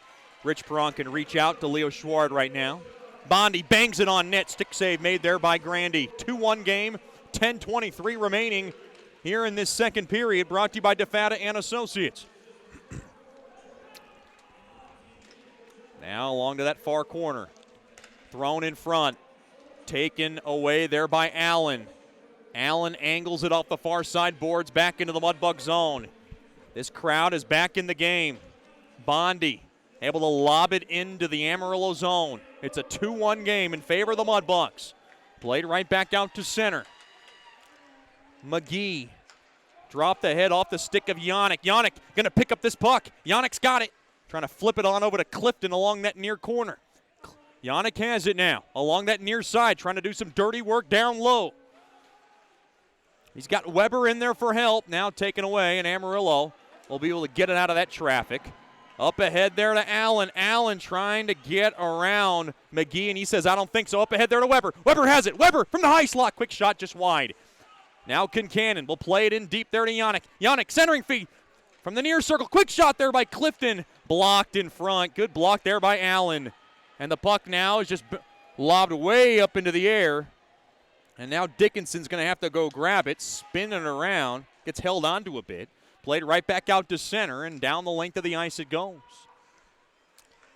S1: Rich Perron can reach out to Leo Schwartz right now. Bondi bangs it on net. Stick save made there by Grandy. 2-1 game, 10:23 remaining here in this second period, brought to you by DeFata and Associates. Now along to that far corner. Thrown in front. Taken away there by Allen. Allen angles it off the far side boards back into the Mudbug zone. This crowd is back in the game. Bondi able to lob it into the Amarillo zone. It's a 2-1 game in favor of the Mudbugs. Played right back out to center. McGee dropped the head off the stick of Yannick. Yannick going to pick up this puck. Yannick's got it. Trying to flip it on over to Clifton along that near corner. Yannick has it now along that near side, trying to do some dirty work down low. He's got Weber in there for help. Now taken away, and Amarillo will be able to get it out of that traffic. Up ahead there to Allen. Allen trying to get around McGee, and he says, I don't think so. Up ahead there to Weber. Weber has it. Weber from the high slot. Quick shot just wide. Now Kincannon will play it in deep there to Yannick. Yannick centering feed from the near circle. Quick shot there by Clifton. Blocked in front. Good block there by Allen. And the puck now is just lobbed way up into the air. And now Dickinson's going to have to go grab it, spin it around, gets held onto a bit. Played right back out to center, and down the length of the ice it goes.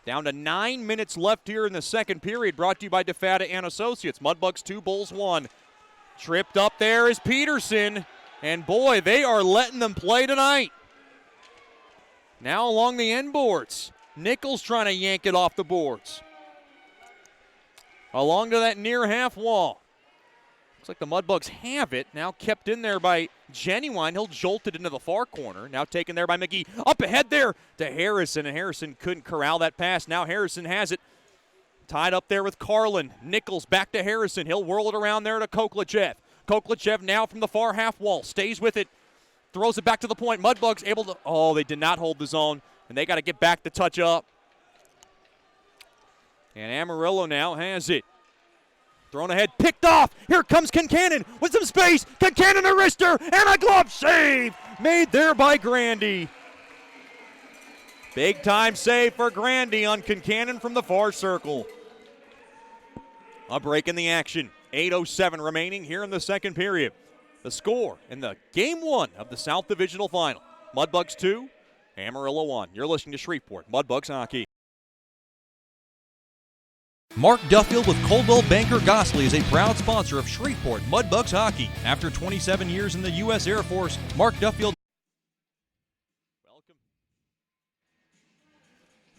S1: Down to 9 minutes left here in the second period, brought to you by DeFata and Associates. Mudbugs 2, Bulls 1. Tripped up there is Peterson, and boy, they are letting them play tonight. Now along the end boards. Nichols trying to yank it off the boards. Along to that near half wall. Looks like the Mudbugs have it. Now kept in there by Genuine. He'll jolt it into the far corner. Now taken there by McGee. Up ahead there to Harrison, and Harrison couldn't corral that pass. Now Harrison has it. Tied up there with Carlin. Nichols back to Harrison. He'll whirl it around there to Koklachev. Koklachev now from the far half wall. Stays with it. Throws it back to the point. Mudbugs able to, oh, they did not hold the zone, and they got to get back to touch up. And Amarillo now has it. Thrown ahead, picked off. Here comes Kincannon with some space. Kincannon a wrister and a glove save made there by Grandy. Big time save for Grandy on Kincannon from the far circle. A break in the action. 8:07 remaining here in the second period. The score in the game one of the South Divisional Final. Mudbugs 2, Amarillo 1. You're listening to Shreveport Mudbugs Hockey.
S3: Mark Duffield with Coldwell Banker Gosley is a proud sponsor of Shreveport Mudbugs Hockey. After 27 years in the U.S. Air Force, Mark Duffield.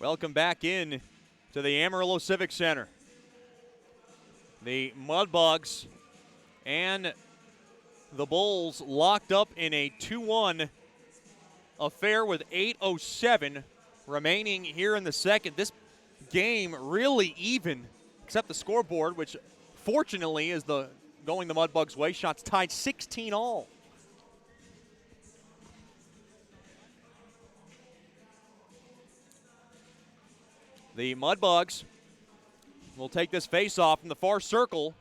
S1: Welcome back in to the Amarillo Civic Center. The Mudbugs and the Bulls locked up in a 2-1 affair with 8:07 remaining here in the second. This game really even, except the scoreboard, which fortunately is going the Mudbugs' way. Shots tied 16-all. The Mudbugs will take this face-off from the far circle.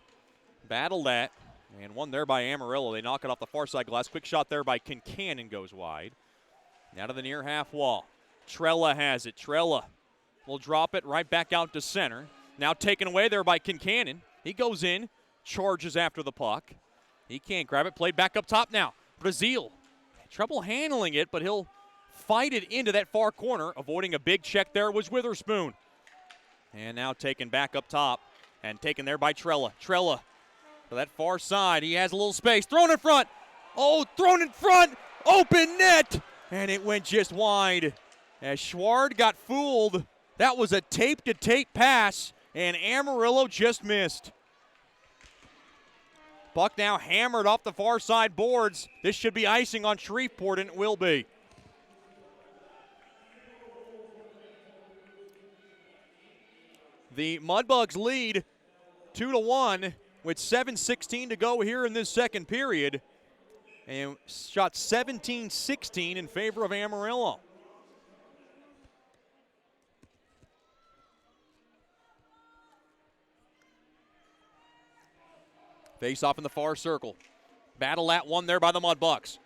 S1: Battle that, and one there by Amarillo. They knock it off the far side glass. Quick shot there by Kincannon goes wide. Now to the near half wall. Trella has it. Trella will drop it right back out to center. Now taken away there by Kincannon. He goes in, charges after the puck. He can't grab it. Played back up top now. Brazil. Trouble handling it, but he'll fight it into that far corner. Avoiding a big check there was Witherspoon. And now taken back up top and taken there by Trella. Trella to that far side. He has a little space. Thrown in front. Oh, thrown in front. Open net. And it went just wide. As Schward got fooled. That was a tape-to-tape pass, and Amarillo just missed. Puck now hammered off the far side boards. This should be icing on Shreveport, and it will be. The Mudbugs lead 2-1 with 7:16 to go here in this second period. And shot 17-16 in favor of Amarillo. Face off in the far circle. Battle that one there by the Mudbugs.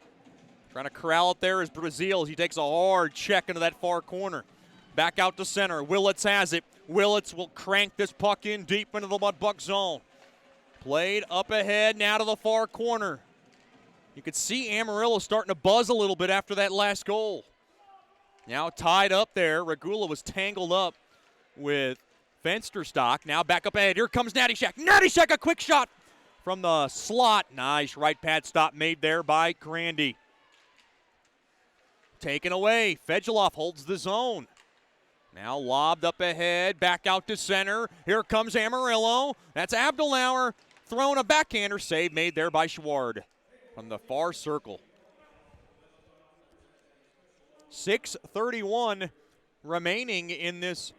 S1: Trying to corral it there is Brazil. He takes a hard check into that far corner. Back out to center. Willits has it. Willits will crank this puck in deep into the Mudbug zone. Played up ahead now to the far corner. You could see Amarillo starting to buzz a little bit after that last goal. Now tied up there. Regula was tangled up with Fensterstock. Now back up ahead. Here comes Natty Shack. Natty Shack, a quick shot from the slot. Nice right pad stop made there by Grandy. Taken away. Fedulov holds the zone. Now lobbed up ahead, back out to center. Here comes Amarillo. That's Abdelauer throwing a backhander. Save made there by Schward from the far circle. 6:31 remaining in this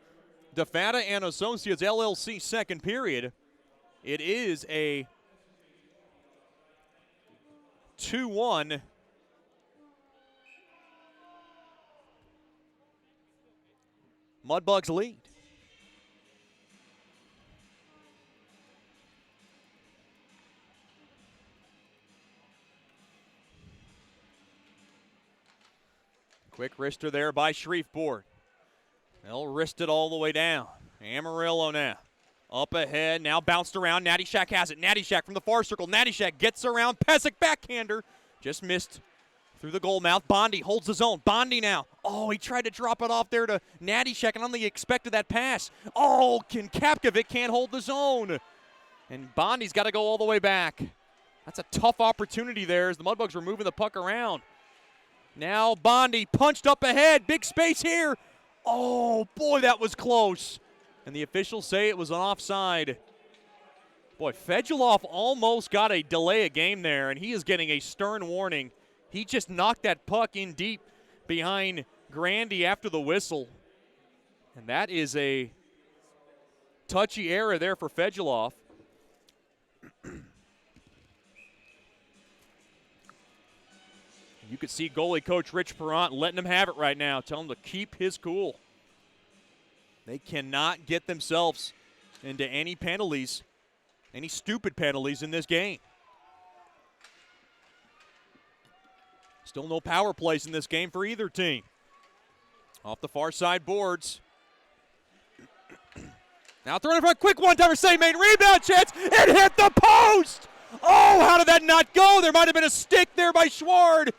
S1: DeFata and Associates LLC second period. It is a 2-1 Mudbugs lead. Quick wrister there by Shreveport. They'll wrist it all the way down. Amarillo now. Up ahead, now bounced around. Natty Shack has it. Natty Shack from the far circle. Natty Shack gets around. Pesic backhander. Just missed through the goal mouth. Bondi holds his own. Bondi now. Oh, he tried to drop it off there to Natty Shack, and I don't think he expected that pass. Oh, Kapkovic can't hold his own. And Bondi's got to go all the way back. That's a tough opportunity there as the Mudbugs were moving the puck around. Now Bondi punched up ahead. Big space here. Oh, boy, that was close. And the officials say it was an offside. Boy, Fedulov almost got a delay of game there, and he is getting a stern warning. He just knocked that puck in deep behind Grandy after the whistle. And that is a touchy error there for Fedulov. You could see goalie coach Rich Perrant letting him have it right now, telling him to keep his cool. They cannot get themselves into any penalties, any stupid penalties in this game. Still no power plays in this game for either team. Off the far side boards. Now throwing in front, quick one-timer save made, rebound chance, it hit the post! Oh, how did that not go? There might have been a stick there by Schward.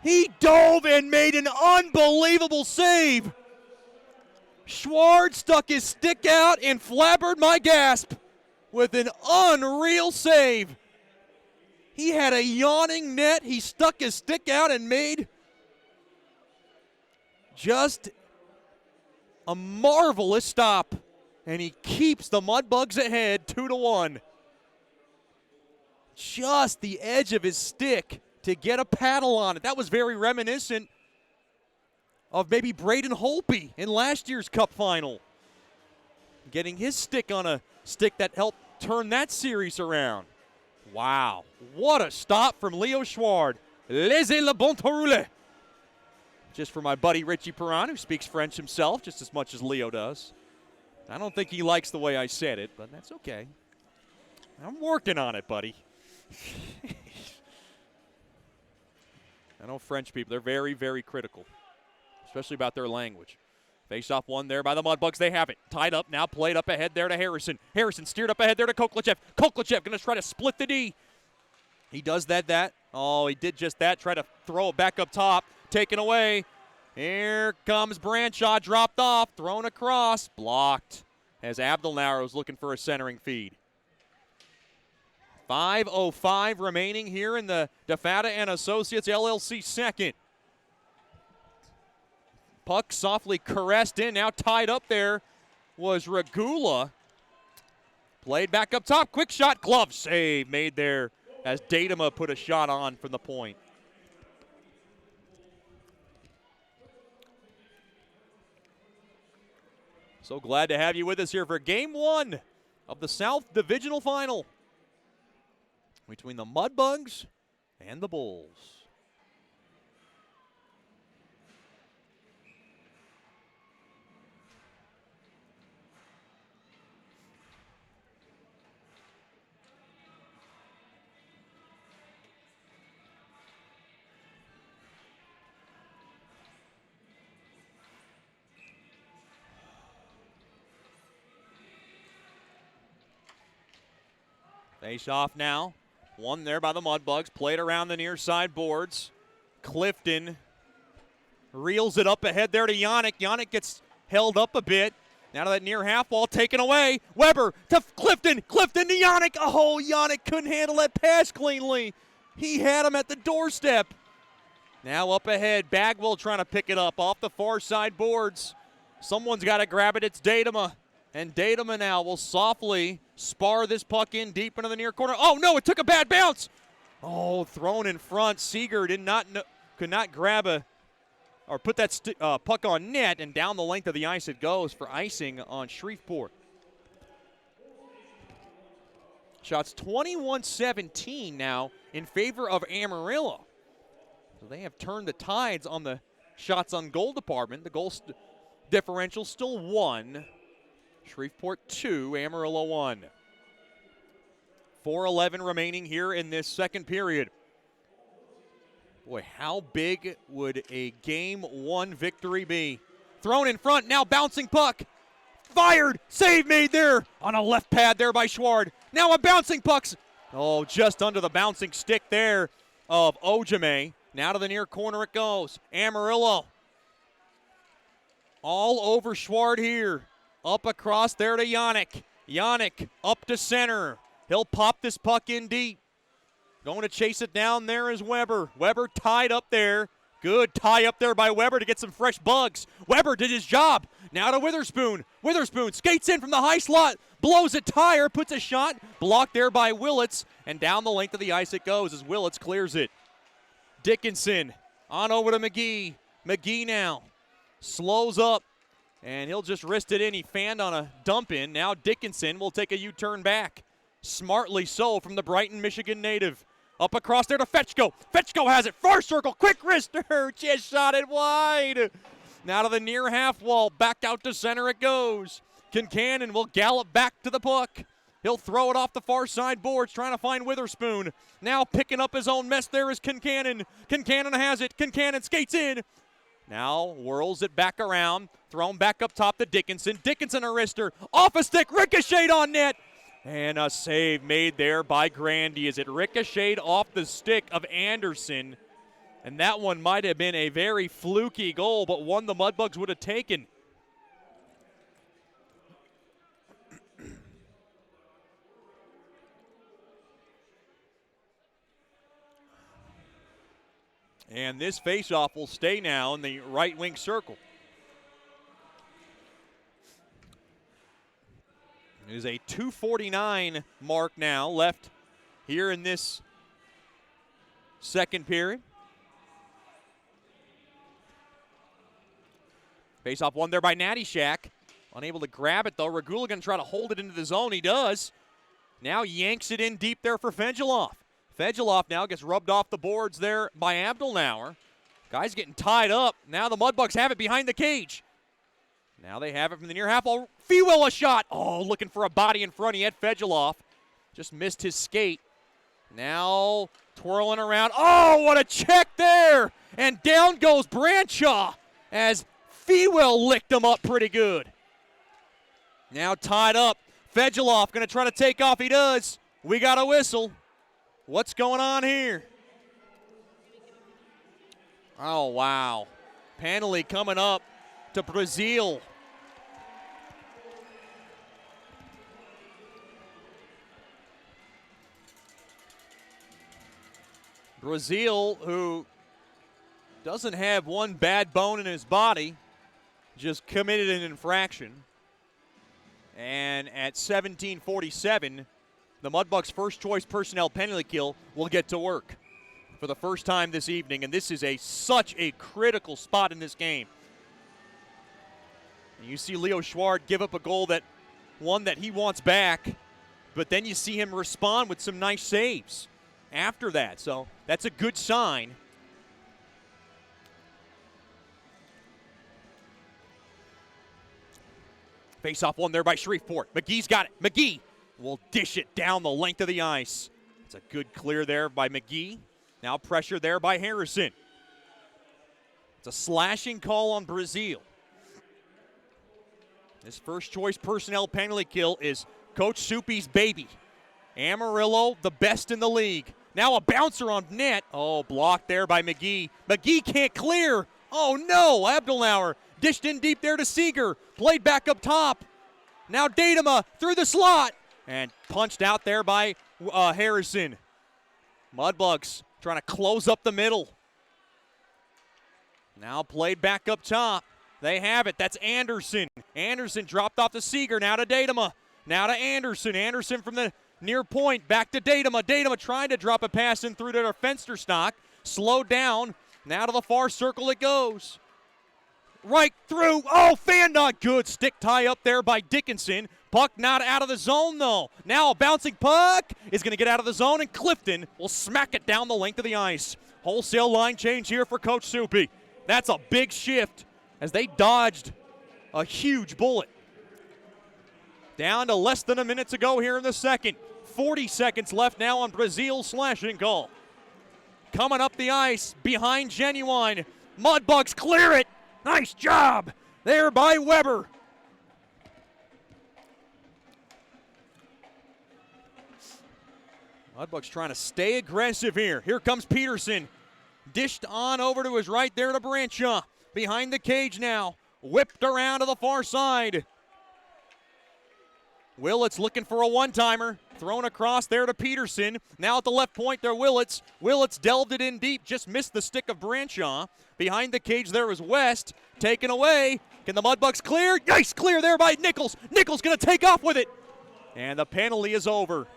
S1: He dove and made an unbelievable save. Schward stuck his stick out and flabbered my gasp with an unreal save. He had a yawning net. He stuck his stick out and made just a marvelous stop. And he keeps the Mudbugs ahead 2-1. Just the edge of his stick to get a paddle on it. That was very reminiscent of maybe Braden Holpe in last year's Cup final. Getting his stick on a stick that helped turn that series around. Wow, what a stop from Leo Schward. Laissez le bon temps rouler. Just for my buddy Richie Perron, who speaks French himself just as much as Leo does. I don't think he likes the way I said it, but that's okay. I'm working on it, buddy. I know French people, they're very, very critical, especially about their language. Face-off one there by the Mudbugs. They have it. Tied up now, played up ahead there to Harrison. Harrison steered up ahead there to Koklachev. Koklachev going to try to split the D. He does that. Oh, he did just that. Try to throw it back up top. Taken away. Here comes Branshaw. Dropped off. Thrown across. Blocked as Abdelnauer was looking for a centering feed. 5:05 remaining here in the DeFata and Associates LLC second. Puck softly caressed in, now tied up there was Regula. Played back up top, quick shot, glove save made there as Datama put a shot on from the point. So glad to have you with us here for Game 1 of the South Divisional Final between the Mudbugs and the Bulls. Face off now. One there by the Mudbugs. Played around the near side boards. Clifton reels it up ahead there to Yannick. Yannick gets held up a bit. Now to that near half wall, taken away. Weber to Clifton. Clifton to Yannick. Oh, Yannick couldn't handle that pass cleanly. He had him at the doorstep. Now up ahead, Bagwell trying to pick it up off the far side boards. Someone's got to grab it. It's Datema. And Datema now will softly spar this puck in deep into the near corner. Oh, no, it took a bad bounce. Oh, thrown in front. Seeger could not grab or put that puck on net, and down the length of the ice it goes for icing on Shreveport. Shots 21-17 now in favor of Amarillo. So they have turned the tides on the shots on goal department. The goal differential still 1. Shreveport 2, Amarillo 1. 4:11 remaining here in this second period. Boy, how big would a Game 1 victory be? Thrown in front, now bouncing puck. Fired, save made there on a left pad there by Schward. Now a bouncing puck. Oh, just under the bouncing stick there of Ojame. Now to the near corner it goes. Amarillo. All over Schward here. Up across there to Yannick. Yannick up to center. He'll pop this puck in deep. Going to chase it down there is Weber. Weber tied up there. Good tie up there by Weber to get some fresh bugs. Weber did his job. Now to Witherspoon. Witherspoon skates in from the high slot. Blows a tire, puts a shot. Blocked there by Willits. And down the length of the ice it goes as Willits clears it. Dickinson on over to McGee. McGee now slows up. And he'll just wrist it in. He fanned on a dump in. Now Dickinson will take a U-turn back. Smartly so from the Brighton, Michigan native. Up across there to Fetchko. Fetchko has it. Far circle. Quick wrister. Just shot it wide. Now to the near half wall. Back out to center it goes. Kincannon will gallop back to the puck. He'll throw it off the far side boards trying to find Witherspoon. Now picking up his own mess there is Kincannon. Kincannon has it. Kincannon skates in. Now whirls it back around. Thrown back up top to Dickinson. Dickinson a wrister. Off a stick. Ricocheted on net. And a save made there by Grandy as it ricocheted off the stick of Anderson. And that one might have been a very fluky goal, but one the Mudbugs would have taken. And this faceoff will stay now in the right wing circle. It is a 2:49 mark now left here in this second period. Face-off won there by Natty Shack. Unable to grab it, though. Regula going to try to hold it into the zone. He does. Now yanks it in deep there for Fedulov. Fedulov now gets rubbed off the boards there by Abdelnauer. Guy's getting tied up. Now the Mudbugs have it behind the cage. Now they have it from the near half. Oh, Fewell a shot. Oh, looking for a body in front. He had Fedulov. Just missed his skate. Now twirling around. Oh, what a check there. And down goes Branshaw as Fewell licked him up pretty good. Now tied up. Fedulov going to try to take off. He does. We got a whistle. What's going on here? Oh, wow. Penalty coming up to Brazil. Brazil, who doesn't have one bad bone in his body, just committed an infraction. And at 17:47, the Mudbugs' first choice personnel penalty kill will get to work for the first time this evening. And this is such a critical spot in this game. And you see Leo Schward give up a goal that he wants back, but then you see him respond with some nice saves after that. So that's a good sign. Face-off won there by Shreveport. McGee's got it. McGee will dish it down the length of the ice. It's a good clear there by McGee. Now pressure there by Harrison. It's a slashing call on Brazil. His first choice personnel penalty kill is Coach Soupy's baby. Amarillo, the best in the league. Now a bouncer on net. Oh, blocked there by McGee. McGee can't clear. Oh no, Abdelnauer dished in deep there to Seeger. Played back up top. Now Datema through the slot. And punched out there by Harrison. Mudbugs trying to close up the middle. Now played back up top. They have it. That's Anderson. Anderson dropped off to Seeger. Now to Datema. Now to Anderson. Anderson from the near point. Back to Datema. Datema trying to drop a pass in through to their Fensterstock. Slowed down. Now to the far circle it goes. Right through. Oh, fan not good. Stick tie up there by Dickinson. Puck not out of the zone, though. Now a bouncing puck is going to get out of the zone, and Clifton will smack it down the length of the ice. Wholesale line change here for Coach Soupy. That's a big shift as they dodged a huge bullet. Down to less than a minute to go here in the second. 40 seconds left now on Brazil's slashing goal. Coming up the ice behind Genuine. Mudbugs clear it. Nice job there by Weber. Mudbugs trying to stay aggressive here. Here comes Peterson. Dished on over to his right there to Branchaw. Behind the cage now. Whipped around to the far side. Willits looking for a one-timer. Thrown across there to Peterson. Now at the left point there, Willits. Willits delved it in deep. Just missed the stick of Branchaw. Behind the cage there is West. Taken away. Can the Mudbugs clear? Nice clear there by Nichols. Nichols going to take off with it. And the penalty is over,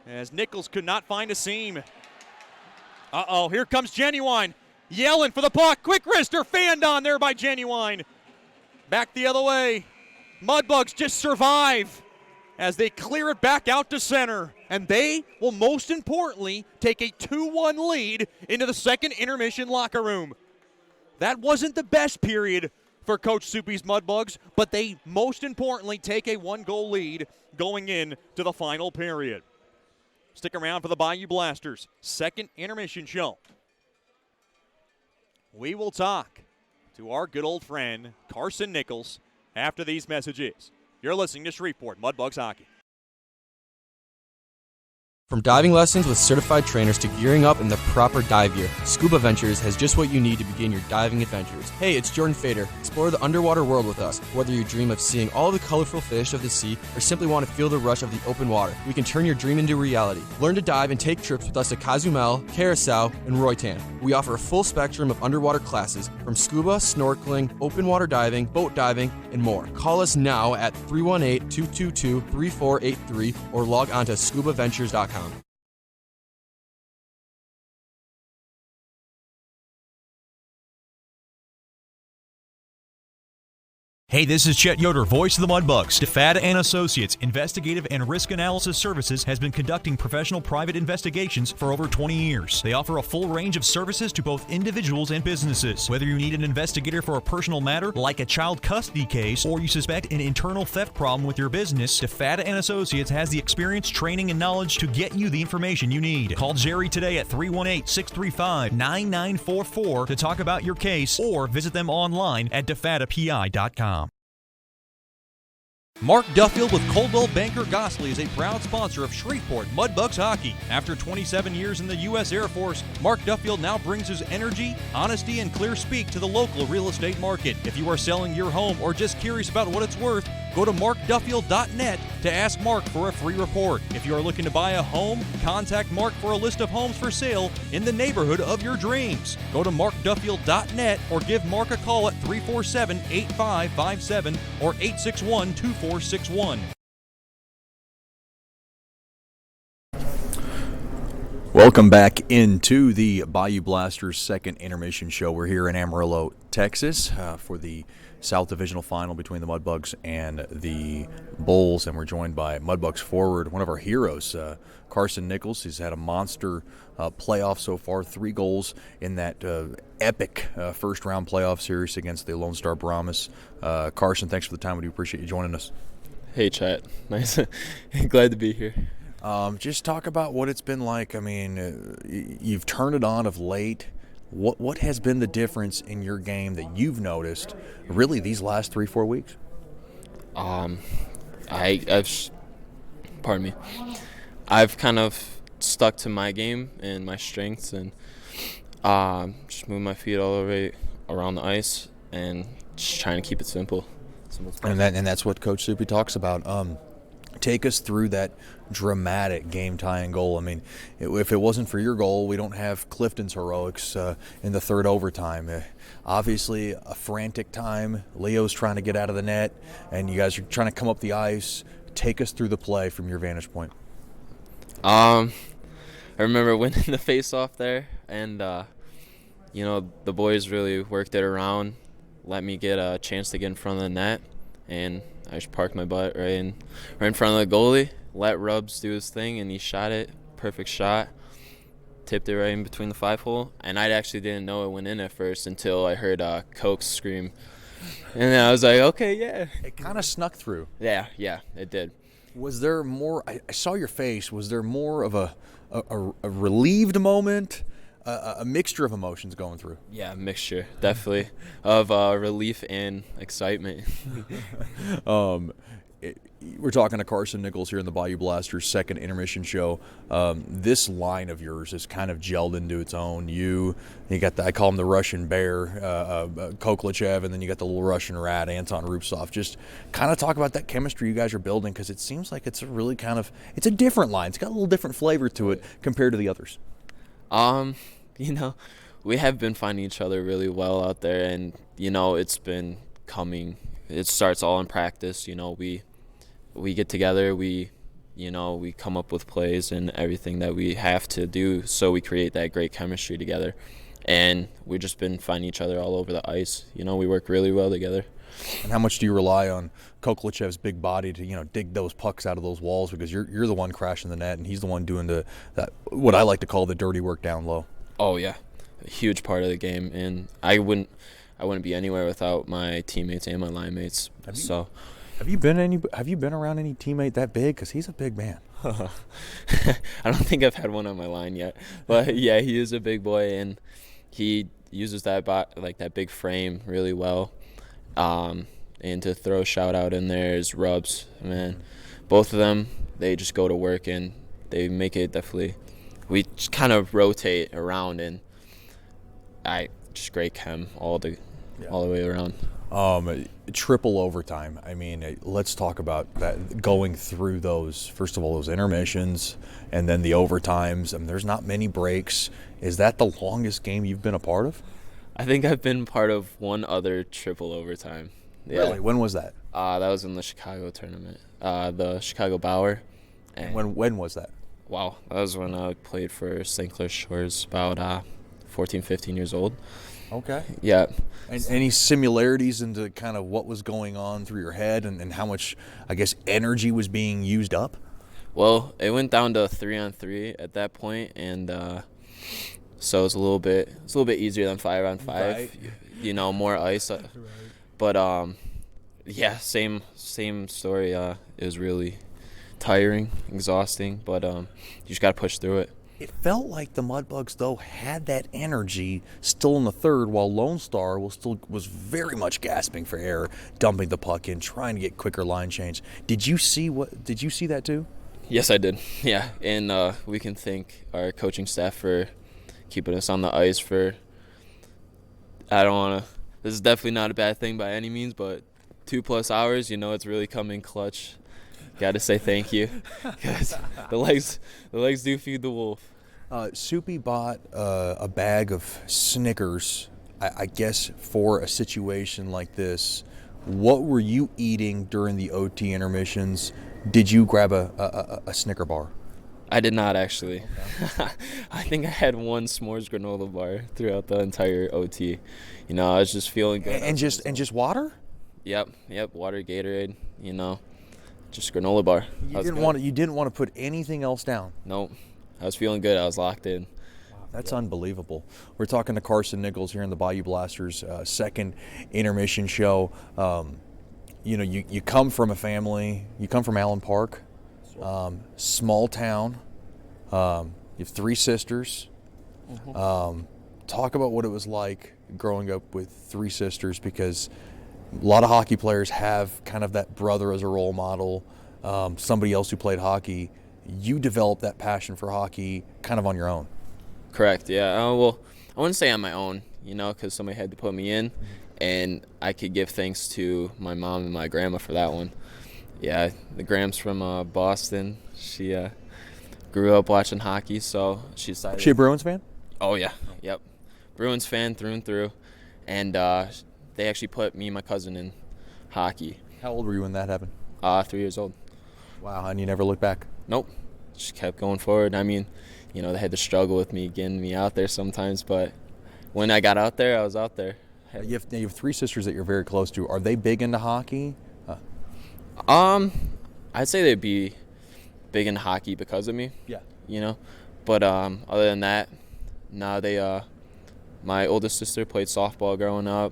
S1: as Nichols could not find a seam. Uh-oh, here comes Genuine. Yelling for the puck. Quick wrister fanned on there by Genuine. Back the other way. Mudbugs just survive as they clear it back out to center. And they will most importantly take a 2-1 lead into the second intermission locker room. That wasn't the best period for Coach Soupy's Mudbugs, but they most importantly take a 1-goal lead going into the final period. Stick around for the Bayou Blasters' second intermission show. We will talk to our good old friend Carson Nichols after these messages. You're listening to Shreveport Mudbugs Hockey.
S9: From diving lessons with certified trainers to gearing up in the proper dive gear, Scuba Ventures has just what you need to begin your diving adventures. Hey, it's Jordan Fader. Explore the underwater world with us. Whether you dream of seeing all the colorful fish of the sea or simply want to feel the rush of the open water, we can turn your dream into reality. Learn to dive and take trips with us to Cozumel, Curacao, and Roatan. We offer a full spectrum of underwater classes from scuba, snorkeling, open water diving, boat diving, and more. Call us now at 318-222-3483 or log on to scubaventures.com.
S3: Hey, this is Chet Yoder, voice of the Mudbugs. DeFada and Associates Investigative and Risk Analysis Services has been conducting professional private investigations for over 20 years. They offer a full range of services to both individuals and businesses. Whether you need an investigator for a personal matter like a child custody case or you suspect an internal theft problem with your business, DeFada and Associates has the experience, training, and knowledge to get you the information you need. Call Jerry today at 318-635-9944 to talk about your case or visit them online at defadapi.com. Mark Duffield with Coldwell Banker Gosley is a proud sponsor of Shreveport Mudbugs Hockey. After 27 years in the U.S. Air Force, Mark Duffield now brings his energy, honesty, and clear speak to the local real estate market. If you are selling your home or just curious about what it's worth, go to markduffield.net to ask Mark for a free report. If you are looking to buy a home, contact Mark for a list of homes for sale in the neighborhood of your dreams. Go to markduffield.net or give Mark a call at 347-8557 or 861-2461.
S8: Welcome back into the Bayou Blasters' second intermission show. We're here in Amarillo, Texas, for the South Divisional Final between the Mudbugs and the Bulls, and we're joined by Mudbugs forward, one of our heroes, Carson Nichols. He's had a monster playoff so far, 3 goals in that epic first-round playoff series against the Lone Star Brahmas. Carson, thanks for the time. We do appreciate you joining us.
S10: Hey, Chat. Nice. Glad to be here.
S8: Just talk about what it's been like. I mean, you've turned it on of late. What has been the difference in your game that you've noticed really these last 3-4 weeks?
S10: I've kind of stuck to my game and my strengths and just move my feet all around the ice and just trying to keep it simple.
S5: And that's what Coach Soupy talks about. Take us through that dramatic game-tying goal. I mean, if it wasn't for your goal, we don't have Clifton's heroics in the third overtime. Obviously, a frantic time. Leo's trying to get out of the net, and you guys are trying to come up the ice. Take us through the play from your vantage point.
S10: I remember winning the face-off there, and the boys really worked it around, let me get a chance to get in front of the net, and I just parked my butt right in front of the goalie, let Rubs do his thing, and he shot it. Perfect shot. Tipped it right in between the 5-hole, and I actually didn't know it went in at first until I heard Coke scream. And then I was like, okay, yeah.
S5: It kind of snuck through.
S10: Yeah, it did.
S5: Was there more? I saw your face. Was there more of a relieved moment, a mixture of emotions going through?
S10: Yeah, mixture, definitely, of relief and excitement.
S5: We're talking to Carson Nichols here in the Bayou Blasters second intermission show. This line of yours is kind of gelled into its own. You got I call him the Russian bear, Koklachev, and then you got the little Russian rat, Anton Rubtsov. Just kind of talk about that chemistry you guys are building, because it seems like it's a really it's a different line. It's got a little different flavor to it compared to the others.
S10: We have been finding each other really well out there, and it's been coming. It starts all in practice. We get together, we come up with plays and everything that we have to do, so we create that great chemistry together. And we've just been finding each other all over the ice. We work really well together.
S5: And how much do you rely on Koklachev's big body to, dig those pucks out of those walls, because you're the one crashing the net and he's the one doing that what I like to call the dirty work down low?
S10: Oh yeah, a huge part of the game, and I wouldn't be anywhere without my teammates and my line mates.
S5: Have you been around any teammate that big? Because he's a big man.
S10: I don't think I've had one on my line yet, but yeah, he is a big boy, and he uses that big frame really well. And to throw a shout out in there is Rubs, man. Both of them, they just go to work and they make it definitely. We just kind of rotate around, and just great chem all the way around.
S5: Triple overtime. I mean, let's talk about that, going through those, first of all, those intermissions and then the overtimes. I mean, there's not many breaks. Is that the longest game you've been a part of?
S10: I think I've been part of one other triple overtime. Yeah.
S5: Really? When was that?
S10: That was in the Chicago tournament, the Chicago Bauer.
S5: And when was that?
S10: Wow, that was when I played for St. Clair Shores, about 14, 15 years old.
S5: Okay.
S10: Yeah.
S5: And any similarities into kind of what was going on through your head and how much, I guess, energy was being used up?
S10: Well, it went down to 3-on-3 at that point, and so it's a little bit easier than 5-on-5. Right. More ice. Right. But yeah, same story. It was really tiring, exhausting, but you just got to push through it.
S5: It felt like the Mudbugs, though, had that energy still in the third, while Lone Star was very much gasping for air, dumping the puck in, trying to get quicker line change. Did you see that too?
S10: Yes, I did. Yeah, and we can thank our coaching staff for keeping us on the ice for. This is definitely not a bad thing by any means, but 2+ hours, it's really come in clutch. Got to say thank you, because the legs do feed the wolf.
S5: Soupy bought a bag of Snickers, I guess, for a situation like this. What were you eating during the OT intermissions? Did you grab a Snicker bar?
S10: I did not, actually. I think I had one s'mores granola bar throughout the entire OT. I was just feeling good.
S5: And just water?
S10: Yep, water, Gatorade, just granola bar.
S5: You didn't want to put anything else down?
S10: Nope. I was feeling good. I was locked in.
S5: Wow, that's unbelievable. We're talking to Carson Nichols here in the Bayou Blasters second intermission show. You come from a family. You come from Allen Park, small town. You have 3 sisters. Mm-hmm. Talk about what it was like growing up with 3 sisters, because a lot of hockey players have kind of that brother as a role model, somebody else who played hockey. You developed that passion for hockey kind of on your own.
S10: Correct, yeah. Well, I wouldn't say on my own, because somebody had to put me in, and I could give thanks to my mom and my grandma for that one. Yeah, the Gram's from Boston. She grew up watching hockey, so she decided.
S8: She a Bruins fan?
S10: Oh yeah, yep, Bruins fan through and through, and they actually put me and my cousin in hockey.
S8: How old were you when that happened?
S10: 3 years old.
S8: Wow, and you never looked back?
S10: Nope, just kept going forward. I mean, they had to struggle with me getting me out there sometimes, but when I got out there, I was out there.
S8: You have 3 sisters that you're very close to. Are they big into hockey?
S10: I'd say they'd be big into hockey because of me.
S8: Yeah.
S10: But other than that, they my oldest sister played softball growing up.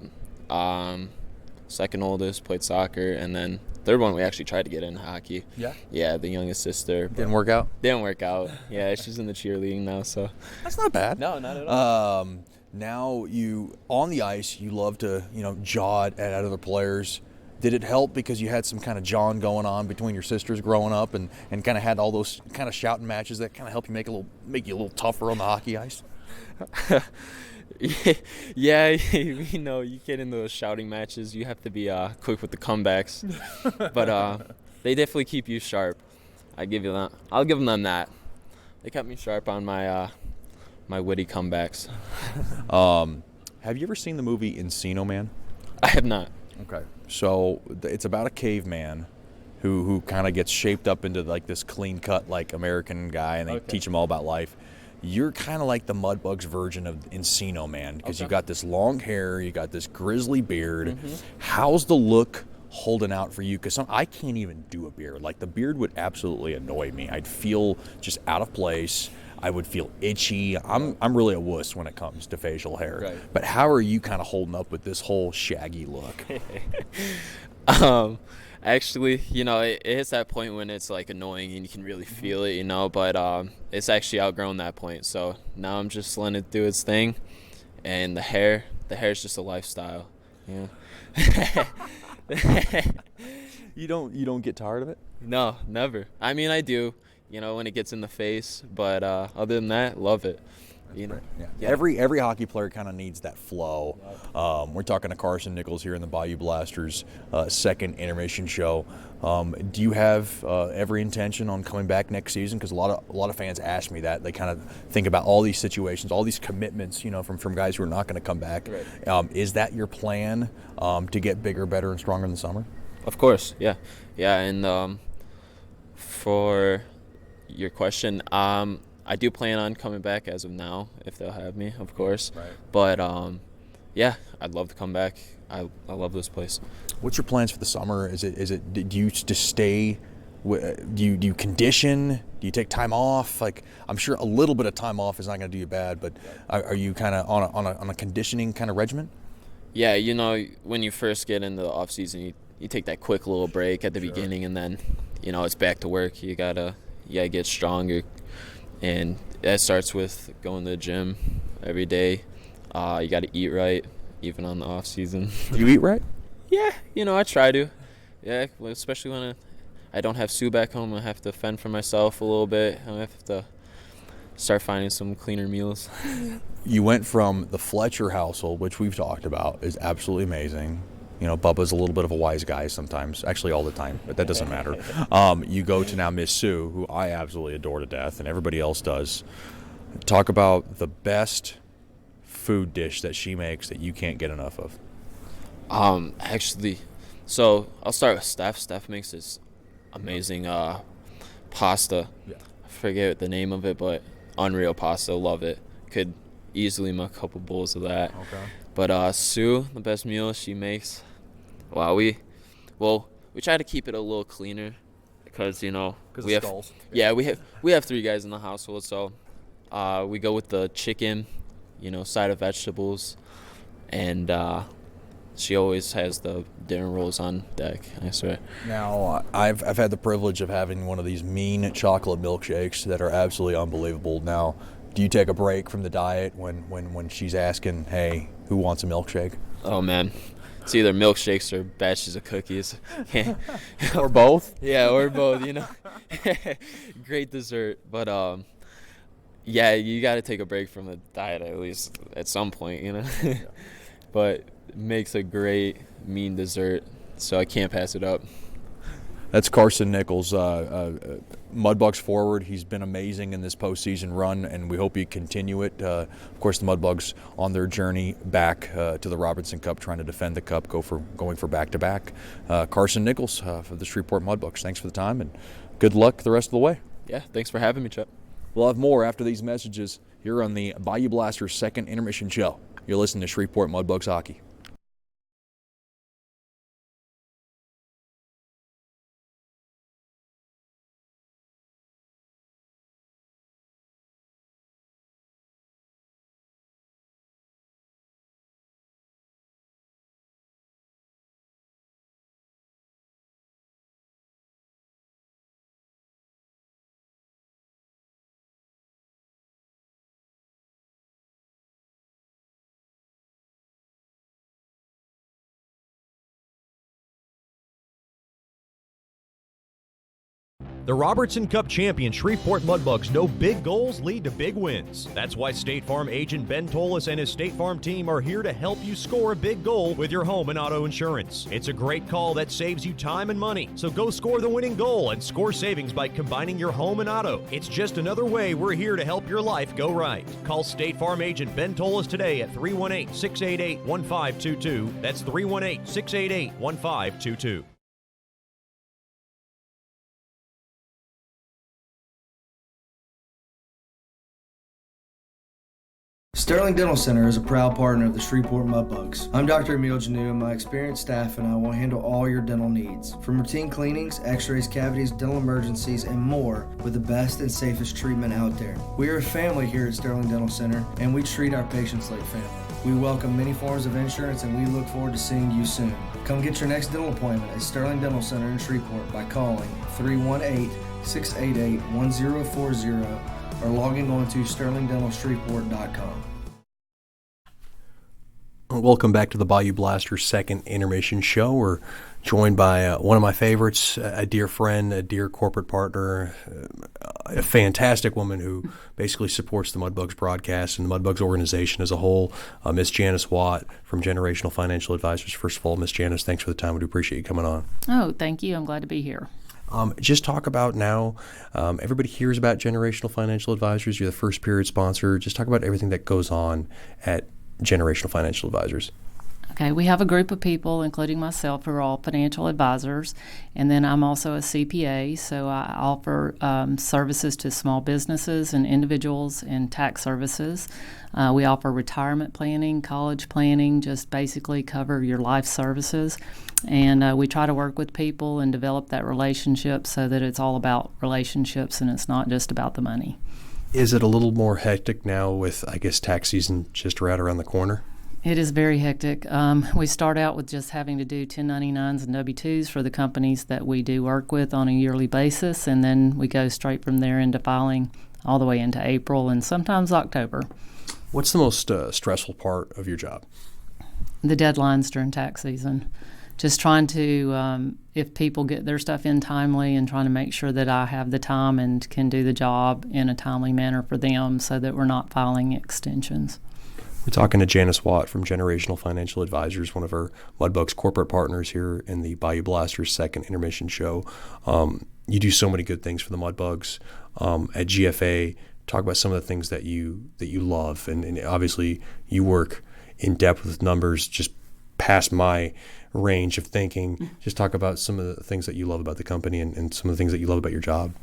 S10: Second oldest played soccer, and then third one we actually tried to get into hockey.
S8: Yeah.
S10: Yeah, the youngest sister.
S8: Didn't work out.
S10: Didn't work out. Yeah, she's in the cheerleading now, so.
S8: That's not bad.
S10: No, not at all.
S8: Now you on the ice, you love to jaw at other players. Did it help because you had some kind of jawing going on between your sisters growing up, and kind of had all those kind of shouting matches that kind of help you make you a little tougher on the hockey ice?
S10: Yeah, you get into those shouting matches, you have to be quick with the comebacks. But they definitely keep you sharp. I'll give them that. They kept me sharp on my my witty comebacks.
S8: Have you ever seen the movie Encino Man?
S10: I have not.
S8: Okay. So it's about a caveman who kind of gets shaped up into like this clean-cut like American guy, and they teach him all about life. You're kind of like the Mudbugs version of Encino Man, because you got this long hair, you got this grizzly beard. Mm-hmm. How's the look holding out for you? Because I can't even do a beard. Like, the beard would absolutely annoy me. I'd feel just out of place. I would feel itchy. I'm really a wuss when it comes to facial hair.
S10: Right.
S8: But how are you kind of holding up with this whole shaggy look?
S10: Actually, it hits that point when it's like annoying and you can really feel it, but it's actually outgrown that point. So now I'm just letting it do its thing, and the hair is just a lifestyle. Yeah.
S8: You don't get tired of it?
S10: No, never. I mean, I do, when it gets in the face, but other than that, love it.
S8: Yeah. Every hockey player kind of needs that flow. We're talking to Carson Nichols here in the Bayou Blasters second intermission show. Do you have every intention on coming back next season? Because a lot of fans ask me that. They kind of think about all these situations, all these commitments, from guys who are not going to come back. Right. Is that your plan to get bigger, better, and stronger in the summer?
S10: Of course, yeah. And for your question, I do plan on coming back as of now, if they'll have me, of course. Right. But, yeah, I'd love to come back. I love this place.
S8: What's your plans for the summer? Do you just stay? Do you condition? Do you take time off? Like, I'm sure a little bit of time off is not going to do you bad, but are you kind of on a conditioning kind of regimen?
S10: Yeah, when you first get into the off season, you take that quick little break at the beginning, and then it's back to work. You gotta get stronger. And that starts with going to the gym every day. You got to eat right, even on the off season.
S8: Do you eat right?
S10: Yeah, I try to. Yeah, especially when I don't have Sue back home. I have to fend for myself a little bit. I have to start finding some cleaner meals.
S8: You went from the Fletcher household, which we've talked about, is absolutely amazing. Bubba's a little bit of a wise guy sometimes, actually all the time, but that doesn't matter. You go to now Miss Sue, who I absolutely adore to death, and everybody else does. Talk about the best food dish that she makes that you can't get enough of.
S10: Actually, so I'll start with Steph. Steph makes this amazing pasta. Yeah. I forget the name of it, but unreal pasta. Love it. Could easily make a couple bowls of that. Okay. But Sue, the best meal she makes, wow, we try to keep it a little cleaner because we have stalls. Yeah, we have 3 guys in the household, so we go with the chicken, side of vegetables, and she always has the dinner rolls on deck, I swear.
S8: Now, I've had the privilege of having one of these mean chocolate milkshakes that are absolutely unbelievable. Now, do you take a break from the diet when she's asking, hey, who wants a milkshake?
S10: Oh, man. It's either milkshakes or batches of cookies.
S8: Or both?
S10: Yeah, or both, Great dessert. But, Yeah, you got to take a break from the diet at least at some point, Yeah. But it makes a great mean dessert, so I can't pass it up.
S8: That's Carson Nichols, Mudbugs forward. He's been amazing in this postseason run, and we hope he continue it. Of course, the Mudbugs on their journey back to the Robertson Cup, trying to defend the Cup, going for back-to-back. Carson Nichols for the Shreveport Mudbugs. Thanks for the time, and good luck the rest of the way.
S10: Yeah, thanks for having me, Chuck.
S8: We'll have more after these messages here on the Bayou Blasters second intermission show. You're listening to Shreveport Mudbugs hockey.
S3: The Robertson Cup champion Shreveport Mudbugs know big goals lead to big wins. That's why State Farm agent Ben Tolis and his State Farm team are here to help you score a big goal with your home and auto insurance. It's a great call that saves you time and money. So go score the winning goal and score savings by combining your home and auto. It's just another way we're here to help your life go right. Call State Farm agent Ben Tolis today at 318-688-1522. That's 318-688-1522.
S2: Sterling Dental Center is a proud partner of the Shreveport Mudbugs. I'm Dr. Emil Janu, and my experienced staff and I will handle all your dental needs. From routine cleanings, x-rays, cavities, dental emergencies, and more with the best and safest treatment out there. We are a family here at Sterling Dental Center, and we treat our patients like family. We welcome many forms of insurance, and we look forward to seeing you soon. Come get your next dental appointment at Sterling Dental Center in Shreveport by calling 318-688-1040 or logging on to sterlingdentalshreveport.com.
S5: Welcome back to the Bayou Blasters second intermission show. We're joined by one of my favorites, a dear friend, a dear corporate partner, a fantastic woman who basically supports the Mudbugs broadcast and the Mudbugs organization as a whole, Miss Janice Watt from Generational Financial Advisors. First of all, Miss Janice, thanks for the time. We do appreciate you coming on.
S11: Oh, thank you. I'm glad to be here.
S5: Just talk about now, everybody hears about Generational Financial Advisors. You're the first period sponsor. Just talk about everything that goes on at Generational Financial Advisors.
S11: Okay, we have a group of people, including myself, who are all financial advisors, and then I'm also a CPA, so I offer services to small businesses and individuals and tax services. We offer retirement planning, college planning, just basically cover your life services, and we try to work with people and develop that relationship so that it's all about relationships and it's not just about the money.
S5: Is it a little more hectic now with, I guess, tax season just right around the corner?
S11: It is very hectic. We start out with just having to do 1099s and W-2s for the companies that we do work with on a yearly basis, and then we go straight from there into filing all the way into April and sometimes October.
S5: What's the most stressful part of your job?
S11: The deadlines during tax season. Just trying to, if people get their stuff in timely, and trying to make sure that I have the time and can do the job in a timely manner for them so that we're not filing extensions.
S5: We're talking to Janice Watt from Generational Financial Advisors, one of our Mudbugs corporate partners here in the Bayou Blasters second intermission show. You do so many good things for the Mudbugs. At GFA, talk about some of the things that you love, and obviously you work in depth with numbers just past my range of thinking. Just talk about some of the things that you love about the company and some of the things that you love about your job.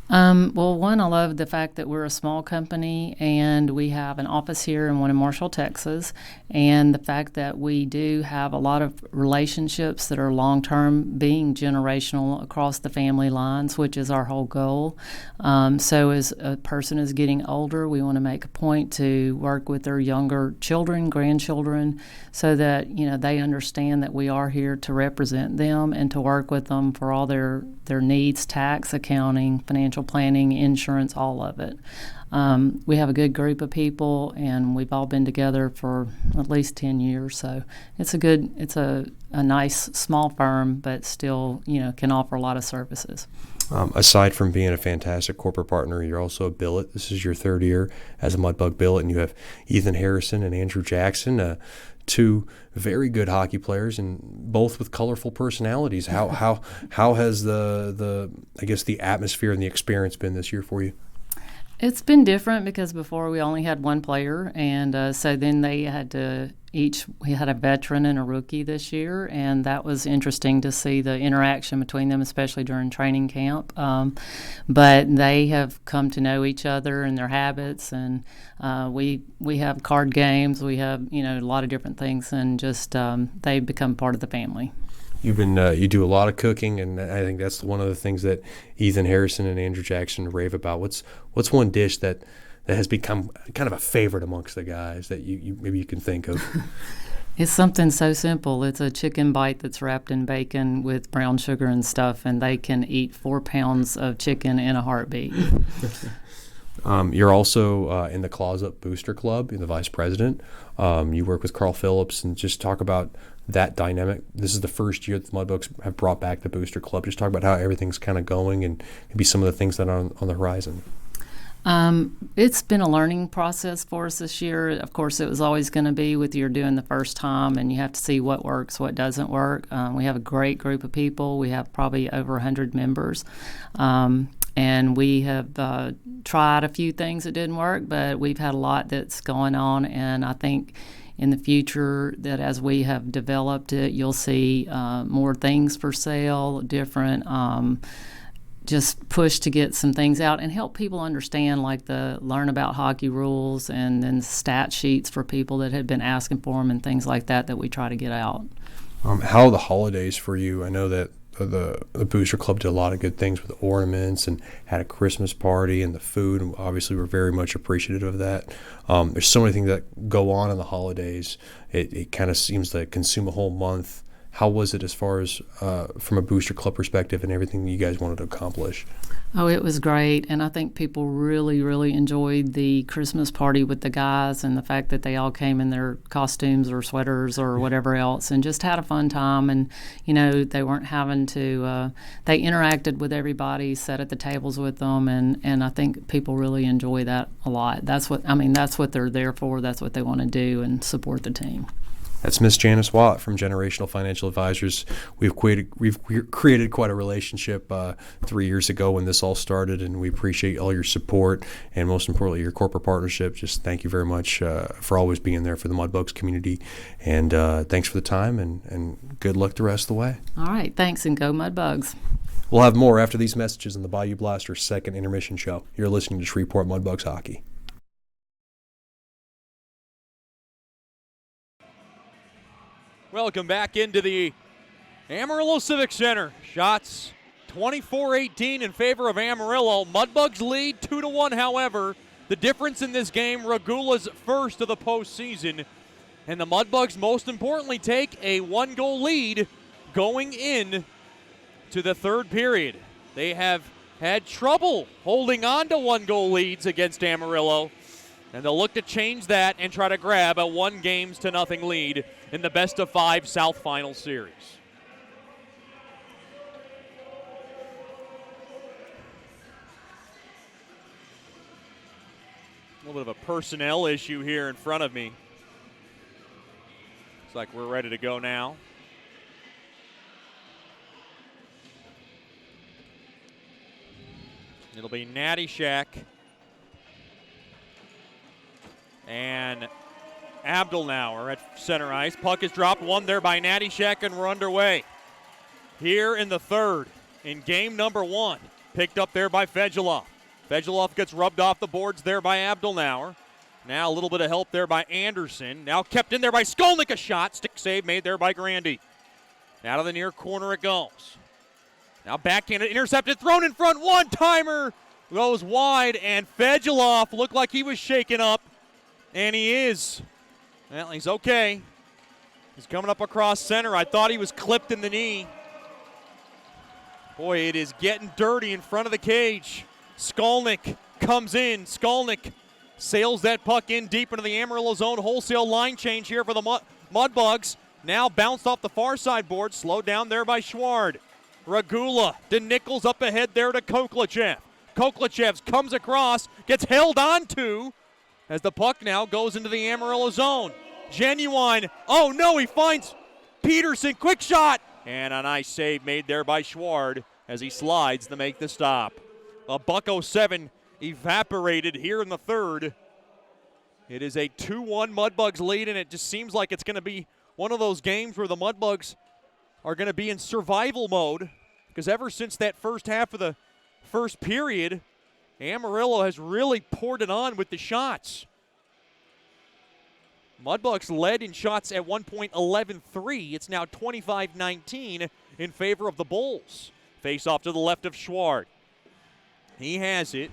S11: Well, one, I love the fact that we're a small company and we have an office here and one in Marshall, Texas, and the fact that we do have a lot of relationships that are long-term, being generational across the family lines, which is our whole goal. So as a person is getting older, we want to make a point to work with their younger children, grandchildren, so that, you know, they understand that we are here to represent them and to work with them for all their needs, tax, accounting, financial planning, insurance, all of it. We have a good group of people, and we've all been together for at least 10 years. So it's a nice small firm, but still, you know, can offer a lot of services.
S5: Aside from being a fantastic corporate partner, you're also a billet. This is your third year as a Mudbug billet, and you have Ethan Harrison and Andrew Jackson, two very good hockey players, and both with colorful personalities. How has the I guess the atmosphere and the experience been this year for you?
S11: It's been different because before we only had one player, and so then they had to we had a veteran and a rookie this year, and that was interesting to see the interaction between them, especially during training camp. But they have come to know each other and their habits, and we have card games, we have a lot of different things, and just they've become part of the family.
S5: You do a lot of cooking, and I think that's one of the things that Ethan Harrison and Andrew Jackson rave about. What's one dish that has become kind of a favorite amongst the guys that you maybe you can think of?
S11: It's something so simple. It's a chicken bite that's wrapped in bacon with brown sugar and stuff, and they can eat 4 pounds of chicken in a heartbeat.
S5: You're also in the Claws Up Booster Club. You're the vice president. You work with Carl Phillips, and just talk about that dynamic. This is the first year that the Mudbugs have brought back the Booster Club. Just talk about how everything's kind of going and maybe some of the things that are on the horizon.
S11: It's been a learning process for us this year. Of course, it was always going to be with you're doing the first time, and you have to see what works, what doesn't work. We have a great group of people. We have probably over 100 members. And we have tried a few things that didn't work, but we've had a lot that's going on, and I think in the future that as we have developed it, you'll see more things for sale, different just push to get some things out and help people understand, like learn about hockey rules, and then stat sheets for people that had been asking for them and things like that we try to get out.
S5: How are the holidays for you? I know that the Booster Club did a lot of good things with ornaments and had a Christmas party, and the food, and obviously we're very much appreciative of that. There's so many things that go on in the holidays. It kind of seems to consume a whole month. How was it as far as from a Booster Club perspective and everything you guys wanted to accomplish?
S11: Oh, it was great, and I think people really, really enjoyed the Christmas party with the guys, and the fact that they all came in their costumes or sweaters or whatever else and just had a fun time. And they weren't having to they interacted with everybody, sat at the tables with them, and I think people really enjoy that a lot. That's what they're there for. That's what they want to do, and support the team.
S5: That's Miss Janice Watt from Generational Financial Advisors. We've created quite a relationship 3 years ago when this all started, and we appreciate all your support and, most importantly, your corporate partnership. Just thank you very much for always being there for the Mudbugs community, and thanks for the time, and good luck the rest of the way.
S11: All right, thanks, and go Mudbugs.
S5: We'll have more after these messages on the Bayou Blasters second intermission show. You're listening to Shreveport Mudbugs Hockey.
S1: Welcome back into the Amarillo Civic Center. Shots 24-18 in favor of Amarillo. Mudbugs lead 2-1, however. The difference in this game, Regula's first of the postseason. And the Mudbugs, most importantly, take a 1-goal lead going in to the third period. They have had trouble holding on to 1-goal leads against Amarillo. And they'll look to change that and try to grab a 1-0 lead in the best-of-5 South Final Series. A little bit of a personnel issue here in front of me. Looks like we're ready to go now. It'll be Natty Shack and Abdelnauer at center ice. Puck is dropped, one there by Natty Shack, and we're underway. Here in the third, in game number 1, picked up there by Fedulov. Fedulov gets rubbed off the boards there by Abdelnauer. Now a little bit of help there by Anderson. Now kept in there by Skolnick, a shot. Stick save made there by Grandy. Out of the near corner it goes. Now backhanded, intercepted, thrown in front, one-timer. Goes wide, and Fedulov looked like he was shaken up. And he is. Well, he's okay. He's coming up across center. I thought he was clipped in the knee. Boy, it is getting dirty in front of the cage. Skolnick comes in. Skolnick sails that puck in deep into the Amarillo zone. Wholesale line change here for the Mudbugs. Now bounced off the far side board. Slowed down there by Schward. Regula to Nichols up ahead there to Koklachev. Koklachev comes across, gets held on to as the puck now goes into the Amarillo zone. Genuine. Oh no, he finds Peterson. Quick shot. And a nice save made there by Schward as he slides to make the stop. A $1.07 evaporated here in the third. It is a 2-1 Mudbugs lead, and it just seems like it's going to be one of those games where the Mudbugs are going to be in survival mode, because ever since that first half of the first period, Amarillo has really poured it on with the shots. Mudbugs led in shots at one point 11-3. It's now 25-19 in favor of the Bulls. Face off to the left of Schward. He has it.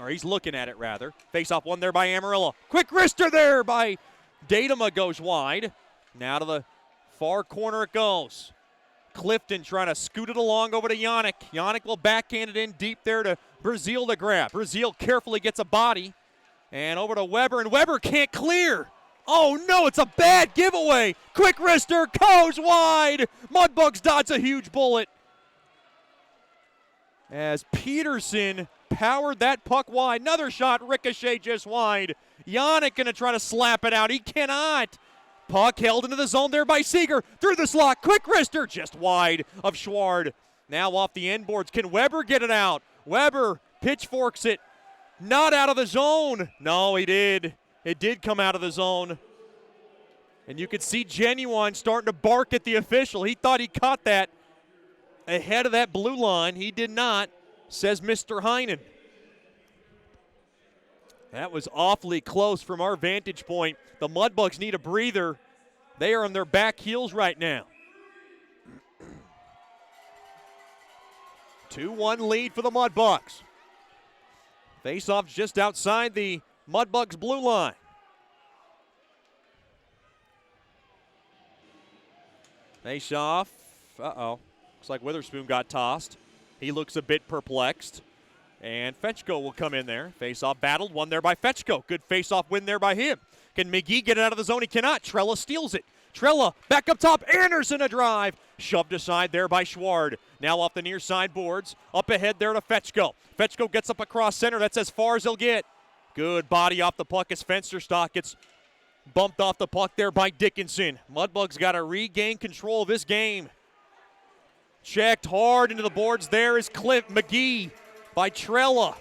S1: Or he's looking at it, rather. Face off one there by Amarillo. Quick wrister there by Datama, goes wide. Now to the far corner it goes. Clifton trying to scoot it along over to Yannick. Yannick will backhand it in deep there to Brazil to grab. Brazil carefully gets a body. And over to Weber, and Weber can't clear. Oh no, it's a bad giveaway. Quick wrister goes wide. Mudbugs dodge a huge bullet as Peterson powered that puck wide. Another shot, ricochet just wide. Yannick going to try to slap it out. He cannot. Puck held into the zone there by Seeger. Through the slot, quick wrister just wide of Schward. Now off the end boards. Can Weber get it out? Weber pitchforks it. Not out of the zone. No, he did. It did come out of the zone. And you could see Genuine starting to bark at the official. He thought he caught that ahead of that blue line. He did not, says Mr. Heinen. That was awfully close from our vantage point. The Mudbugs need a breather. They are on their back heels right now. 2-1 lead for the Mudbugs. Face-off just outside the Mudbugs blue line. Face-off. Uh-oh. Looks like Witherspoon got tossed. He looks a bit perplexed. And Fetchko will come in there. Face-off battled. Won there by Fetchko. Good face-off win there by him. Can McGee get it out of the zone? He cannot. Trella steals it. Trella back up top. Anderson a drive. Shoved aside there by Schward. Now off the near side boards. Up ahead there to Fetchko. Fetchko gets up across center. That's as far as he'll get. Good body off the puck as Fensterstock gets bumped off the puck there by Dickinson. Mudbugs got to regain control of this game. Checked hard into the boards there is Cliff McGee by Trella.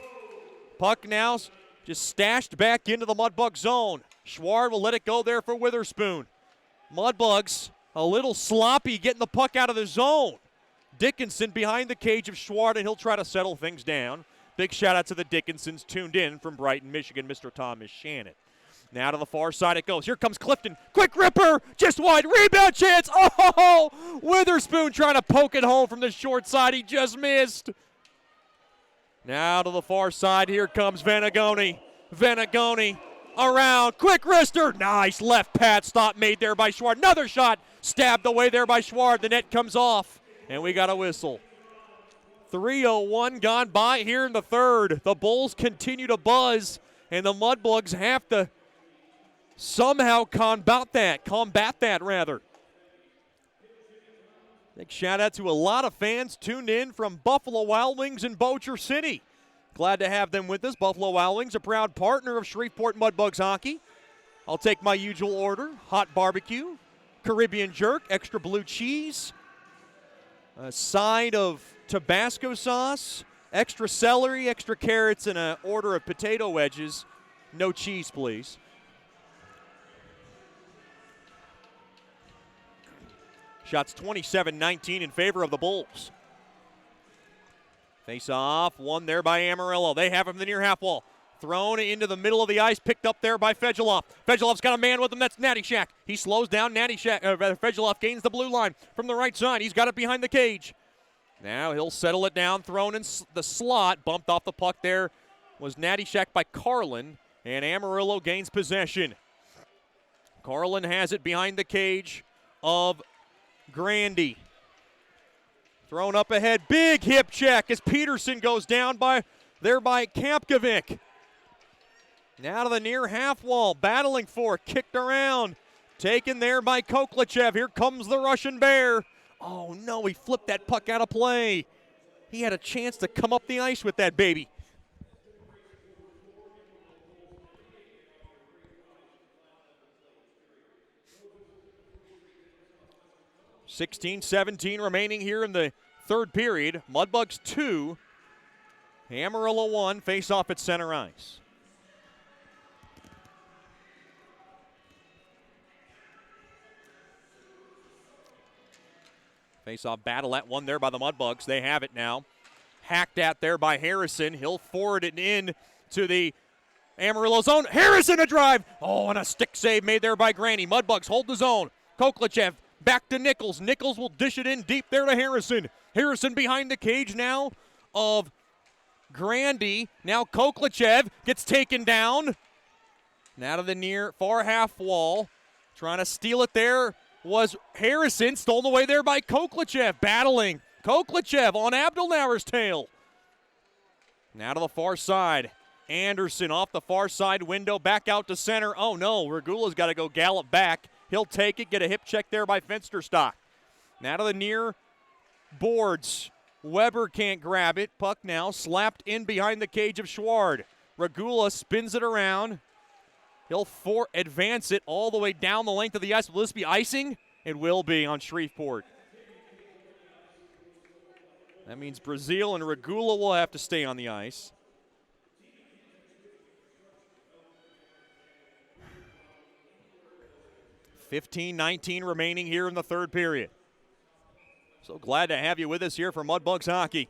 S1: Puck now just stashed back into the Mudbug zone. Schward will let it go there for Witherspoon. Mudbugs a little sloppy getting the puck out of the zone. Dickinson behind the cage of Schward, and he'll try to settle things down. Big shout out to the Dickinsons tuned in from Brighton, Michigan, Mr. Thomas Shannon. Now to the far side it goes. Here comes Clifton. Quick ripper, just wide. Rebound chance. Oh, Witherspoon trying to poke it home from the short side. He just missed. Now to the far side. Here comes Venagoni. Venagoni around. Quick wrister. Nice left pad stop made there by Schward. Another shot stabbed away there by Schward. The net comes off, and we got a whistle. 3:01 gone by here in the third. The Bulls continue to buzz, and the Mudbugs have to somehow combat that. Big shout out to a lot of fans tuned in from Buffalo Wild Wings and Bossier City. Glad to have them with us. Buffalo Wild Wings, a proud partner of Shreveport Mudbugs hockey. I'll take my usual order: hot barbecue, Caribbean jerk, extra blue cheese, a side of Tabasco sauce, extra celery, extra carrots, and an order of potato wedges. No cheese, please. Shots 27-19 in favor of the Bulls. Face off, one there by Amarillo. They have him in the near half wall. Thrown into the middle of the ice, picked up there by Fedulov. Fedulov's got a man with him, that's Natty Shack. He slows down, Fedulov gains the blue line from the right side. He's got it behind the cage. Now he'll settle it down, thrown in the slot. Bumped off the puck there was Natty Shack by Carlin, and Amarillo gains possession. Carlin has it behind the cage of Grandy. Thrown up ahead, big hip check as Peterson goes down by Kampkovic. Now to the near half wall, battling for it, kicked around. Taken there by Koklachev. Here comes the Russian Bear. Oh, no, he flipped that puck out of play. He had a chance to come up the ice with that baby. .16-17 remaining here in the third period. Mudbugs 2, Amarillo 1, face off at center ice. Face-off battle at one there by the Mudbugs. They have it now. Hacked at there by Harrison. He'll forward it in to the Amarillo zone. Harrison a drive. Oh, and a stick save made there by Granny. Mudbugs hold the zone. Koklichev back to Nichols. Nichols will dish it in deep there to Harrison. Harrison behind the cage now of Grandy. Now Koklichev gets taken down. Now to the near far half wall. Trying to steal it there was Harrison, stolen away there by Koklichev, battling. Koklichev on Abdelnauer's tail. Now to the far side. Anderson off the far side window, back out to center. Oh no, Regula's got to go gallop back. He'll take it, get a hip check there by Fensterstock. Now to the near boards. Weber can't grab it. Puck now slapped in behind the cage of Schward. Regula spins it around. He'll advance it all the way down the length of the ice. Will this be icing? It will be on Shreveport. That means Brazil and Regula will have to stay on the ice. .15-19 remaining here in the third period. So glad to have you with us here for Mudbugs Hockey.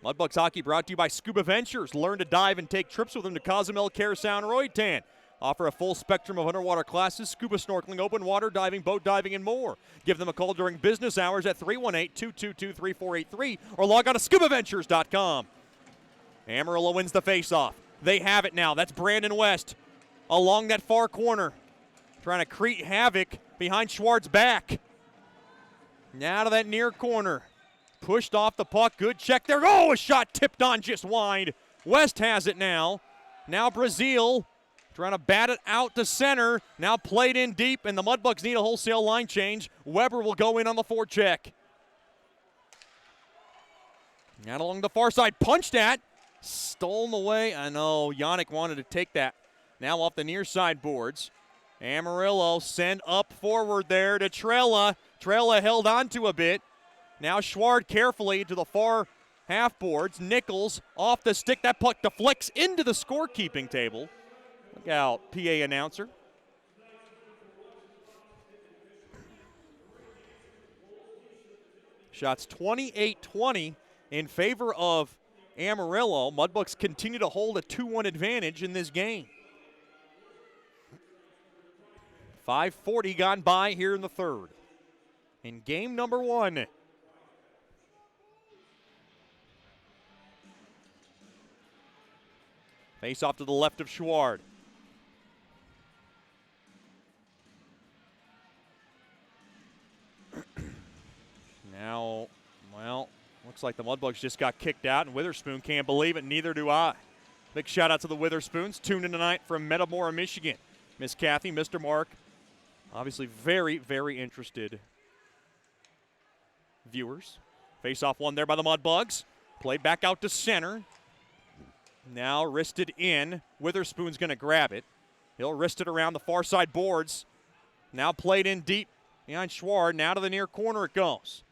S1: Mudbugs Hockey brought to you by Scuba Ventures. Learn to dive and take trips with them to Cozumel, Curacao, and Roatan. Offer a full spectrum of underwater classes, scuba snorkeling, open water diving, boat diving, and more. Give them a call during business hours at 318-222-3483 or log on to scubaventures.com. Amarillo wins the faceoff. They have it now. That's Brandon West along that far corner, trying to create havoc behind Schwartz's back. Now to that near corner. Pushed off the puck. Good check there. Oh, a shot tipped on just wide. West has it now. Now Brazil trying to bat it out to center. Now played in deep, and the Mudbugs need a wholesale line change. Weber will go in on the forecheck. Now along the far side. Punched at. Stolen away. I know Yannick wanted to take that. Now off the near side boards. Amarillo send up forward there to Trella. Trella held on to a bit. Now Schward carefully to the far half boards. Nichols off the stick. That puck deflects into the scorekeeping table. Look out, PA announcer. Shots 28-20 in favor of Amarillo. Mudbugs continue to hold a 2-1 advantage in this game. 5:40 gone by here in the third. In game number one. Face off to the left of Schward. Now, well, looks like the Mudbugs just got kicked out, and Witherspoon can't believe it. Neither do I. Big shout out to the Witherspoons. Tuned in tonight from Metamora, Michigan. Miss Kathy, Mr. Mark. Obviously very, very interested viewers. Face off one there by the Mudbugs. Played back out to center. Now wristed in. Witherspoon's going to grab it. He'll wrist it around the far side boards. Now played in deep behind Schward. Now to the near corner it goes.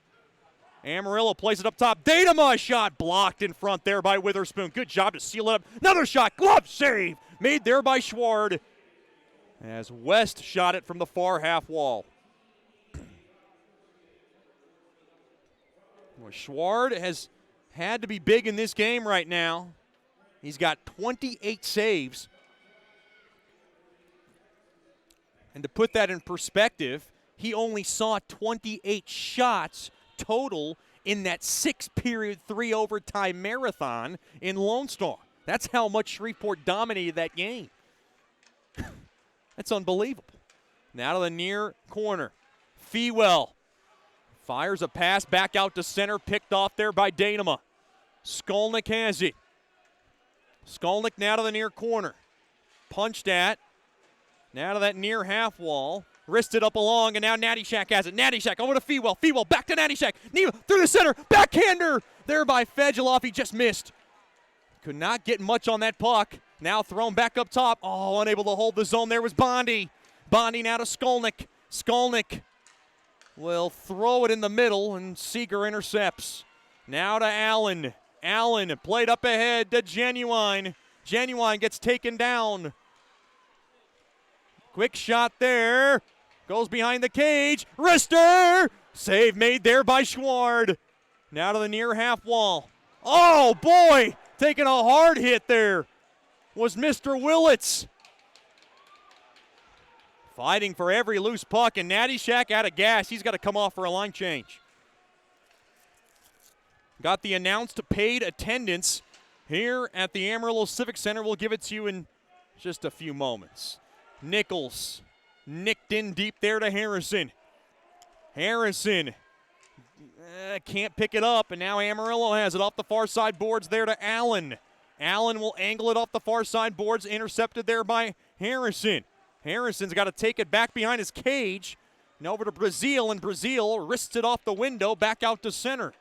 S1: Amarillo plays it up top. Datema, shot blocked in front there by Witherspoon. Good job to seal it up. Another shot. Glove save made there by Schward as West shot it from the far half wall. Well, Schward has had to be big in this game right now. He's got 28 saves. And to put that in perspective, he only saw 28 shots total in that 6-period, 3-overtime marathon in Lone Star. That's how much Shreveport dominated that game. That's unbelievable. Now to the near corner. Fewell fires a pass back out to center, picked off there by Datema. Skolnick has it. Skolnick now to the near corner. Punched at. Now to that near half wall. Wristed up along, and now Natty Shack has it. Natty Shack over to Fewell. Fewell back to Natty Shack. Neva through the center. Backhander there by Fedgeloff. He just missed. Could not get much on that puck. Now thrown back up top. Oh, unable to hold the zone. There was Bondi. Bondi now to Skolnick. Skolnick will throw it in the middle, and Seeger intercepts. Now to Allen. Allen played up ahead to Genuine. Genuine gets taken down. Quick shot there. Goes behind the cage. Wrister! Save made there by Schward. Now to the near half wall. Oh, boy! Taking a hard hit there was Mr. Willits. Fighting for every loose puck, and Natty Shack out of gas. He's got to come off for a line change. Got the announced paid attendance here at the Amarillo Civic Center. We'll give it to you in just a few moments. Nichols nicked in deep there to Harrison. Harrison can't pick it up, and now Amarillo has it off the far side boards there to Allen. Allen will angle it off the far side boards, intercepted there by Harrison. Harrison's got to take it back behind his cage. Now over to Brazil, and Brazil wrists it off the window, back out to center.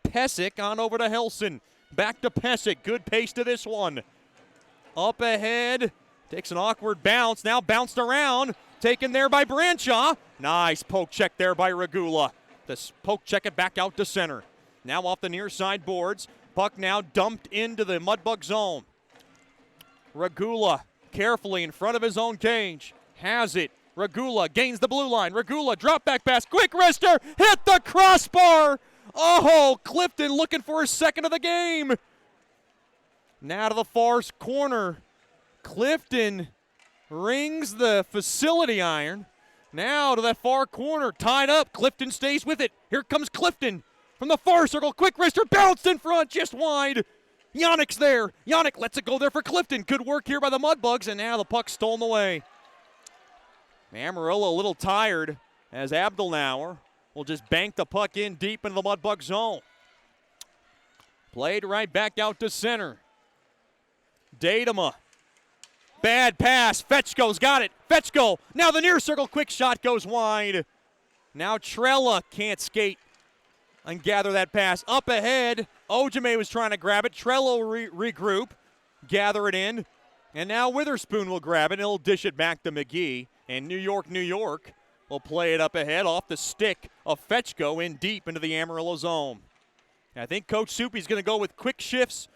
S1: Pesic on over to Helson. Back to Pesic. Good pace to this one. Up ahead. Takes an awkward bounce. Now bounced around. Taken there by Branshaw. Nice poke check there by Regula. This poke check it back out to center. Now off the near side boards. Puck now dumped into the Mudbug zone. Regula carefully in front of his own cage. Has it. Regula gains the blue line. Regula drop back pass. Quick wrister. Hit the crossbar. Oh, Clifton looking for his second of the game. Now to the far corner. Clifton rings the facility iron. Now to that far corner, tied up. Clifton stays with it. Here comes Clifton from the far circle. Quick wrister bounced in front, just wide. Yannick's there. Yannick lets it go there for Clifton. Good work here by the Mudbugs, and now the puck stolen away. Amarillo a little tired as Abdelnauer will just bank the puck in deep into the Mudbug zone. Played right back out to center. Datema. Bad pass. Fetchko's got it. Fetchko. Now the near circle. Quick shot goes wide. Now Trella can't skate and gather that pass. Up ahead. Ojime was trying to grab it. Trella will regroup. Gather it in. And now Witherspoon will grab it. And he'll dish it back to McGee. And New York will play it up ahead off the stick of Fetchko in deep into the Amarillo zone. I think Coach Soupy's going to go with quick shifts,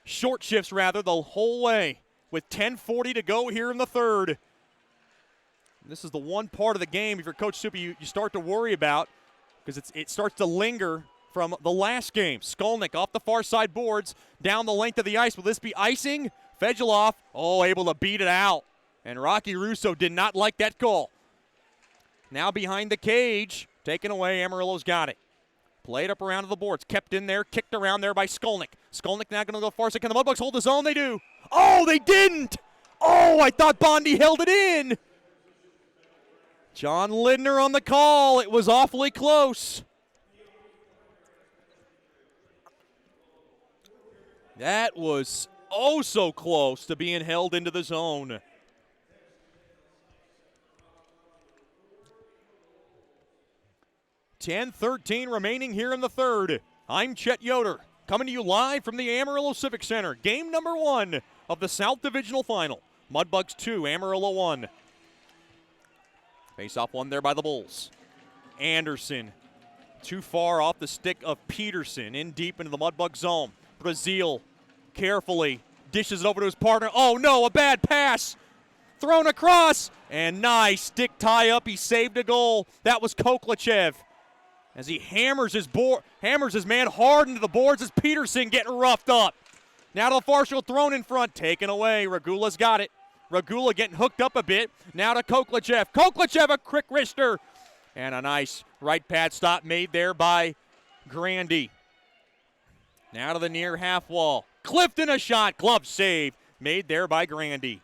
S1: short shifts rather, the whole way with 10:40 to go here in the third. This is the one part of the game, if you're Coach Soupy, you start to worry about because it starts to linger from the last game. Skolnick off the far side boards, down the length of the ice. Will this be icing? Fedgeloff, able to beat it out. And Rocky Russo did not like that call. Now behind the cage, taken away, Amarillo's got it. Played up around to the boards, kept in there, kicked around there by Skolnick. Skolnick now going to go far side. Can the Mudbugs hold the zone? They do. Oh, they didn't. Oh, I thought Bondi held it in. John Lindner on the call. It was awfully close. That was oh so close to being held into the zone. .10-13 remaining here in the third. I'm Chet Yoder, coming to you live from the Amarillo Civic Center. Game number 1 of the South Divisional Final. Mudbugs 2, Amarillo 1. Face-off won there by the Bulls. Anderson, too far off the stick of Peterson, in deep into the Mudbug zone. Brazil carefully dishes it over to his partner. Oh no, a bad pass. Thrown across, and nice stick tie up. He saved a goal. That was Koklachev. As he hammers his man hard into the boards as Peterson getting roughed up. Now to the far field, thrown in front, taken away. Regula's got it. Regula getting hooked up a bit. Now to Koklachev. Koklachev, a quick wrister. And a nice right pad stop made there by Grandy. Now to the near half wall. Clifton a shot, glove save. Made there by Grandy.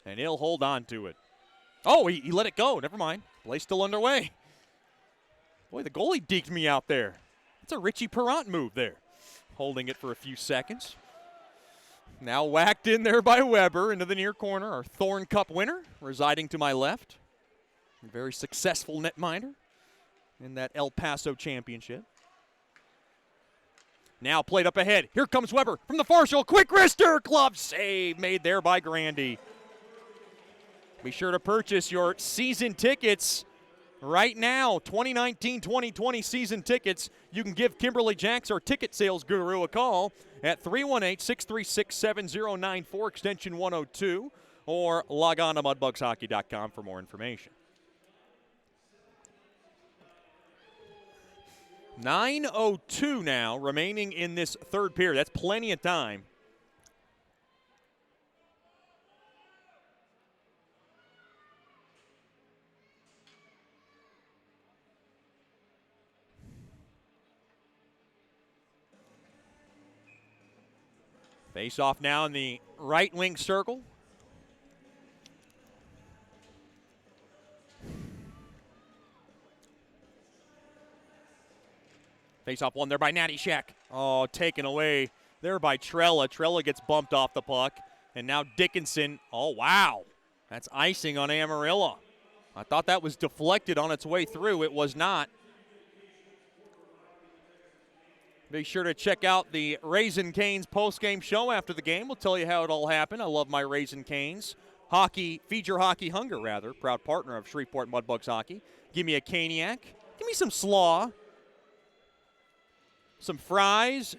S1: And he'll hold on to it. Oh, he let it go. Never mind. Play still underway. Boy, the goalie deked me out there. That's a Richie Perrant move there. Holding it for a few seconds. Now whacked in there by Weber into the near corner. Our Thorn Cup winner residing to my left. A very successful netminder in that El Paso championship. Now played up ahead. Here comes Weber from the far shoulder. Quick wrister, glove save made there by Grandy. Be sure to purchase your season tickets right now. 2019-2020 season tickets. You can give Kimberly Jacks, our ticket sales guru, a call at 318-636-7094, extension 102, or log on to mudbugshockey.com for more information. 9:02 now remaining in this third period. That's plenty of time. Face off now in the right wing circle. Face off one there by Natty Shack. Oh, taken away there by Trella. Trella gets bumped off the puck. And now Dickinson. Oh, wow. That's icing on Amarillo. I thought that was deflected on its way through. It was not. Be sure to check out the Raisin Canes post-game show after the game. We'll tell you how it all happened. I love my Raisin Canes. Feed your hockey hunger, rather. Proud partner of Shreveport Mudbugs Hockey. Give me a Caniac. Give me some slaw. Some fries,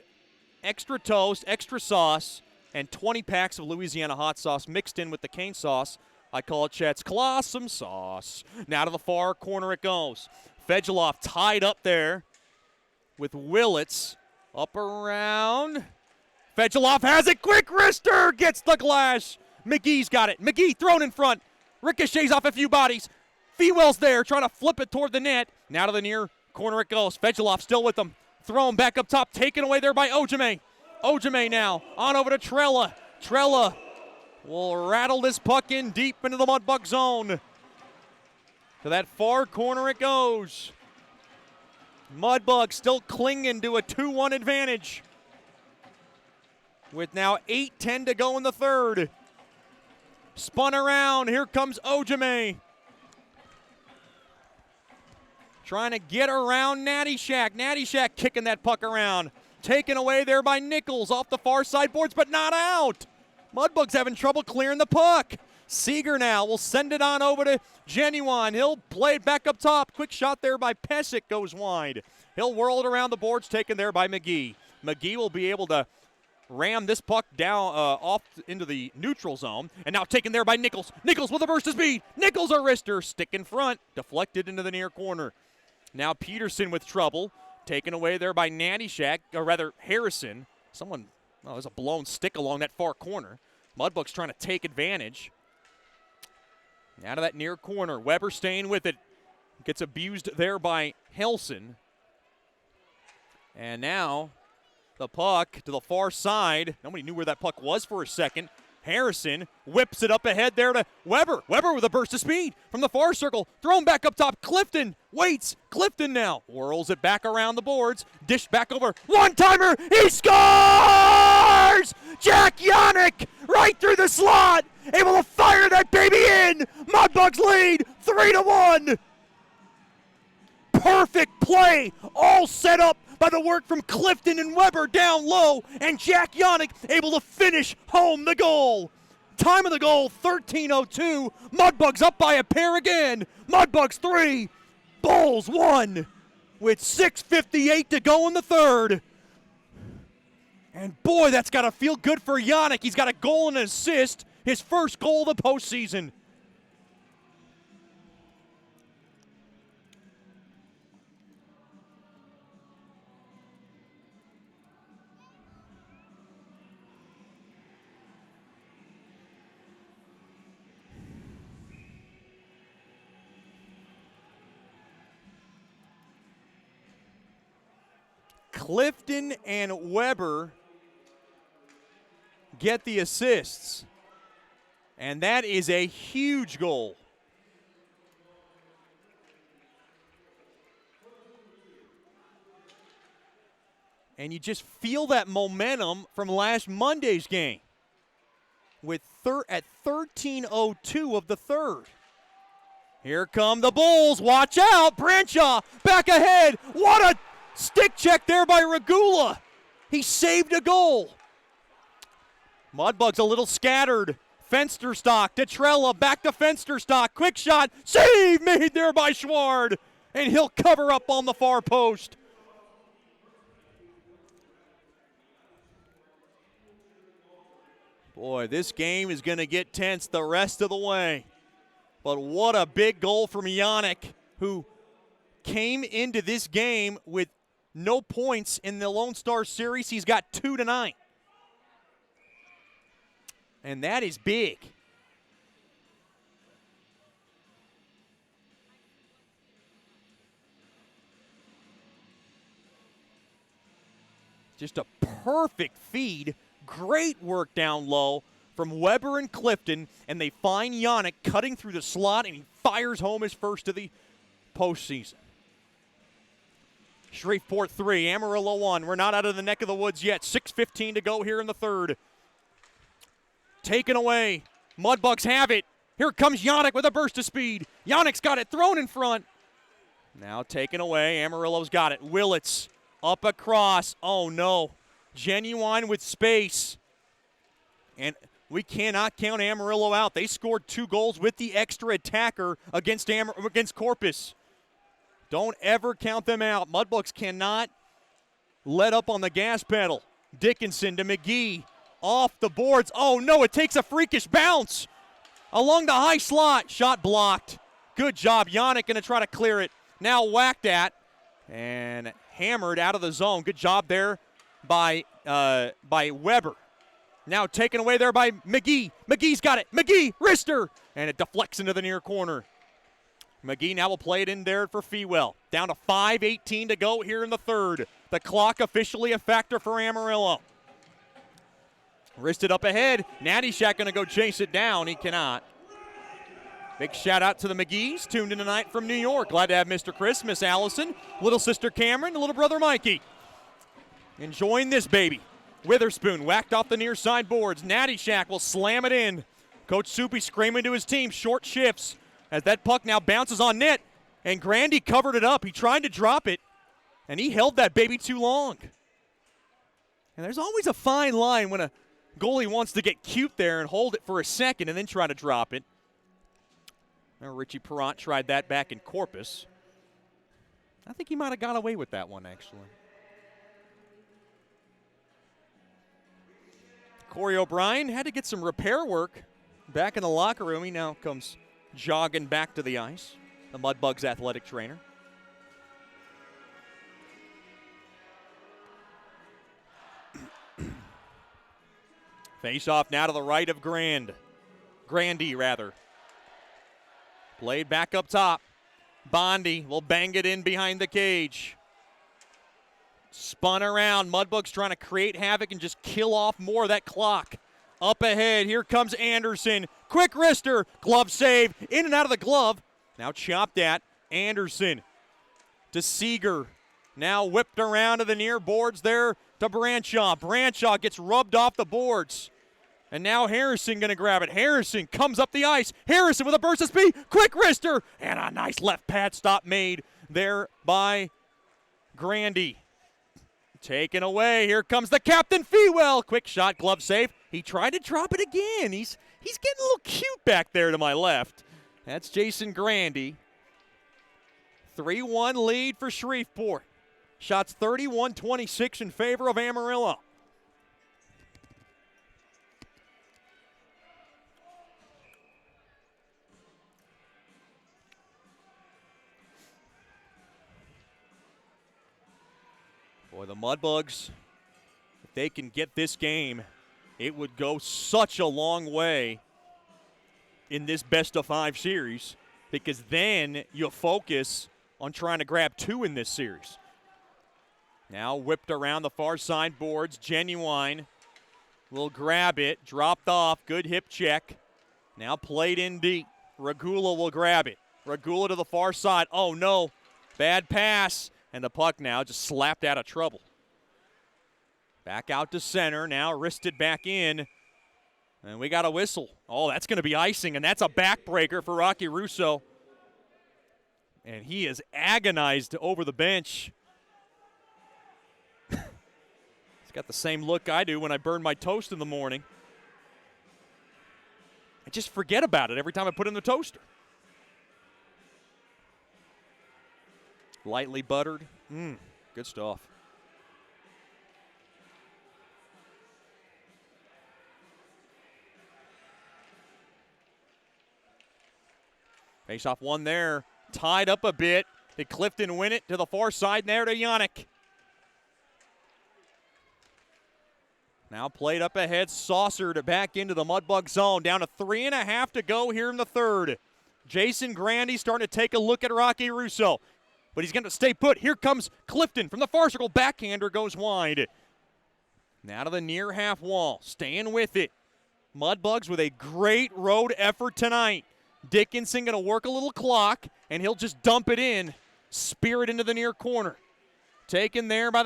S1: extra toast, extra sauce, and 20 packs of Louisiana hot sauce mixed in with the cane sauce. I call it Chet's Clawsome Sauce. Now to the far corner it goes. Fedulov tied up there with Willits. Up around. Fedulov has it. Quick wrister gets the glass. McGee's got it. McGee thrown in front. Ricochets off a few bodies. Fewell's there trying to flip it toward the net. Now to the near corner it goes. Fedulov still with them. Thrown back up top, taken away there by Ojime. Ojime now on over to Trella. Trella will rattle this puck in deep into the Mudbug zone. To that far corner it goes. Mudbugs still clinging to a 2-1 advantage. With now 8:10 to go in the third. Spun around, here comes Ojime. Trying to get around Natty Shack. Natty Shack kicking that puck around. Taken away there by Nichols off the far side boards, but not out. Mudbugs having trouble clearing the puck. Seeger now will send it on over to Genuine. He'll play it back up top. Quick shot there by Pesic goes wide. He'll whirl it around the boards, taken there by McGee. McGee will be able to ram this puck down off into the neutral zone. And now taken there by Nichols. Nichols with a burst of speed. Nichols a wrister. Stick in front. Deflected into the near corner. Now Peterson with trouble. Taken away there by Natty Shack, or rather Harrison. There's a blown stick along that far corner. Mudbugs trying to take advantage. Now to that near corner. Weber staying with it. Gets abused there by Helson. And now the puck to the far side. Nobody knew where that puck was for a second. Harrison whips it up ahead there to Weber. Weber with a burst of speed from the far circle. Thrown back up top. Clifton waits. Clifton now whirls it back around the boards. Dished back over. One-timer. He scores! Jack Yannick right through the slot. Able to fire that baby in. Mudbugs lead 3-1. Perfect play. All set up by the work from Clifton and Weber down low, and Jack Yannick able to finish home the goal. Time of the goal, 13:02. Mudbugs up by a pair again. Mudbugs 3, Bulls 1, with 6:58 to go in the third. And boy, that's got to feel good for Yannick. He's got a goal and an assist, his first goal of the postseason. Clifton and Weber get the assists. And that is a huge goal. And you just feel that momentum from last Monday's game with at 13:02 of the third. Here come the Bulls. Watch out. Branshaw back ahead. What a stick check there by Regula. He saved a goal. Mudbugs a little scattered. Fensterstock, Detrella, back to Fensterstock. Quick shot. Save made there by Schward. And he'll cover up on the far post. Boy, this game is going to get tense the rest of the way. But what a big goal from Yannick, who came into this game with no points in the Lone Star Series. He's got 2 tonight. And that is big. Just a perfect feed. Great work down low from Weber and Clifton, and they find Yannick cutting through the slot, and he fires home his first of the postseason. Shreveport 3, Amarillo 1. We're not out of the neck of the woods yet. 6:15 to go here in the third. Taken away. Mudbugs have it. Here comes Yannick with a burst of speed. Yannick's got it thrown in front. Now taken away. Amarillo's got it. Willits up across. Oh, no. Genuine with space. And we cannot count Amarillo out. They scored 2 goals with the extra attacker against Corpus. Don't ever count them out. Mudbugs cannot let up on the gas pedal. Dickinson to McGee. Off the boards. Oh, no, it takes a freakish bounce. Along the high slot. Shot blocked. Good job. Yannick going to try to clear it. Now whacked at and hammered out of the zone. Good job there by Weber. Now taken away there by McGee. McGee's got it. McGee, wrister. And it deflects into the near corner. McGee now will play it in there for Fewell. Down to 5:18 to go here in the third. The clock officially a factor for Amarillo. Wristed up ahead. Natty Shack going to go chase it down. He cannot. Big shout out to the McGees, tuned in tonight from New York. Glad to have Mr. Chris, Miss Allison, little sister Cameron, and little brother Mikey. Enjoying this baby. Witherspoon whacked off the near side boards. Natty Shack will slam it in. Coach Soupy screaming to his team, short shifts as that puck now bounces on net. And Grandy covered it up. He tried to drop it, and he held that baby too long. And there's always a fine line when a goalie wants to get cute there and hold it for a second and then try to drop it. Now Richie Perrant tried that back in Corpus. I think he might have got away with that one, actually. Corey O'Brien had to get some repair work back in the locker room. He now comes jogging back to the ice, the Mudbugs athletic trainer. Face off now to the right of Grandy, rather. Played back up top. Bondi will bang it in behind the cage. Spun around. Mudbugs trying to create havoc and just kill off more of that clock. Up ahead, here comes Anderson. Quick wrister. Glove save. In and out of the glove. Now chopped at. Anderson to Seeger. Now whipped around to the near boards there to Branshaw. Branshaw gets rubbed off the boards. And now Harrison going to grab it. Harrison comes up the ice. Harrison with a burst of speed. Quick wrister. And a nice left pad stop made there by Grandy. Taken away. Here comes the captain, Fewell. Quick shot, glove save. He tried to drop it again. He's getting a little cute back there to my left. That's Jason Grandy. 3-1 lead for Shreveport. Shots 31-26 in favor of Amarillo. Boy, the Mudbugs, if they can get this game, it would go such a long way in this best-of-5 series, because then you'll focus on trying to grab 2 in this series. Now whipped around the far side boards. Genuine will grab it. Dropped off. Good hip check. Now played in deep. Regula will grab it. Regula to the far side. Oh, no. Bad pass. And the puck now just slapped out of trouble. Back out to center. Now wristed back in. And we got a whistle. Oh, that's going to be icing, and that's a backbreaker for Rocky Russo. And he is agonized over the bench. He's got the same look I do when I burn my toast in the morning. I just forget about it every time I put it in the toaster. Lightly buttered. Good stuff. Face-off one there. Tied up a bit. Did Clifton win it to the far side there to Yannick? Now played up ahead, saucered back into the Mudbug zone. Down to 3.5 to go here in the third. Jason Grandy starting to take a look at Rocky Russo. But he's going to stay put. Here comes Clifton from the far circle. Backhander goes wide. Now to the near half wall. Staying with it. Mudbugs with a great road effort tonight. Dickinson going to work a little clock, and he'll just dump it in. Spear it into the near corner. Taken there by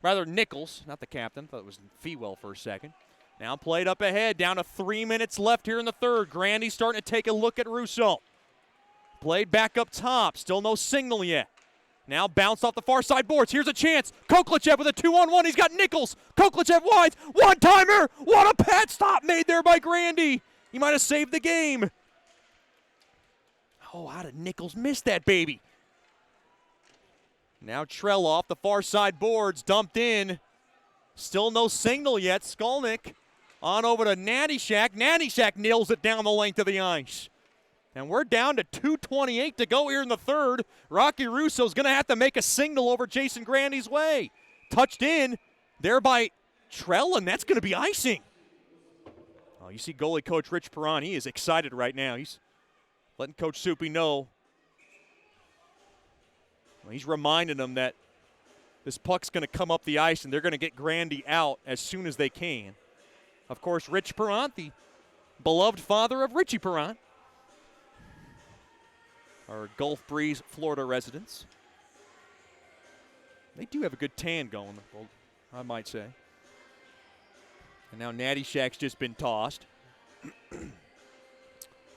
S1: rather Nichols, not the captain. Thought it was Fewell for a second. Now played up ahead. Down to 3 minutes left here in the third. Grandy starting to take a look at Russo. Played back up top. Still no signal yet. Now bounced off the far side boards. Here's a chance. Koklichev with a 2-on-1. He's got Nichols. Koklichev wide. One-timer. What a pad stop made there by Grandy. He might have saved the game. Oh, how did Nichols miss that baby? Now Trell off the far side boards. Dumped in. Still no signal yet. Skolnick on over to Natty Shack. Natty Shack nails it down the length of the ice. And we're down to 2:28 to go here in the third. Rocky Russo's going to have to make a signal over Jason Grandy's way. Touched in there by Trell, and that's going to be icing. Oh, you see goalie coach Rich Perron. He is excited right now. He's letting Coach Soupy know. Well, he's reminding them that this puck's going to come up the ice, and they're going to get Grandy out as soon as they can. Of course, Rich Perron, the beloved father of Richie Perron. Our Gulf Breeze, Florida residents. They do have a good tan going, I might say. And now Natty Shack's just been tossed.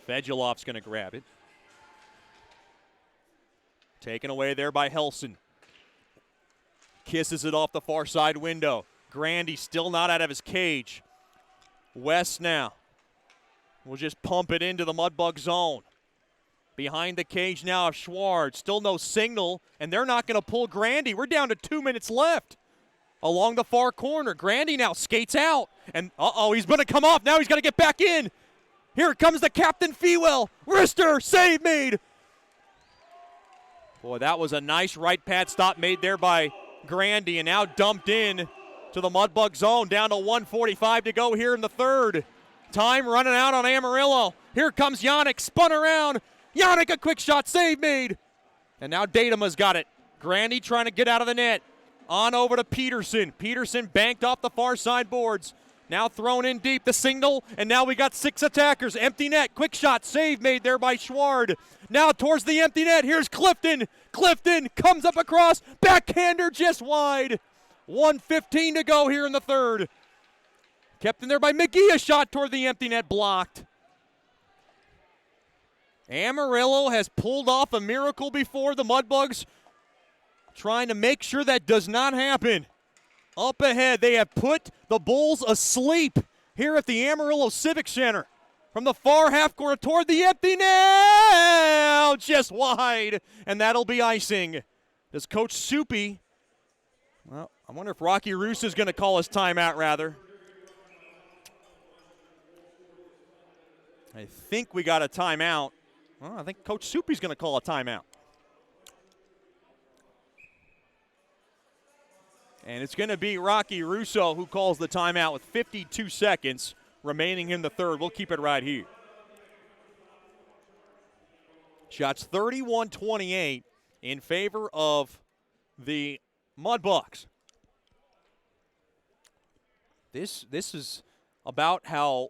S1: Fedulov's going to grab it. Taken away there by Helson. Kisses it off the far side window. Grandy still not out of his cage. West now will just pump it into the Mudbug zone. Behind the cage now of Schwartz. Still no signal, and they're not going to pull Grandy. We're down to 2 minutes left. Along the far corner. Grandy now skates out. And, he's going to come off. Now he's got to get back in. Here comes the captain, Fewell. Wrister, save made. Boy, that was a nice right pad stop made there by Grandy, and now dumped in to the Mudbug zone. Down to 1:45 to go here in the third. Time running out on Amarillo. Here comes Yannick, spun around. Yannick, a quick shot, save made. And now Datama's got it. Grandy trying to get out of the net. On over to Peterson. Peterson banked off the far side boards. Now thrown in deep, the signal, and now we got 6 attackers. Empty net, quick shot, save made there by Schward. Now towards the empty net, here's Clifton. Clifton comes up across, backhander just wide. 1:15 to go here in the third. Kept in there by McGee, a shot toward the empty net, blocked. Amarillo has pulled off a miracle before. The Mudbugs trying to make sure that does not happen. Up ahead, they have put the Bulls asleep here at the Amarillo Civic Center. From the far half court toward the empty net, just wide, and that'll be icing. Does Coach Soupy, well, I wonder if Rocky Roos is going to call his timeout, rather. I think we got a timeout. Well, I think Coach Soupy's going to call a timeout. And it's going to be Rocky Russo who calls the timeout with 52 seconds remaining in the third. We'll keep it right here. Shots 31-28 in favor of the Mudbugs. This is about how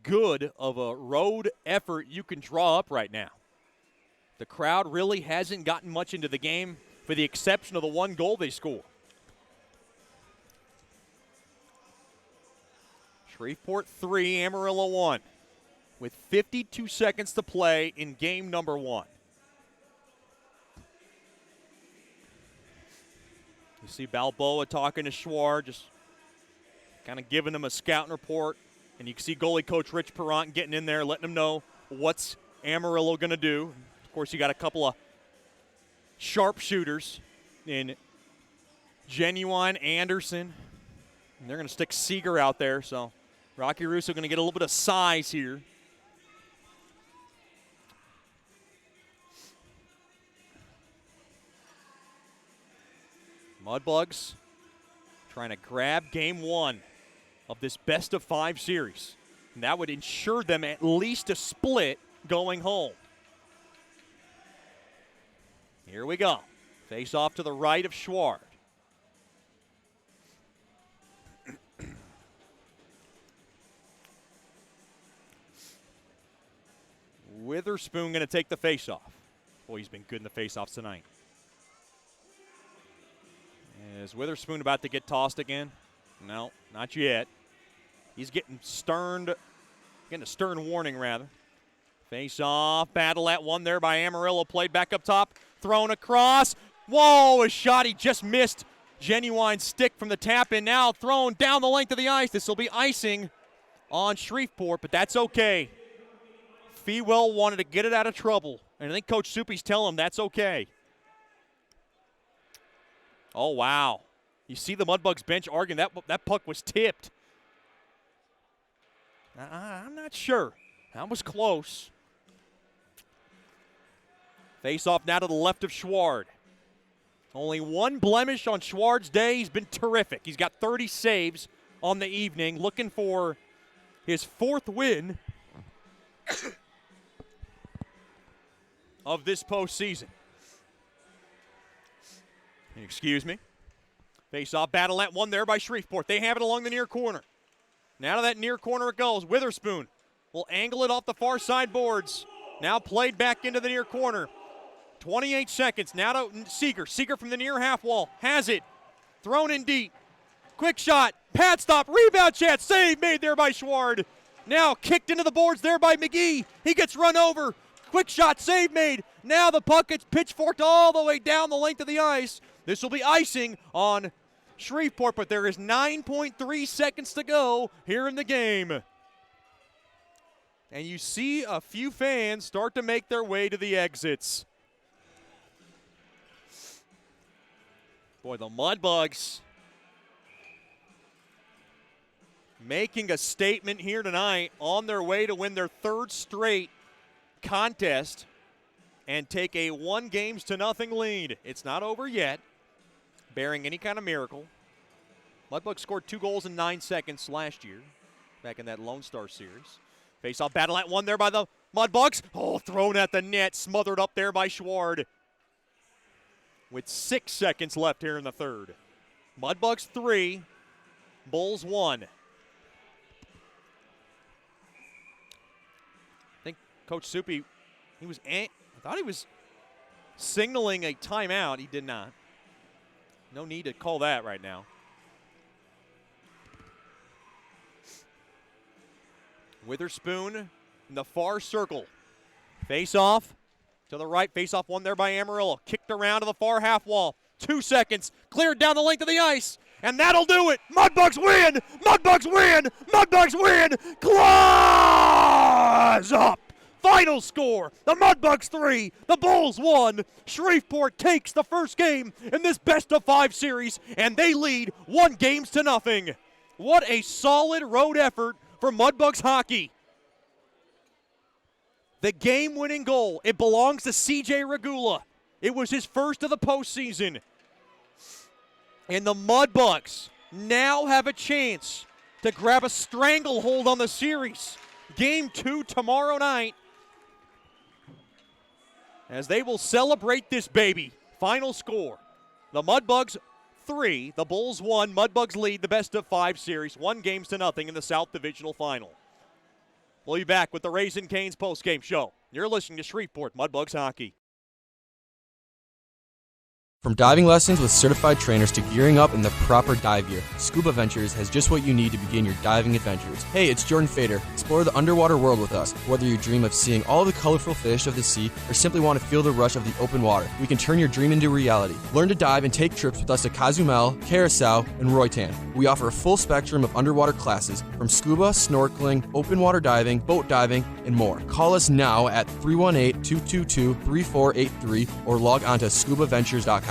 S1: good of a road effort you can draw up right now. The crowd really hasn't gotten much into the game for the exception of the one goal they scored. Shreveport 3, Amarillo 1, with 52 seconds to play in game number 1. You see Balboa talking to Schwar, just kind of giving him a scouting report. And you can see goalie coach Rich Perrant getting in there, letting him know what's Amarillo going to do. Of course, you got a couple of sharpshooters in Genuine Anderson. And they're going to stick Seeger out there, so Rocky Russo going to get a little bit of size here. Mudbugs trying to grab game one of this best-of-5 series. And that would ensure them at least a split going home. Here we go. Face off to the right of Schwar. Witherspoon going to take the face-off. Boy, he's been good in the face-offs tonight. Is Witherspoon about to get tossed again? No, not yet. He's getting a stern warning, rather. Face-off, battle at one there by Amarillo. Played back up top, thrown across. Whoa, a shot he just missed. Genuine stick from the tap-in now, thrown down the length of the ice. This will be icing on Shreveport, but that's okay. Fewell wanted to get it out of trouble, and I think Coach Soupy's telling him that's okay. Oh, wow. You see the Mudbugs bench arguing that puck was tipped. I'm not sure. That was close. Face off now to the left of Schward. Only one blemish on Schward's day. He's been terrific. He's got 30 saves on the evening, looking for his fourth win of this postseason. Excuse me. Face-off battle at one there by Shreveport. They have it along the near corner. Now to that near corner it goes. Witherspoon will angle it off the far side boards. Now played back into the near corner. 28 seconds. Now to Seeger. Seeger from the near half wall. Has it. Thrown in deep. Quick shot. Pad stop. Rebound chance. Save made there by Schward. Now kicked into the boards there by McGee. He gets run over. Quick shot. Save made. Now the puck gets pitchforked all the way down the length of the ice. This will be icing on Shreveport, but there is 9.3 seconds to go here in the game. And you see a few fans start to make their way to the exits. Boy, the Mudbugs making a statement here tonight on their way to win their third straight contest and take a 1-0 lead. It's not over yet, bearing any kind of miracle. Mudbugs scored 2 goals in 9 seconds last year, back in that Lone Star series. Face-off battle at one there by the Mudbugs. Oh, thrown at the net, smothered up there by Schward. With 6 seconds left here in the third. Mudbugs 3, Bulls 1. I think Coach Soupy, I thought he was signaling a timeout. He did not. No need to call that right now. Witherspoon in the far circle. Face off to the right. Face off one there by Amarillo. Kicked around to the far half wall. 2 seconds. Cleared down the length of the ice. And that'll do it. Mudbugs win. Mudbugs win. Mudbugs win. Claws up. Final score, the Mudbugs 3, the Bulls 1. Shreveport takes the first game in this best-of-5 series, and they lead 1-0. What a solid road effort for Mudbugs hockey. The game-winning goal, it belongs to C.J. Regula. It was his first of the postseason. And the Mudbugs now have a chance to grab a stranglehold on the series. Game 2 tomorrow night, as they will celebrate this baby. Final score, the Mudbugs 3, the Bulls 1. Mudbugs lead the best-of-5 series, 1-0 in the South Divisional Final. We'll be back with the Raisin Canes postgame show. You're listening to Shreveport Mudbugs Hockey.
S9: From diving lessons with certified trainers to gearing up in the proper dive gear, Scuba Ventures has just what you need to begin your diving adventures. Hey, it's Jordan Fader. Explore the underwater world with us. Whether you dream of seeing all the colorful fish of the sea or simply want to feel the rush of the open water, we can turn your dream into reality. Learn to dive and take trips with us to Cozumel, Curacao, and Roatan. We offer a full spectrum of underwater classes from scuba, snorkeling, open water diving, boat diving, and more. Call us now at 318-222-3483 or log on to scubaventures.com.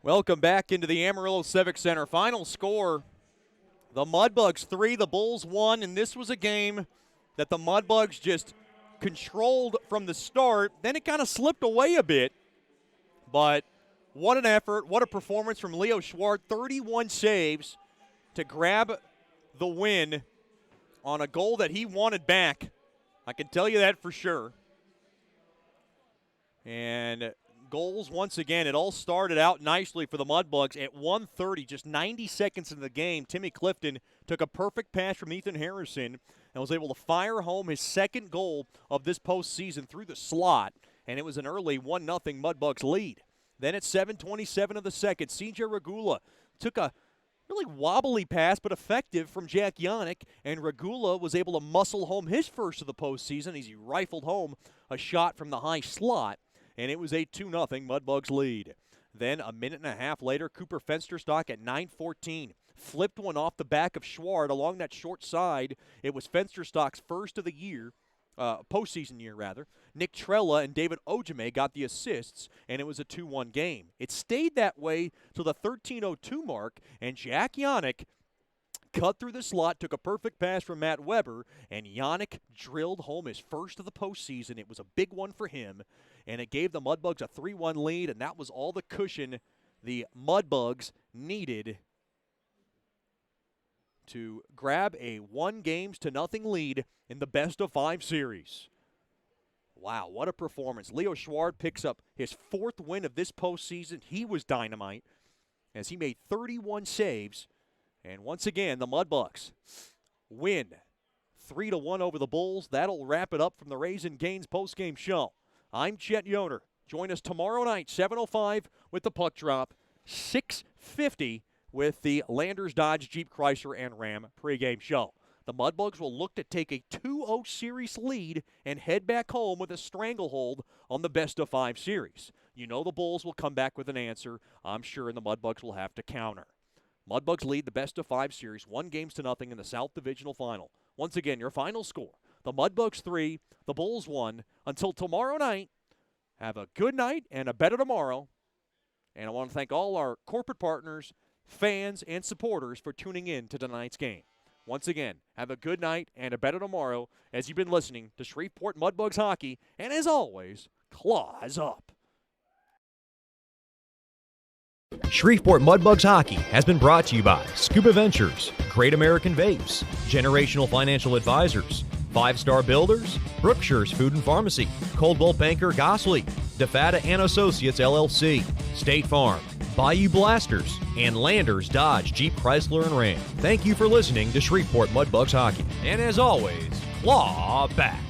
S1: Welcome back into the Amarillo Civic Center. Final score, the Mudbugs 3, the Bulls 1, and this was a game that the Mudbugs just controlled from the start. Then it kind of slipped away a bit, but what an effort, what a performance from Leo Schwartz, 31 saves to grab the win on a goal that he wanted back. I can tell you that for sure. And goals once again. It all started out nicely for the Mudbugs at 1:30, just 90 seconds into the game. Timmy Clifton took a perfect pass from Ethan Harrison and was able to fire home his second goal of this postseason through the slot, and it was an early 1-0 Mudbugs lead. Then at 7:27 of the second, CJ Regula took a really wobbly pass but effective from Jack Yannick, and Regula was able to muscle home his first of the postseason as he rifled home a shot from the high slot, and it was a 2-0 Mudbugs lead. Then a minute and a half later, Cooper Fensterstock at 9:14 flipped one off the back of Schwartz along that short side. It was Fensterstock's first of the year, postseason year rather. Nick Trella and David Ojime got the assists, and it was a 2-1 game. It stayed that way till the 13:02 mark, and Jack Yannick cut through the slot, took a perfect pass from Matt Weber, and Yannick drilled home his first of the postseason. It was a big one for him, and it gave the Mudbugs a 3-1 lead, and that was all the cushion the Mudbugs needed to grab a 1-0 lead in the best-of-5 series. Wow, what a performance. Leo Schwartz picks up his 4th win of this postseason. He was dynamite as he made 31 saves. And once again, the Mudbugs win 3-1 over the Bulls. That'll wrap it up from the Raisin Gaines postgame show. I'm Chet Yoder. Join us tomorrow night, 7:05 with the puck drop, 6:50 with the Landers Dodge Jeep Chrysler and Ram pregame show. The Mudbugs will look to take a 2-0 series lead and head back home with a stranglehold on the best-of-5 series. You know the Bulls will come back with an answer, I'm sure, and the Mudbugs will have to counter. Mudbugs lead the best-of-5 series 1-0 in the South Divisional Final. Once again, your final score, the Mudbugs 3, the Bulls 1. Until tomorrow night, have a good night and a better tomorrow. And I want to thank all our corporate partners, fans, and supporters for tuning in to tonight's game. Once again, have a good night and a better tomorrow as you've been listening to Shreveport Mudbugs Hockey. And as always, claws up.
S3: Shreveport Mudbugs Hockey has been brought to you by Scuba Ventures, Great American Vapes, Generational Financial Advisors, 5-Star Builders, Brookshire's Food and Pharmacy, Coldwell Banker Gosley, DeFata and Associates LLC, State Farm, Bayou Blasters, and Landers Dodge Jeep Chrysler and Ram. Thank you for listening to Shreveport Mudbugs Hockey. And as always, claw back.